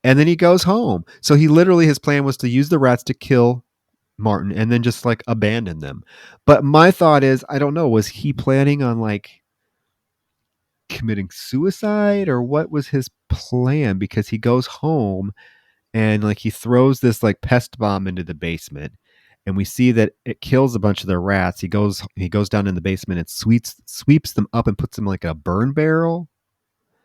And then he goes home. So his plan was to use the rats to kill Martin and then just like abandon them. But my thought is, I don't know, was he planning on like committing suicide, or what was his plan? Because he goes home and like he throws this like pest bomb into the basement, and we see that it kills a bunch of the rats. He goes down in the basement and sweeps them up and puts them like a burn barrel.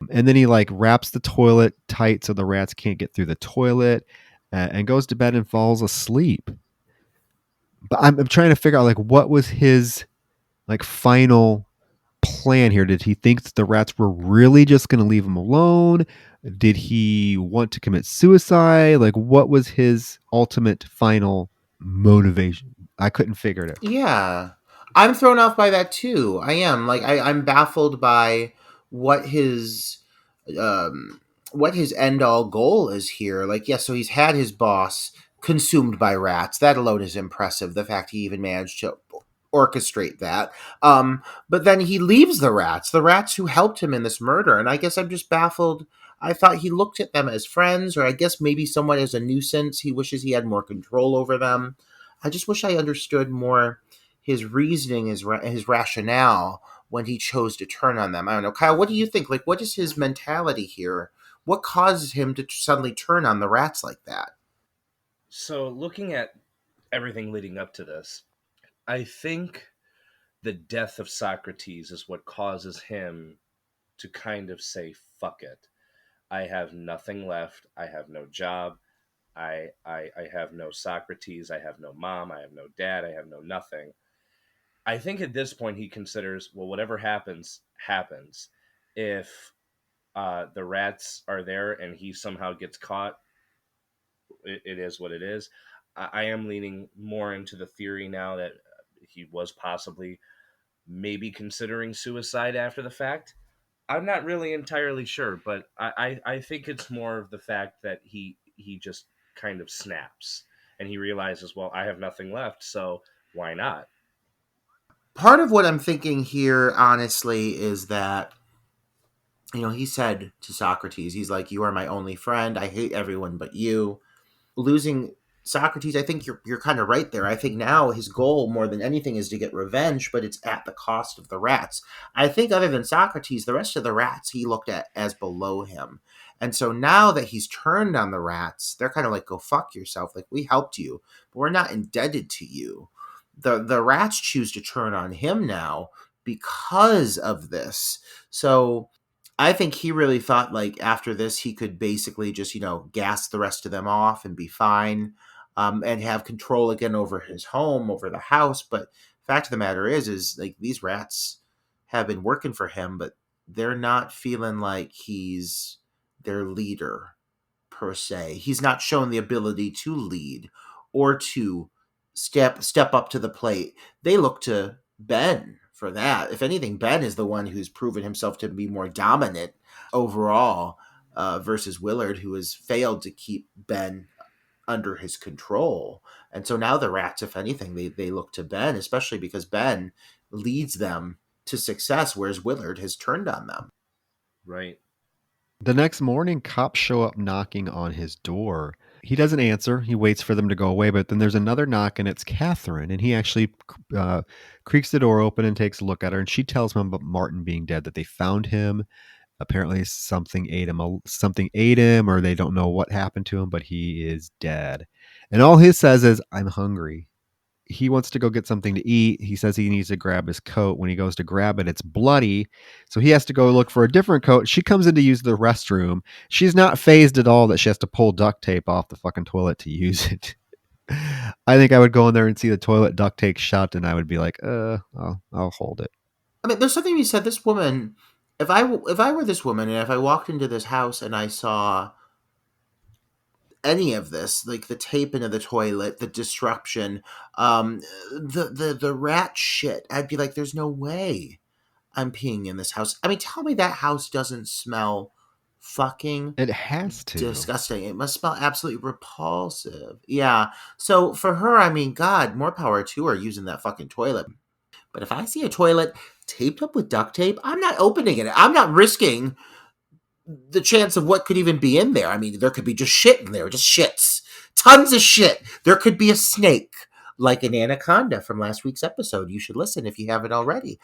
And then he like wraps the toilet tight so the rats can't get through the toilet, and goes to bed and falls asleep. But I'm trying to figure out like what was his like final plan here. Did he think that the rats were really just going to leave him alone? Did he want to commit suicide? Like, what was his ultimate final motivation? I couldn't figure it out. Yeah. I'm thrown off by that too. I am. Like, I'm baffled by what his end all goal is here. Like, yeah, so he's had his boss consumed by rats. That alone is impressive. The fact he even managed to orchestrate that. But then he leaves the rats who helped him in this murder. And I guess I'm just baffled. I thought he looked at them as friends, or I guess maybe somewhat as a nuisance. He wishes he had more control over them. I just wish I understood more his reasoning, his rationale when he chose to turn on them. I don't know. Kyle, what do you think? Like, what is his mentality here? What causes him to suddenly turn on the rats like that? So, looking at everything leading up to this, I think the death of Socrates is what causes him to kind of say, fuck it. I have nothing left. I have no job. I have no Socrates. I have no mom. I have no dad. I have no nothing. I think at this point he considers, well, whatever happens, happens. If the rats are there and he somehow gets caught, it is what it is. I am leaning more into the theory now that he was possibly maybe considering suicide after the fact. I'm not really entirely sure, but I think it's more of the fact that he just kind of snaps and he realizes, well, I have nothing left, so why not? Part of what I'm thinking here, honestly, is that, he said to Socrates, he's like, you are my only friend. I hate everyone but you. Losing Socrates, I think you're kind of right there. I think now his goal more than anything is to get revenge, but it's at the cost of the rats. I think other than Socrates, the rest of the rats he looked at as below him. And so now that he's turned on the rats, they're kind of like, go fuck yourself. Like, we helped you, but we're not indebted to you. The rats choose to turn on him now because of this. So I think he really thought like after this he could basically just gas the rest of them off and be fine, and have control again over his home, over the house. But fact of the matter is like these rats have been working for him, but they're not feeling like he's their leader per se. He's not shown the ability to lead or to step up to the plate. They look to Ben for that. If anything, Ben is the one who's proven himself to be more dominant overall, versus Willard, who has failed to keep Ben under his control. And so now the rats, if anything, they look to Ben, especially because Ben leads them to success, whereas Willard has turned on them. Right. The next morning, cops show up knocking on his door. He doesn't answer. He waits for them to go away, but then there's another knock, and it's Catherine. And he actually creaks the door open and takes a look at her. And she tells him about Martin being dead, that they found him. Apparently, something ate him, or they don't know what happened to him, but he is dead. And all he says is, "I'm hungry." He wants to go get something to eat. He says he needs to grab his coat. When he goes to grab it, it's bloody. So he has to go look for a different coat. She comes in to use the restroom. She's not phased at all that she has to pull duct tape off the fucking toilet to use it. I think I would go in there and see the toilet duct tape shut, and I would be like, I'll hold it. I mean, there's something you said. This woman, if I were this woman, and if I walked into this house and I saw any of this, like the tape into the toilet, the disruption, the rat shit, I'd be like, there's no way I'm peeing in this house. I mean, tell me that house doesn't smell fucking It has to. disgusting. It must smell absolutely repulsive. Yeah. So for her, I mean, God, more power to her using that fucking toilet. But if I see a toilet taped up with duct tape, I'm not opening it. I'm not risking the chance of what could even be in there. I mean, there could be just shit in there, just shits. Tons of shit. There could be a snake, like an anaconda from last week's episode. You should listen if you haven't already.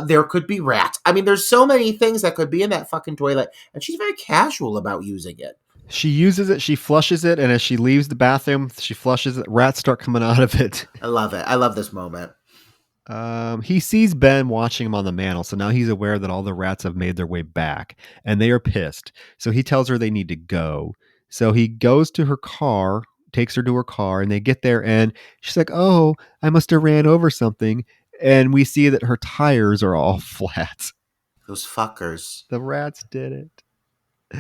There could be rats. I mean, there's so many things that could be in that fucking toilet, and she's very casual about using it. She uses it, she flushes it, and as she leaves the bathroom, she flushes it. Rats start coming out of it. I love it. I love this moment. He sees Ben watching him on the mantle, so now he's aware that all the rats have made their way back, and they are pissed. So he tells her they need to go. So he goes to her car, takes her to her car, and they get there, and she's like, "Oh, I must have ran over something." And we see that her tires are all flat. Those fuckers. The rats did it.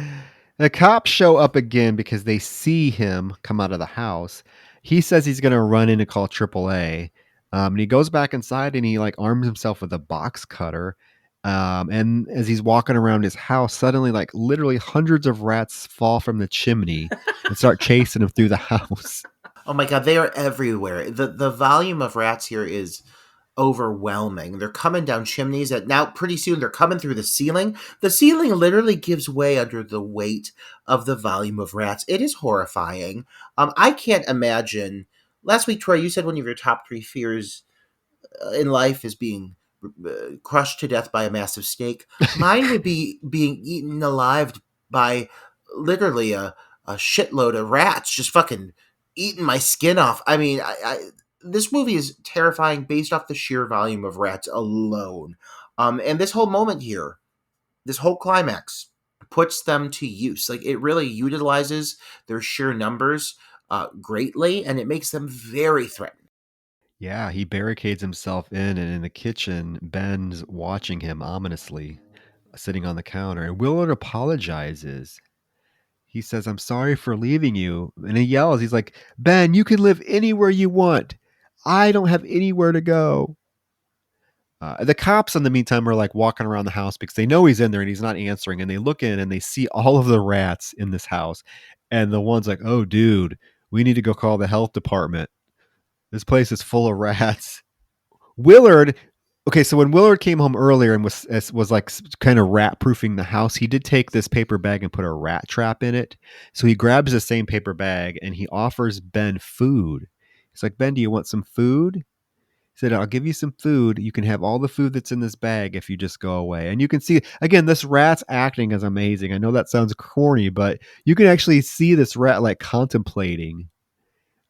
The cops show up again because they see him come out of the house. He says he's going to run in and call AAA. And he goes back inside and he like arms himself with a box cutter. And as he's walking around his house, suddenly like literally hundreds of rats fall from the chimney and start chasing him through the house. Oh my God, they are everywhere. The volume of rats here is overwhelming. They're coming down chimneys, and now pretty soon they're coming through the ceiling. The ceiling literally gives way under the weight of the volume of rats. It is horrifying. I can't imagine. Last week, Troy, you said one of your top 3 fears in life is being crushed to death by a massive snake. Mine would be being eaten alive by literally a shitload of rats just fucking eating my skin off. I mean, this movie is terrifying based off the sheer volume of rats alone. And this whole moment here, this whole climax, puts them to use. Like, it really utilizes their sheer numbers greatly, and it makes them very threatening. Yeah, he barricades himself in, and in the kitchen, Ben's watching him ominously, sitting on the counter. And Willard apologizes. He says, "I'm sorry for leaving you." And he yells, he's like, "Ben, you can live anywhere you want. I don't have anywhere to go." The cops, in the meantime, are like walking around the house because they know he's in there and he's not answering. And they look in and they see all of the rats in this house. And the one's like, "Oh, dude, we need to go call the health department. This place is full of rats." Willard, okay, so when Willard came home earlier and was like kind of rat proofing the house, he did take this paper bag and put a rat trap in it. So he grabs the same paper bag and he offers Ben food. He's like, "Ben, do you want some food?" He said, "I'll give you some food. You can have all the food that's in this bag if you just go away." And you can see, again, this rat's acting is amazing. I know that sounds corny, but you can actually see this rat like contemplating.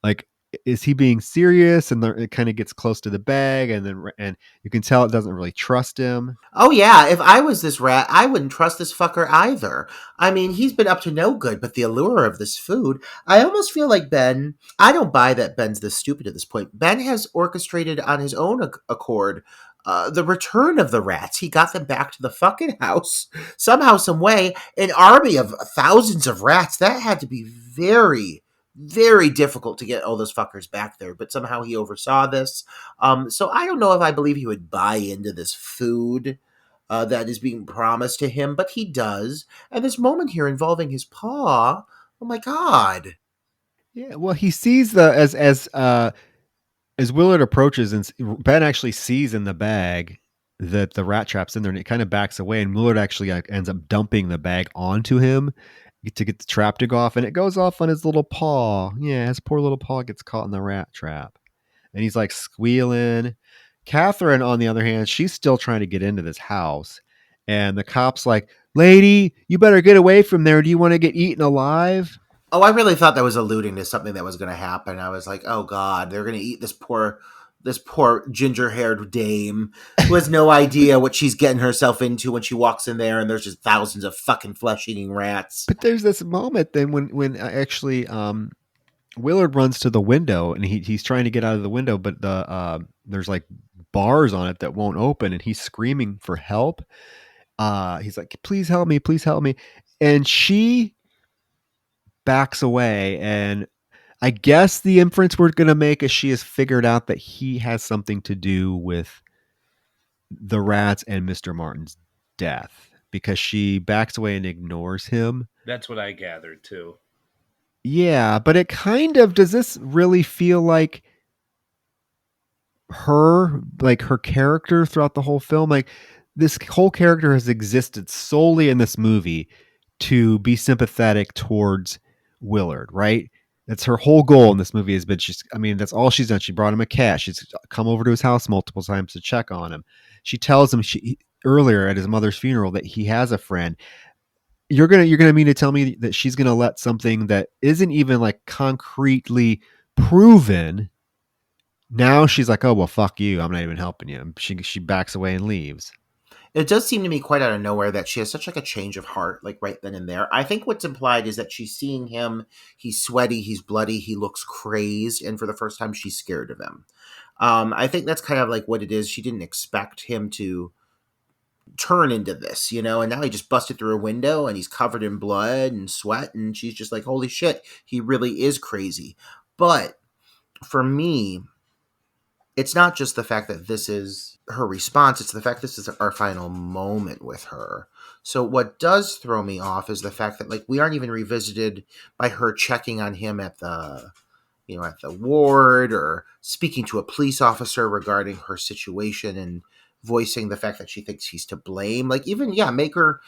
Like, is he being serious? And it kind of gets close to the bag, and you can tell it doesn't really trust him. Oh yeah, if I was this rat, I wouldn't trust this fucker either. I mean, he's been up to no good, but the allure of this food, I almost feel like Ben, I don't buy that Ben's this stupid at this point. Ben has orchestrated on his own accord the return of the rats. He got them back to the fucking house somehow, some way. An army of thousands of rats, that had to be very, very difficult to get all those fuckers back there, but somehow he oversaw this. So I don't know if I believe he would buy into this food that is being promised to him, but he does. And this moment here involving his paw, oh my god. Yeah, well, he sees as Willard approaches, and Ben actually sees in the bag that the rat trap's in there, and it kind of backs away, and Willard actually ends up dumping the bag onto him to get the trap to go off, and it goes off on his little paw. Yeah, his poor little paw gets caught in the rat trap, and he's like squealing. Catherine, on the other hand, she's still trying to get into this house, and the cop's like, "Lady, you better get away from there. Do you want to get eaten alive?" Oh, I really thought that was alluding to something that was going to happen. I was like, oh god, they're going to eat this poor ginger-haired dame who has no idea what she's getting herself into when she walks in there, and there's just thousands of fucking flesh-eating rats. But there's this moment then when actually Willard runs to the window, and he's trying to get out of the window, but there's like bars on it that won't open, and he's screaming for help. He's like, please help me, please help me. And she backs away, and I guess the inference we're going to make is she has figured out that he has something to do with the rats and Mr. Martin's death, because she backs away and ignores him. That's what I gathered too. Yeah, but it kind of, does this really feel like her character throughout the whole film? Like, this whole character has existed solely in this movie to be sympathetic towards Willard, right? That's her whole goal in this movie, has been, that's all she's done. She brought him a cat. She's come over to his house multiple times to check on him. She tells him earlier at his mother's funeral that he has a friend. You're gonna mean to tell me that she's gonna let something that isn't even like concretely proven. Now she's like, oh well, fuck you. I'm not even helping you. She backs away and leaves. It does seem to me quite out of nowhere that she has such like a change of heart, like right then and there. I think what's implied is that she's seeing him. He's sweaty. He's bloody. He looks crazed, and for the first time, she's scared of him. I think that's kind of like what it is. She didn't expect him to turn into this, and now he just busted through a window and he's covered in blood and sweat, and she's just like, holy shit, he really is crazy. But for me, it's not just the fact that this is her response, it's the fact this is our final moment with her. So what does throw me off is the fact that like we aren't even revisited by her checking on him at the at the ward, or speaking to a police officer regarding her situation and voicing the fact that she thinks he's to blame. Like, even, yeah, make her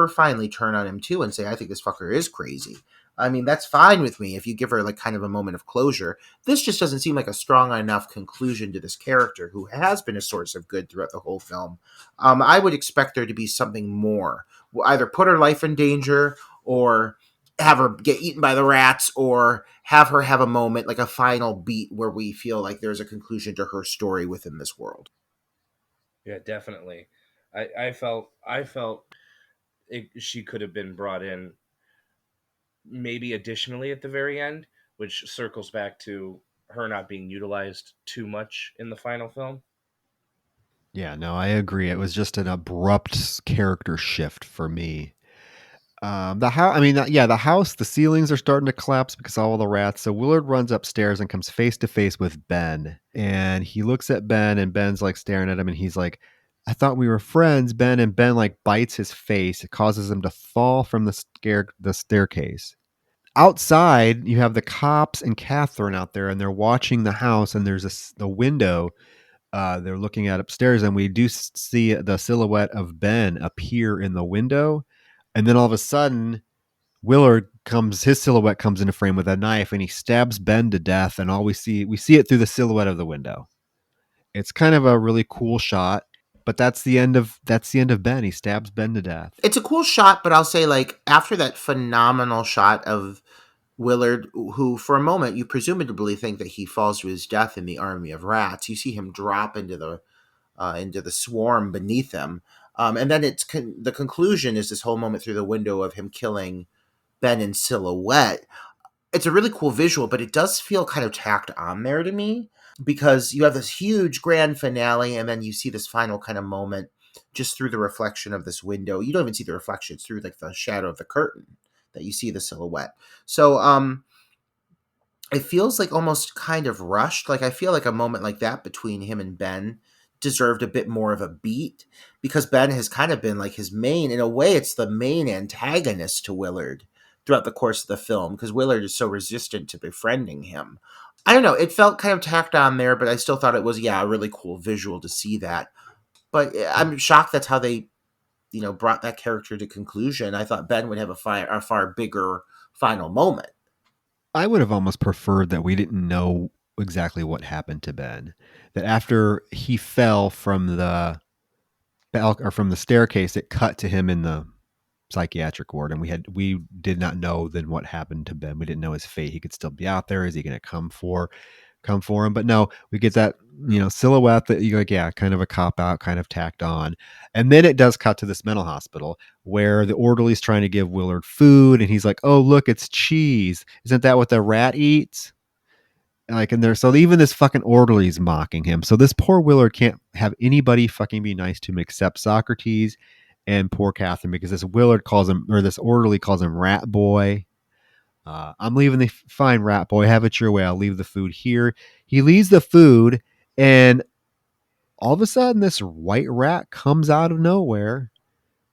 finally turn on him too and say, I think this fucker is crazy. I mean, that's fine with me if you give her like kind of a moment of closure. This just doesn't seem like a strong enough conclusion to this character who has been a source of good throughout the whole film. I would expect there to be something more. Either put her life in danger, or have her get eaten by the rats, or have her have a moment, like a final beat where we feel like there's a conclusion to her story within this world. Yeah, definitely. I felt she could have been brought in maybe additionally at the very end, which circles back to her not being utilized too much in the final film. Yeah, no, I agree. It was just an abrupt character shift for me. The house, the house, the ceilings are starting to collapse because of all the rats. So Willard runs upstairs and comes face to face with Ben. And he looks at Ben, and Ben's like staring at him, and he's like, I thought we were friends, Ben. And Ben like bites his face. It causes him to fall from the staircase. Outside, you have the cops and Catherine out there, and they're watching the house, and there's the window they're looking at upstairs, and we do see the silhouette of Ben appear in the window. And then all of a sudden, his silhouette comes into frame with a knife, and he stabs Ben to death. And we see it through the silhouette of the window. It's kind of a really cool shot, but that's the end of Ben. He stabs Ben to death. It's a cool shot, but I'll say, like, after that phenomenal shot of Willard, who for a moment you presumably think that he falls to his death in the army of rats. You see him drop into the swarm beneath him, and then the conclusion is this whole moment through the window of him killing Ben in silhouette. It's a really cool visual, but it does feel kind of tacked on there to me because you have this huge grand finale, and then you see this final kind of moment just through the reflection of this window. You don't even see the reflection; it's through like the shadow of the curtain that you see the silhouette. So, it feels like almost kind of rushed. Like I feel like a moment like that between him and Ben deserved a bit more of a beat because Ben has kind of been like his main, in a way, it's the main antagonist to Willard throughout the course of the film because Willard is so resistant to befriending him. I don't know. It felt kind of tacked on there, but I still thought it was, yeah, a really cool visual to see that. But I'm shocked that's how they, brought that character to conclusion. I thought Ben would have a far bigger final moment. I would have almost preferred that we didn't know exactly what happened to Ben. That after he fell from the or from the staircase, it cut to him in the psychiatric ward, and we did not know then what happened to Ben. We didn't know his fate. He could still be out there. Is he going to come for him? But no, we get that silhouette that you like, yeah, kind of a cop out, kind of tacked on, and then it does cut to this mental hospital where the orderly's trying to give Willard food, and he's like, "Oh, look, it's cheese. Isn't that what the rat eats?" Like in there, so even this fucking orderly's mocking him. So this poor Willard can't have anybody fucking be nice to him except Socrates and poor Catherine because this Willard calls him, or this orderly calls him rat boy. I'm leaving the fine rat boy. Have it your way. I'll leave the food here. He leaves the food, and all of a sudden, this white rat comes out of nowhere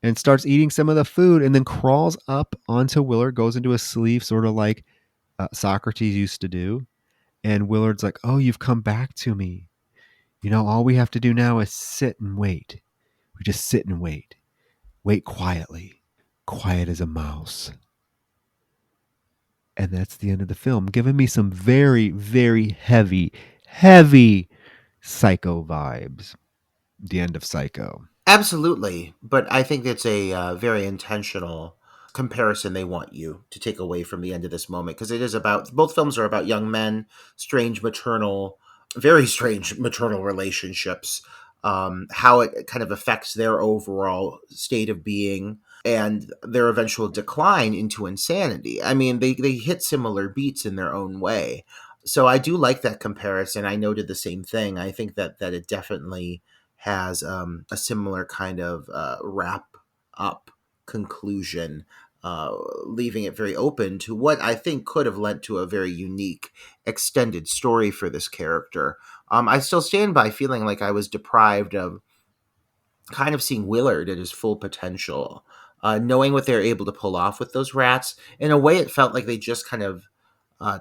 and starts eating some of the food, and then crawls up onto Willard, goes into his sleeve, sort of like Socrates used to do. And Willard's like, "Oh, you've come back to me. All we have to do now is sit and wait. We just sit and wait. Wait quietly, quiet as a mouse." And that's the end of the film, giving me some very, very heavy, heavy Psycho vibes. The end of Psycho. Absolutely, but I think it's a very intentional comparison they want you to take away from the end of this moment because it is about both films are about young men, very strange maternal relationships, how it kind of affects their overall state of being and their eventual decline into insanity. I mean, they hit similar beats in their own way. So I do like that comparison. I noted the same thing. I think that it definitely has a similar kind of wrap up conclusion, leaving it very open to what I think could have led to a very unique extended story for this character. I still stand by feeling like I was deprived of kind of seeing Willard at his full potential. Knowing what they're able to pull off with those rats, in a way, it felt like they just kind of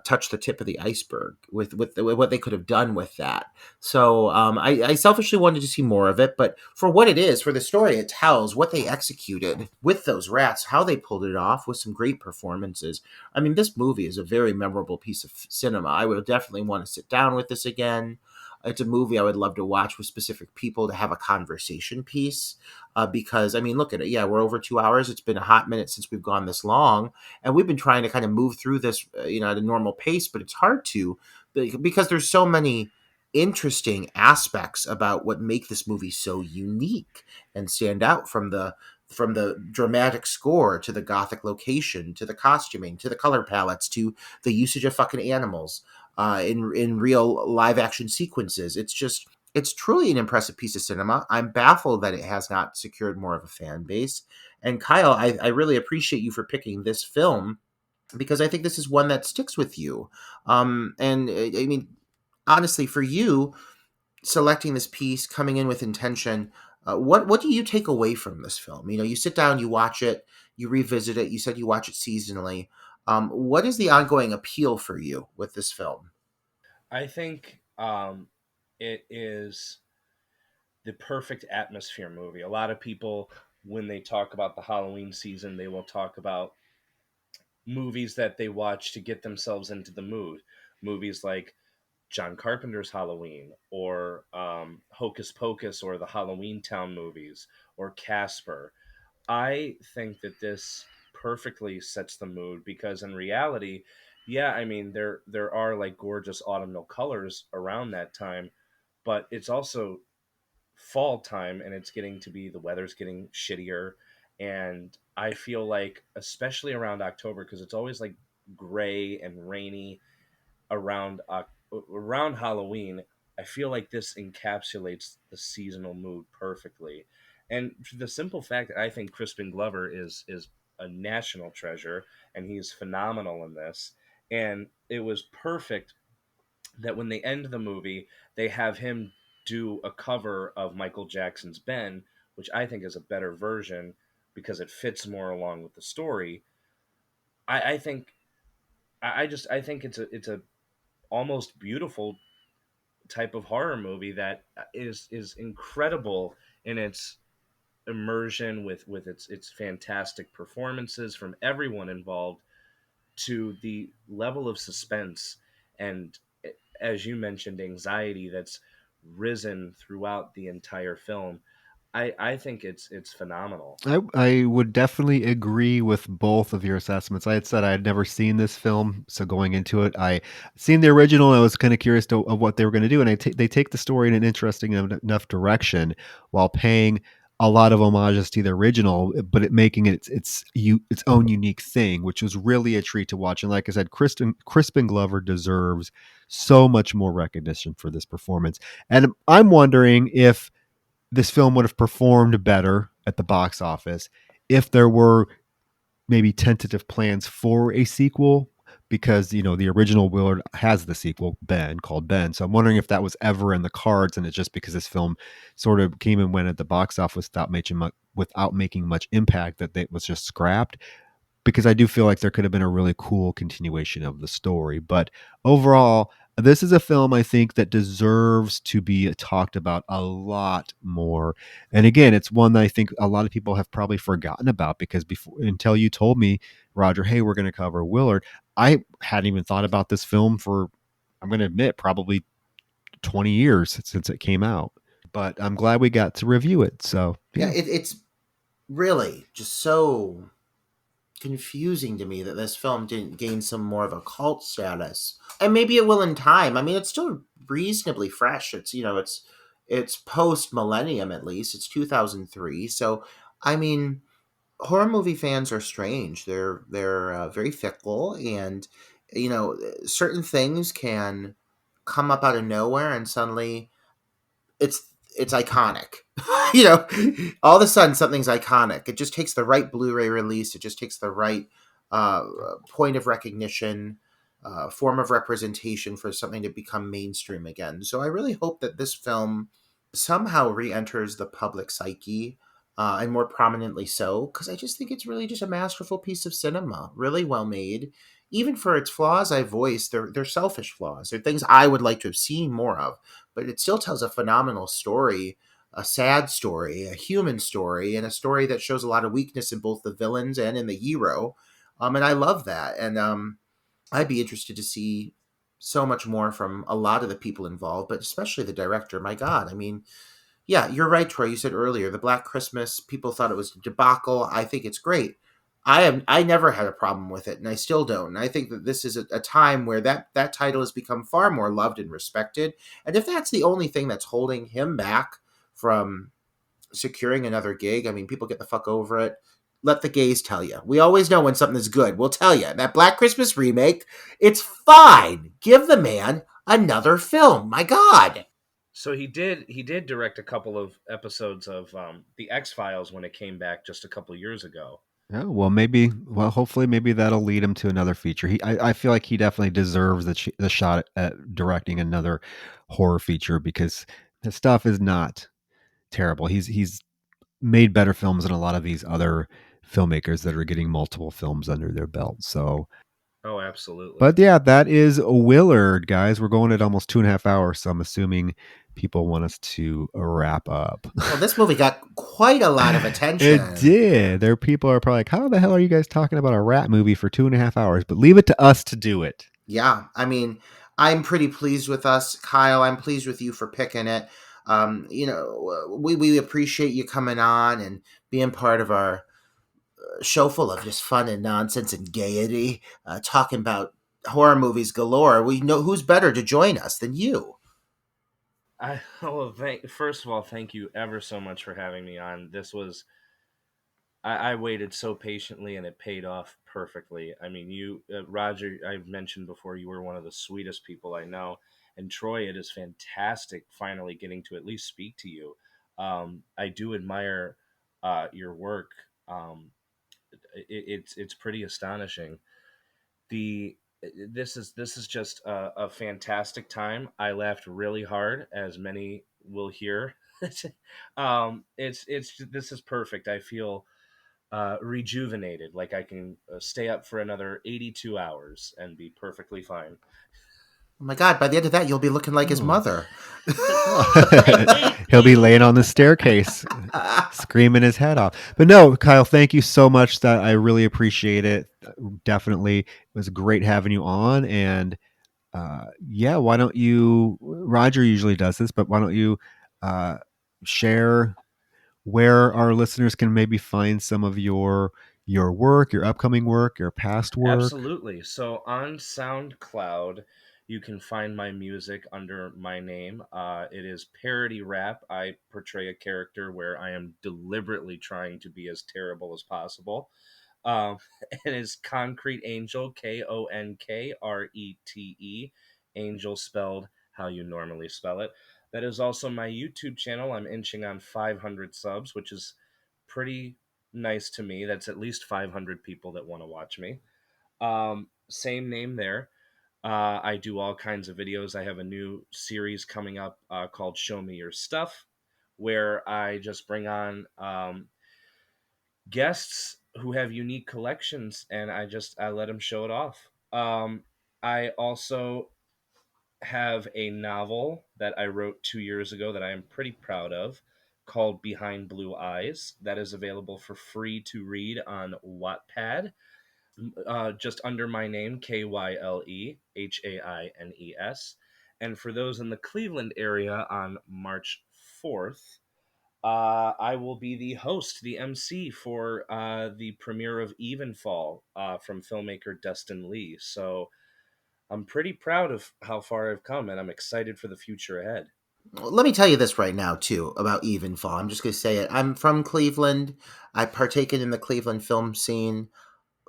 touch the tip of the iceberg with what they could have done with that. So I selfishly wanted to see more of it, but for what it is, for the story it tells, what they executed with those rats, how they pulled it off with some great performances. I mean, this movie is a very memorable piece of cinema. I would definitely want to sit down with this again. It's a movie I would love to watch with specific people to have a conversation piece. Because, I mean, look at it. Yeah, we're over 2 hours. It's been a hot minute since we've gone this long. And we've been trying to kind of move through this, at a normal pace, but it's hard to because there's so many interesting aspects about what make this movie so unique and stand out from the dramatic score to the gothic location to the costuming to the color palettes to the usage of fucking animals in real live action sequences. It's truly an impressive piece of cinema. I'm baffled that it has not secured more of a fan base. And Kyle, I really appreciate you for picking this film because I think this is one that sticks with you. And I mean, honestly, for you selecting this piece, coming in with intention, what do you take away from this film? You sit down, you watch it, you revisit it. You said you watch it seasonally. What is the ongoing appeal for you with this film? I think it is the perfect atmosphere movie. A lot of people, when they talk about the Halloween season, they will talk about movies that they watch to get themselves into the mood. Movies like John Carpenter's Halloween, or Hocus Pocus, or the Halloween Town movies, or Casper. I think that this perfectly sets the mood because in reality, Yeah, I mean there are like gorgeous autumnal colors around that time, but it's also fall time and it's getting to be the weather's getting shittier, and I feel like especially around October because it's always like gray and rainy around around Halloween. I feel like this encapsulates the seasonal mood perfectly, and for the simple fact that I think Crispin Glover is a national treasure and he's phenomenal in this, and it was perfect that when they end the movie, they have him do a cover of Michael Jackson's Ben, which I think is a better version because it fits more along with the story. I think I think it's a almost beautiful type of horror movie that is incredible in its immersion with its fantastic performances from everyone involved to the level of suspense and, as you mentioned, anxiety that's risen throughout the entire film. I think it's phenomenal. I would definitely agree with both of your assessments. I had said I had never seen this film, so going into it, I seen the original. And I was kind of curious of what they were going to do, and they take the story in an interesting enough direction while paying a lot of homages to the original, but it making it its own unique thing, which was really a treat to watch. And like I said, Crispin Glover deserves so much more recognition for this performance. And I'm wondering if this film would have performed better at the box office if there were maybe tentative plans for a sequel, because the original Willard has the sequel Ben, called Ben. So I'm wondering if that was ever in the cards, and it's just because this film sort of came and went at the box office without making much impact that it was just scrapped, because I do feel like there could have been a really cool continuation of the story. But overall, this is a film I think that deserves to be talked about a lot more. And again, it's one that I think a lot of people have probably forgotten about, because before, until you told me, Roger, hey, we're going to cover Willard, I hadn't even thought about this film for, I'm going to admit, probably 20 years since it came out. But I'm glad we got to review it. So, Yeah, yeah. it's really just so confusing to me that this film didn't gain some more of a cult status. And maybe it will in time. I mean, it's still reasonably fresh. It's post millennium, at least. It's 2003. So, I mean, horror movie fans are strange. They're very fickle, and certain things can come up out of nowhere, and suddenly it's iconic. All of a sudden something's iconic. It just takes the right Blu-ray release. It just takes the right uh, point of recognition, form of representation for something to become mainstream again. So I really hope that this film somehow re-enters the public psyche, and more prominently so, because I just think it's really just a masterful piece of cinema, really well made. Even for its flaws I voiced, they're selfish flaws. They're things I would like to have seen more of, but it still tells a phenomenal story, a sad story, a human story, and a story that shows a lot of weakness in both the villains and in the hero. And I love that. And I'd be interested to see so much more from a lot of the people involved, but especially the director. My God, I mean, yeah, you're right, Troy. You said earlier the Black Christmas. People thought it was a debacle. I think it's great. I never had a problem with it, and I still don't. And I think that this is a time where that title has become far more loved and respected. And if that's the only thing that's holding him back from securing another gig, I mean, people get the fuck over it. Let the gays tell you. We always know when something is good. We'll tell you. That Black Christmas remake, it's fine. Give the man another film. My God. So he did direct a couple of episodes of the X-Files when it came back just a couple years ago. Oh, well, hopefully, maybe that'll lead him to another feature. I feel like he definitely deserves the shot at directing another horror feature, because his stuff is not terrible. He's made better films than a lot of these other filmmakers that are getting multiple films under their belt. So, Oh, absolutely. but yeah, that is Willard, guys. We're going at almost 2.5 hours, so I'm assuming people want us to wrap up. Well, this movie got quite a lot of attention. It did. There, people are probably like, "How the hell are you guys talking about a rat movie for 2.5 hours?" But leave it to us to do it. Yeah, I mean, I'm pretty pleased with us, Kyle. I'm pleased with you for picking it. We appreciate you coming on and being part of our show full of just fun and nonsense and gaiety, talking about horror movies galore. We know who's better to join us than you. First of all, thank you ever so much for having me on. I waited so patiently and it paid off perfectly. I mean, Roger, I've mentioned before, you were one of the sweetest people I know. And Troy, it is fantastic finally getting to at least speak to you. I do admire your work. It's pretty astonishing. The this is just a fantastic time. I laughed really hard, as many will hear. It's this is perfect. I feel rejuvenated, like I can stay up for another 82 hours and be perfectly fine. Oh my God, by the end of that, you'll be looking like his Oh. mother. He'll be laying on the staircase, screaming his head off. But no, Kyle, thank you so much. That I really appreciate it. Definitely, it was great having you on. And yeah, why don't you? Roger usually does this, but why don't you share where our listeners can maybe find some of your work, your upcoming work, your past work? Absolutely. So on SoundCloud, you can find my music under my name. It is parody rap. I portray a character where I am deliberately trying to be as terrible as possible. Um, and it's Concrete Angel, KONKRETE, Angel spelled how you normally spell it. That is also my YouTube channel. I'm inching on 500 subs, which is pretty nice to me. That's at least 500 people that want to watch me. Same name there. I do all kinds of videos. I have a new series coming up called Show Me Your Stuff, where I just bring on guests who have unique collections, and I let them show it off. I also have a novel that I wrote 2 years ago that I am pretty proud of, called Behind Blue Eyes. That is available for free to read on Wattpad, just under my name, KYLEHAINES. And for those in the Cleveland area, on March 4th, I will be the host, the MC for the premiere of Evenfall from filmmaker Dustin Lee. So I'm pretty proud of how far I've come, and I'm excited for the future ahead. Let me tell you this right now, too, about Evenfall. I'm just going to say it. I'm from Cleveland. I've partaken in the Cleveland film scene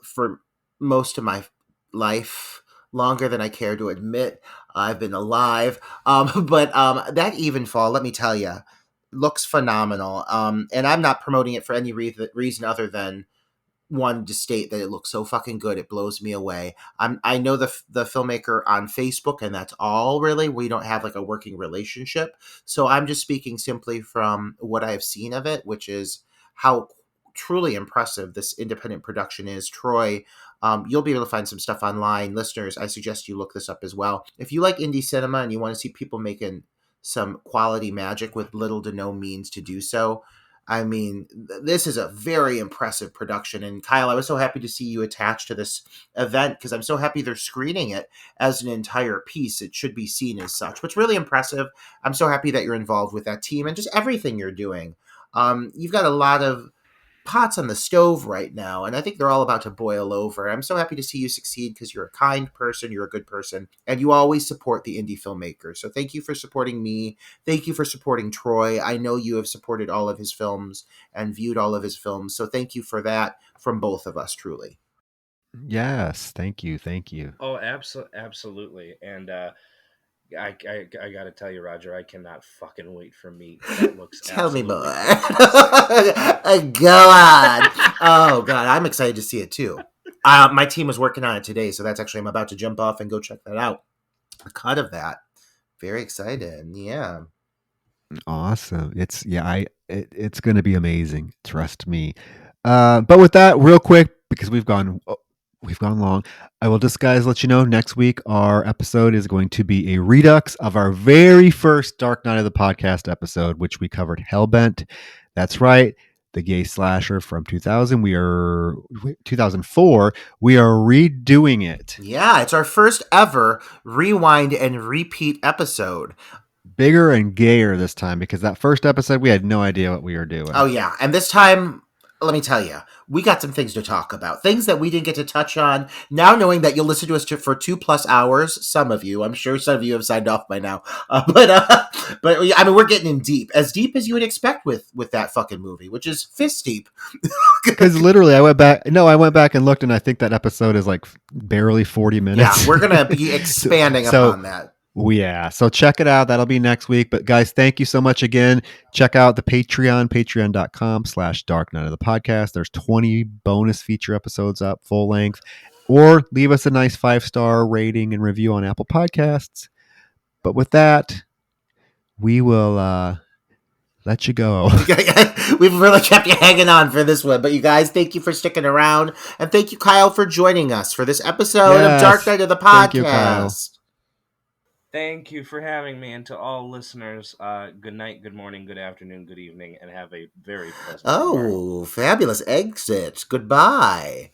for most of my life, longer than I care to admit. I've been alive. But that Evenfall, let me tell you, looks phenomenal. And I'm not promoting it for any reason other than one, to state that it looks so fucking good. It blows me away. I know the filmmaker on Facebook, and that's all really. We don't have like a working relationship, so I'm just speaking simply from what I have seen of it, which is how truly impressive this independent production is. Troy, you'll be able to find some stuff online. Listeners, I suggest you look this up as well. If you like indie cinema and you want to see people making some quality magic with little to no means to do so, I mean, this is a very impressive production. And Kyle, I was so happy to see you attached to this event because I'm so happy they're screening it as an entire piece. It should be seen as such, which is really impressive. I'm so happy that you're involved with that team and just everything you're doing. You've got a lot of pots on the stove right now, and I think they're all about to boil over. I'm so happy to see you succeed because you're a kind person, you're a good person, and you always support the indie filmmakers. So thank you for supporting me. Thank you for supporting Troy. I know you have supported all of his films and viewed all of his films. So thank you for that from both of us, truly. Yes, thank you, thank you. Oh, absolutely. And I got to tell you, Roger, I cannot fucking wait for meat. That looks Tell me more. fantastic. Go on. Oh, God, I'm excited to see it too. My team was working on it today, so that's actually, I'm about to jump off and go check that out. A cut of that. Very excited. Yeah. Awesome. It's going to be amazing. Trust me. But with that, real quick, because we've gone long. I will just, guys, let you know next week our episode is going to be a redux of our very first Dark Knight of the Podcast episode, which we covered Hellbent. That's right. The gay slasher from 2004. We are redoing it. Yeah, it's our first ever rewind and repeat episode. Bigger and gayer this time because that first episode we had no idea what we were doing. Oh, yeah. And this time let me tell you, we got some things to talk about. Things that we didn't get to touch on. Now knowing that you'll listen to us for 2+ hours, some of you, I'm sure some of you have signed off by now. But I mean, we're getting in deep as you would expect with that fucking movie, which is fist deep. Because literally, I went back and looked, and I think that episode is like barely 40 minutes. Yeah, we're gonna be expanding upon that. Yeah, so check it out. That'll be next week. But guys, thank you so much again. Check out the Patreon, patreon.com/Dark Night of the Podcast. There's 20 bonus feature episodes up, full length. Or leave us a nice 5-star rating and review on Apple Podcasts. But with that, we will let you go. We've really kept you hanging on for this one. But you guys, thank you for sticking around. And thank you, Kyle, for joining us for this episode of Dark Night of the Podcast. Thank you, Kyle. Thank you for having me, and to all listeners, good night, good morning, good afternoon, good evening, and have a very pleasant tomorrow. Fabulous exit. Goodbye.